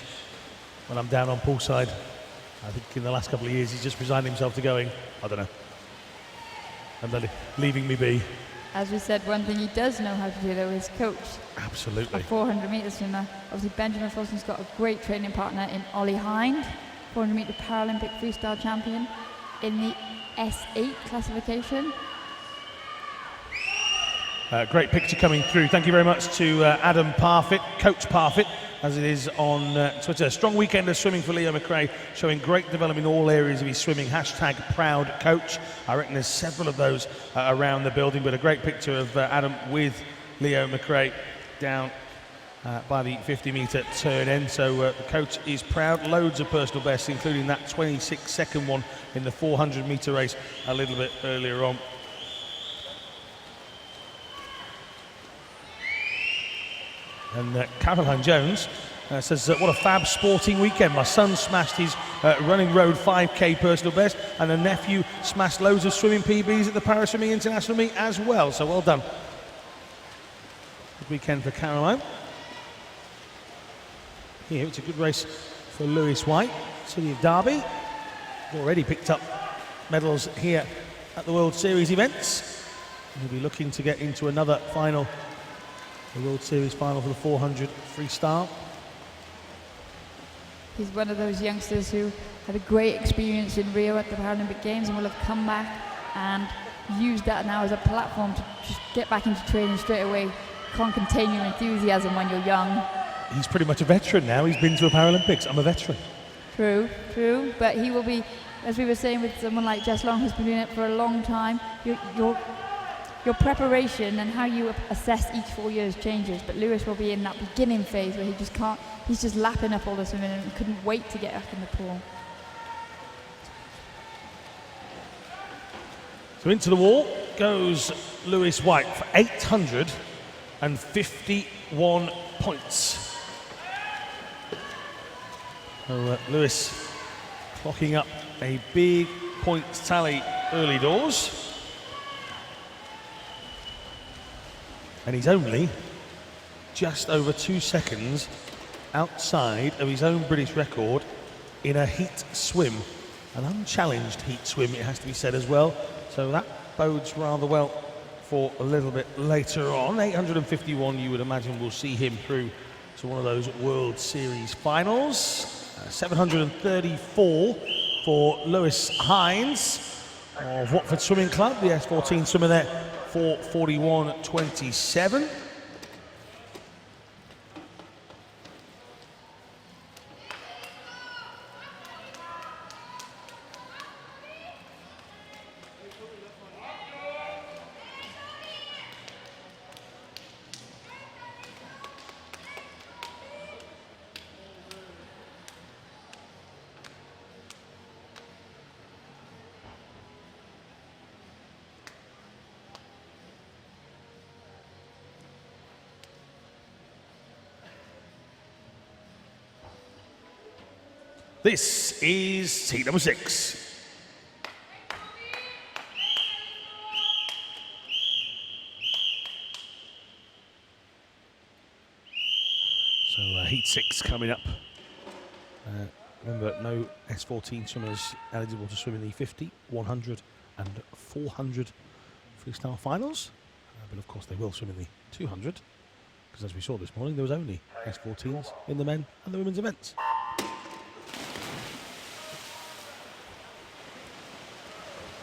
when I'm down on poolside. I think in the last couple of years he's just resigned himself to going, I don't know, and then leaving me be. As we said, one thing he does know how to do, though, is coach. Absolutely. A 400 metre swimmer. Obviously, Benjamin Falston's got a great training partner in Ollie Hind, 400 metre Paralympic freestyle champion in the S8 classification. Great picture coming through. Thank you very much to Adam Parfitt, Coach Parfitt, as it is on Twitter. Strong weekend of swimming for Leo McRae, showing great development in all areas of his swimming. #ProudCoach. I reckon there's several of those around the building, but a great picture of Adam with Leo McRae down by the 50-metre turn end. So the coach is proud. Loads of personal bests, including that 26-second one in the 400-metre race a little bit earlier on. And Caroline Jones says, what a fab sporting weekend. My son smashed his running road 5K personal best, and a nephew smashed loads of swimming PBs at the Paris Swimming International Meet as well. So well done. Good weekend for Caroline. Here, it's a good race for Lewis White, City of Derby. Already picked up medals here at the World Series events. He'll be looking to get into another final, the World Series final for the 400 freestyle. He's one of those youngsters who had a great experience in Rio at the Paralympic Games and will have come back and used that now as a platform to just get back into training straight away. Can't contain your enthusiasm when you're young. He's pretty much a veteran now. He's been to a Paralympics. I'm a veteran. True, but he will be, as we were saying with someone like Jess Long, who's been doing it for a long time, your preparation and how you assess each 4 years changes, but Lewis will be in that beginning phase where he's just lapping up all the swimming and couldn't wait to get back in the pool. So into the wall goes Lewis White for 851 points. So Lewis clocking up a big points tally early doors. And he's only just over 2 seconds outside of his own British record in a heat swim. An unchallenged heat swim, it has to be said as well. So that bodes rather well for a little bit later on. 851, you would imagine, will see him through to one of those World Series finals. 734 for Lewis Hines of Watford Swimming Club, the S14 swimmer there, 4:41.27. This is heat number 6. So heat 6 coming up. Remember, no S14 swimmers eligible to swim in the 50, 100 and 400 freestyle finals. But of course they will swim in the 200, because as we saw this morning, there was only S14s in the men and the women's events.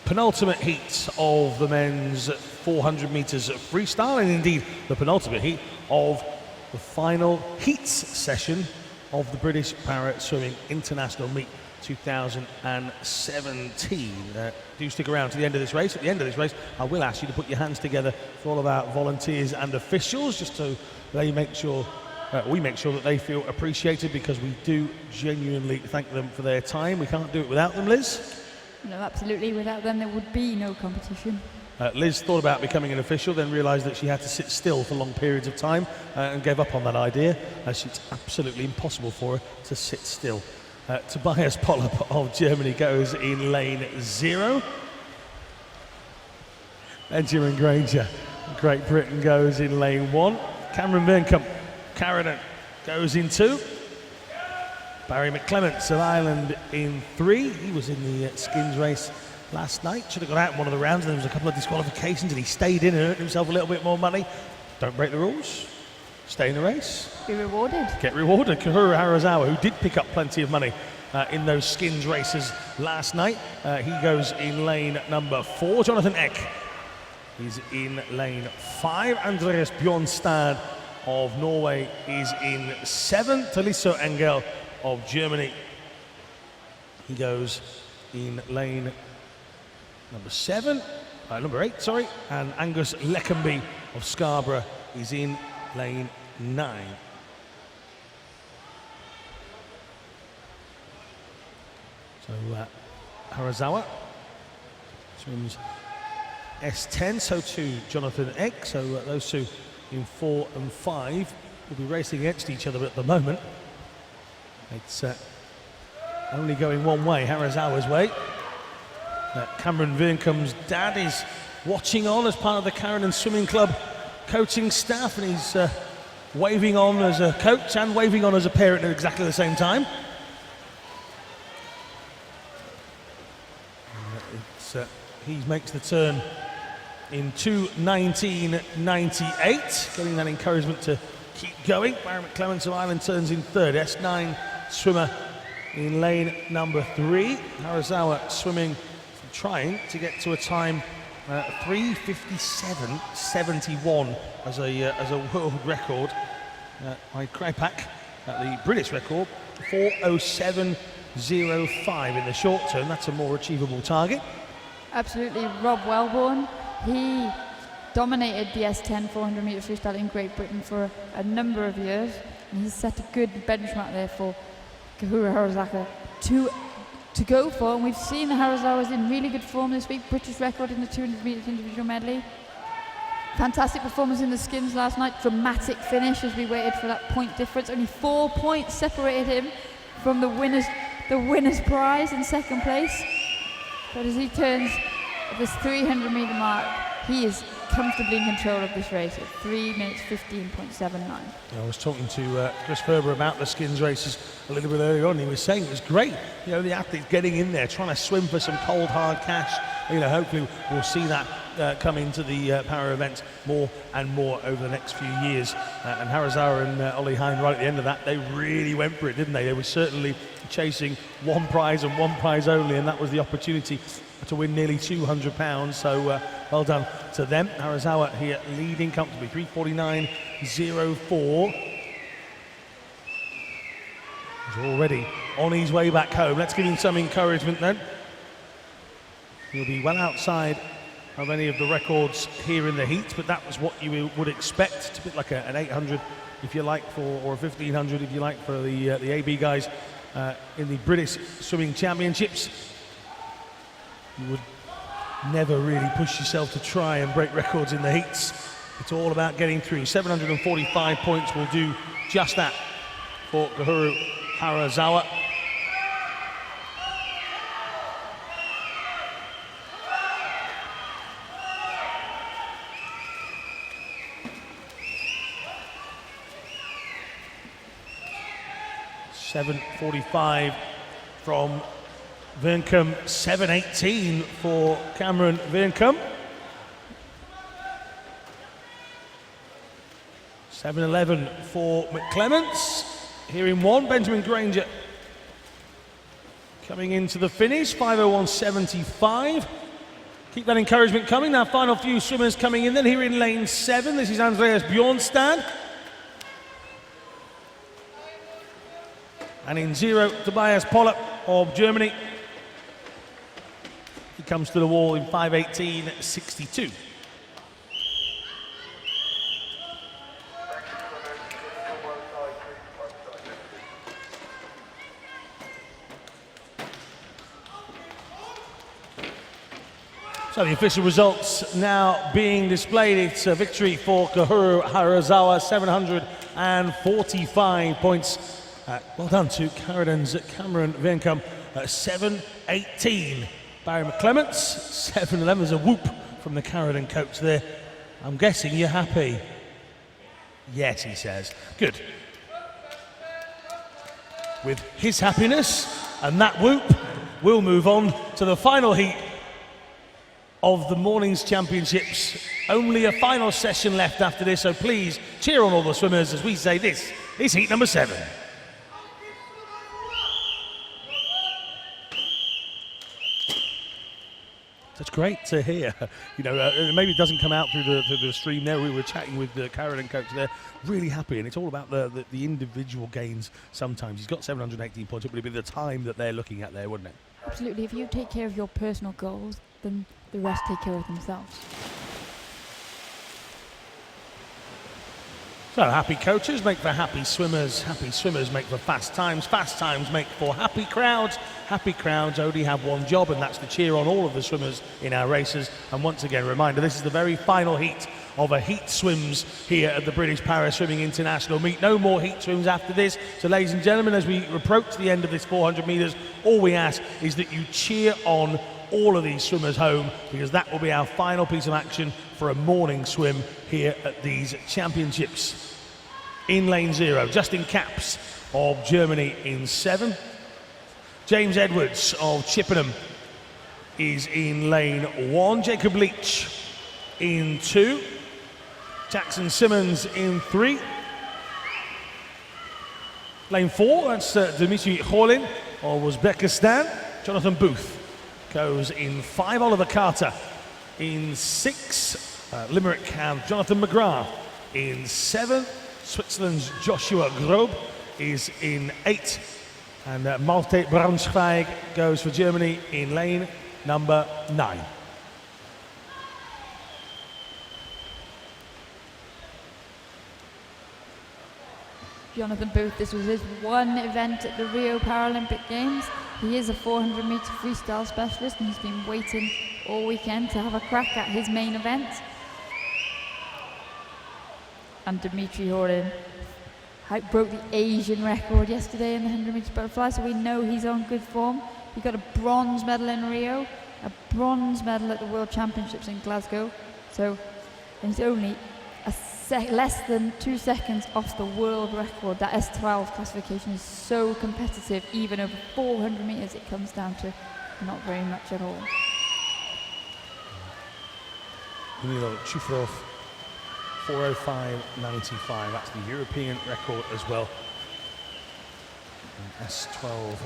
Penultimate heat of the men's 400 metres freestyle, and indeed the penultimate heat of the final heats session of the British Para Swimming International Meet 2017. Do stick around to the end of this race. At the end of this race, I will ask you to put your hands together for all of our volunteers and officials, just so they make sure we make sure that they feel appreciated, because we do genuinely thank them for their time. We can't do it without them, Liz. No, absolutely. Without them, there would be no competition. Liz thought about becoming an official, then realised that she had to sit still for long periods of time and gave up on that idea, as it's absolutely impossible for her to sit still. Tobias Pollop of Germany goes in lane 0. Benjamin Granger, Great Britain, goes in lane 1. Cameron Burnkamp, Carradine, goes in 2. Barry McClements of Ireland in 3. He was in the skins race last night. Should have got out in one of the rounds, and there was a couple of disqualifications, and he stayed in and earned himself a little bit more money. Don't break the rules. Stay in the race. Be rewarded. Get rewarded. Kahuru Harazawa, who did pick up plenty of money in those skins races last night. He goes in lane number 4. Jonathan Eck is in lane 5. Andreas Bjornstad of Norway is in 7. Taliso Engel of Germany, he goes in lane number 8, sorry, and Angus Leckenby of Scarborough is in lane 9. So Harazawa swims S10, so too Jonathan Eck, so those two in 4 and 5 will be racing against each other at the moment. It's only going one way, Harazawa's way. Cameron Burnkamp's dad is watching on as part of the Carradine Swimming Club coaching staff, and he's waving on as a coach and waving on as a parent at exactly the same time. He makes the turn in 2:19.98, getting that encouragement to keep going. Barry McClements of Ireland turns in 3rd. S9 swimmer in lane number 3. Harazawa swimming, trying to get to a time 3:57.71 as a world record. By Krajpak, the British record 4:07.05 in the short term. That's a more achievable target. Absolutely. Rob Wellborn, he dominated the S10 400 metre freestyle in Great Britain for a number of years, and he's set a good benchmark there for Kahuru Harazawa to go for, and we've seen the Harazawas in really good form this week. British record in the 200 metres individual medley. Fantastic performance in the skins last night. Dramatic finish as we waited for that point difference. Only 4 points separated him from the winner's prize in 2nd place. But as he turns at this 300 metre mark, he is comfortably in control of this race at 3:15.79. I was talking to Chris Ferber about the skins races a little bit earlier on. He was saying it was great. You know, the athletes getting in there, trying to swim for some cold hard cash. You know, hopefully we'll see that come into the para events more and more over the next few years. And Harazawa and Ollie Hine, right at the end of that, they really went for it, didn't they? They were certainly chasing one prize and one prize only, and that was the opportunity to win nearly £200. So well done to them. Harazawa here leading comfortably, 3:49.04. He's already on his way back home. Let's give him some encouragement then. He'll be well outside of any of the records here in the heat, but that was what you would expect. It's a bit like an 800, if you like, or a 1500, if you like, for the AB guys in the British Swimming Championships. You would never really push yourself to try and break records in the heats. It's all about getting through. 745 points will do just that for Kahuru Harazawa. .745 from Veerncam, 7:18 for Cameron Veerncam. 7:11 for McClements. Here in one, Benjamin Granger coming into the finish, 5:01.75. Keep that encouragement coming. Now, final few swimmers coming in then. Here in lane 7, this is Andreas Bjornstad. And in 0, Tobias Pollap of Germany. He comes to the wall in 5:18.62. So the official results now being displayed. It's a victory for Kahuru Harazawa, 745 points. Well done to Cameron Veerncam, 7:18. Barry McClements, 7:11. There's a whoop from the Carradine coach there. I'm guessing you're happy. Yes, he says. Good. With his happiness and that whoop, we'll move on to the final heat of the morning's championships. Only a final session left after this, so please cheer on all the swimmers as we say this is heat number 7. That's great to hear. You know, maybe it doesn't come out through the stream there. We were chatting with the Carradine coach there. Really happy, and it's all about the individual gains sometimes. He's got 718 points. It would be the time that they're looking at there, wouldn't it? Absolutely. If you take care of your personal goals, then the rest take care of themselves. So happy coaches make for happy swimmers make for fast times make for happy crowds only have one job, and that's to cheer on all of the swimmers in our races. And once again, a reminder, this is the very final heat of a heat swims here at the British Para Swimming International Meet. No more heat swims after this. So ladies and gentlemen, as we approach the end of this 400 metres, all we ask is that you cheer on all of these swimmers home, because that will be our final piece of action for a morning swim here at these championships. In lane 0, Justin Capps of Germany in 7. James Edwards of Chippenham is in lane 1. Jacob Leach in 2. Jackson Simmons in 3. Lane 4, that's Dmitry Horlin of Uzbekistan. Jonathan Booth goes in 5. Oliver Carter in 6. Limerick have Jonathan McGrath in 7. Switzerland's Joshua Grob is in 8. And Malte Braunschweig goes for Germany in lane number 9. Jonathan Booth, this was his one event at the Rio Paralympic Games. He is a 400-metre freestyle specialist, and he's been waiting all weekend to have a crack at his main event. And Dmitry Horlin broke the Asian record yesterday in the 100-metre butterfly, so we know he's on good form. He got a bronze medal in Rio, a bronze medal at the World Championships in Glasgow. So, and he's only less than 2 seconds off the world record. That S12 classification is so competitive. Even over 400 metres, it comes down to not very much at all. Danilo Chufrov, 4:05.95. That's the European record as well. And S12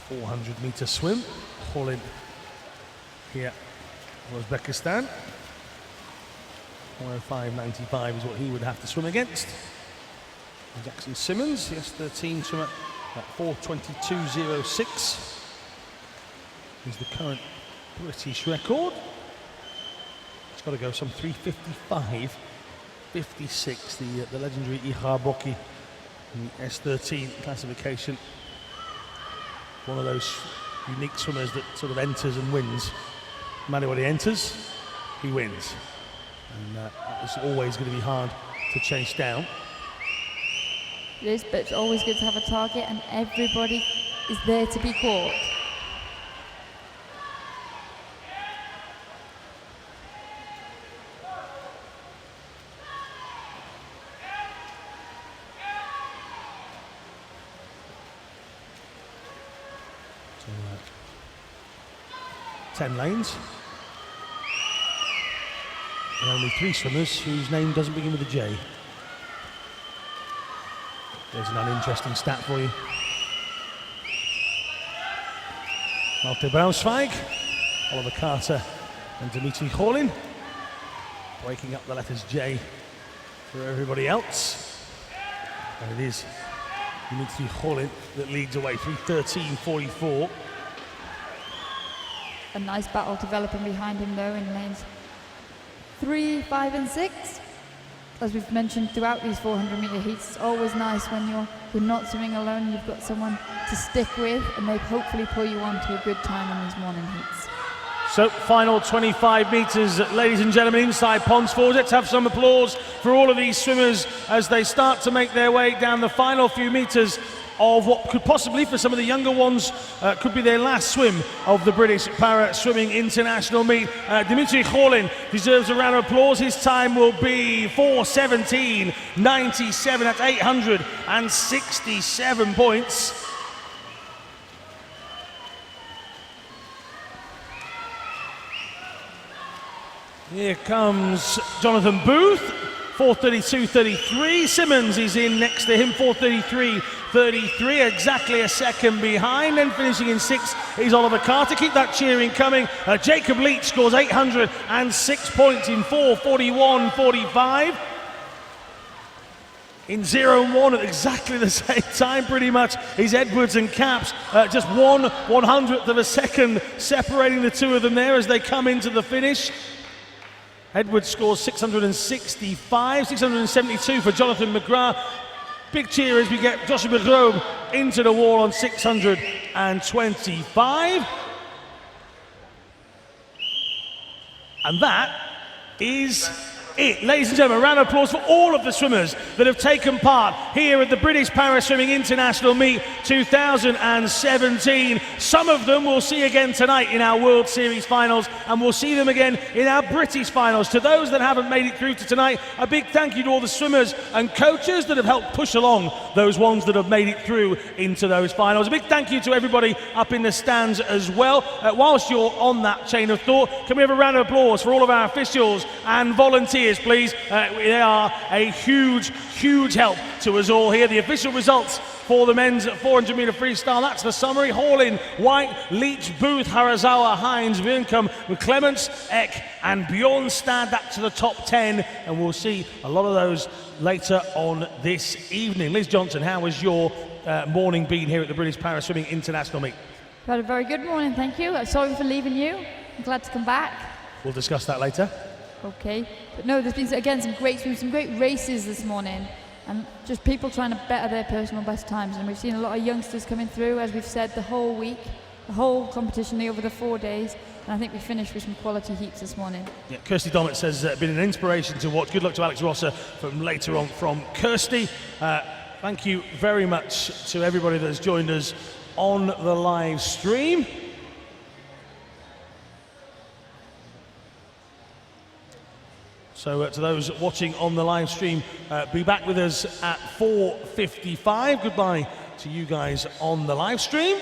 400-meter swim. Holin here in Uzbekistan. 4:05.95 is what he would have to swim against. And Jackson Simmons, the S13 swimmer, at 4:22.06 is the current British record. It's got to go some 3:55.56. The legendary Ihar Boki in the S13 classification. One of those unique swimmers that sort of enters and wins. No matter what he enters, he wins. And that is always going to be hard to chase down. It is, but it's always good to have a target, and everybody is there to be caught. So, 10 lanes. And only 3 swimmers whose name doesn't begin with a J. There's an uninteresting stat for you. Malte Braunschweig, Oliver Carter and Dimitri Kholin, breaking up the letters J for everybody else. And it is Dimitri Kholin that leads away, 3:13.44. A nice battle developing behind him though in lanes 3, 5 and 6. As we've mentioned throughout these 400-meter heats, it's always nice when you're not swimming alone, you've got someone to stick with, and they hopefully pull you on to a good time in these morning heats. So, final 25 metres, ladies and gentlemen, inside Ponds Forge. Let's have some applause for all of these swimmers as they start to make their way down the final few metres of what could possibly, for some of the younger ones, could be their last swim of the British Para Swimming International Meet. Dimitri Kholin deserves a round of applause. His time will be 4:17.97. That's 867 points. Here comes Jonathan Booth, 4:32.33. Simmons is in next to him, 4:33.33, exactly a second behind. Then finishing in 6th is Oliver Carter. Keep that cheering coming. Jacob Leach scores 806 points in 4:41.45. In 0 and 1 at exactly the same time, pretty much, is Edwards and Capps. Just 1/100th of a second separating the two of them there as they come into the finish. Edwards scores 665, 672 for Jonathan McGrath. Big cheer as we get Joshua McGrath into the wall on 625. And that is it. Ladies and gentlemen, a round of applause for all of the swimmers that have taken part here at the British Para Swimming International Meet 2017. Some of them we'll see again tonight in our World Series finals, and we'll see them again in our British finals. To those that haven't made it through to tonight, a big thank you to all the swimmers and coaches that have helped push along those ones that have made it through into those finals. A big thank you to everybody up in the stands as well. Whilst you're on that chain of thought, can we have a round of applause for all of our officials and volunteers, please? They are a huge help to us all here. The official results for the men's 400-meter freestyle, that's the summary. Kholin, White, Leach, Booth, Harazawa, Hines, Birnkum, Clements, Eck and Bjornstad. That's the top 10, and we'll see a lot of those later on this evening. Liz Johnson, how was your morning been here at the British Para Swimming International Meet? We've had a very good morning, thank you. Sorry for leaving you. I'm glad to come back. We'll discuss that later. Okay, but no, there's been again some great swims, some great races this morning, and just people trying to better their personal best times. And we've seen a lot of youngsters coming through, as we've said, the whole week, the whole competition over the 4 days. And I think we finished with some quality heats this morning. Yeah, Kirsty Dommett says been an inspiration to watch. Good luck to Alex Rosser from later on from Kirsty. Thank you very much to everybody that has joined us on the live stream. So to those watching on the live stream, be back with us at 4:55. Goodbye to you guys on the live stream.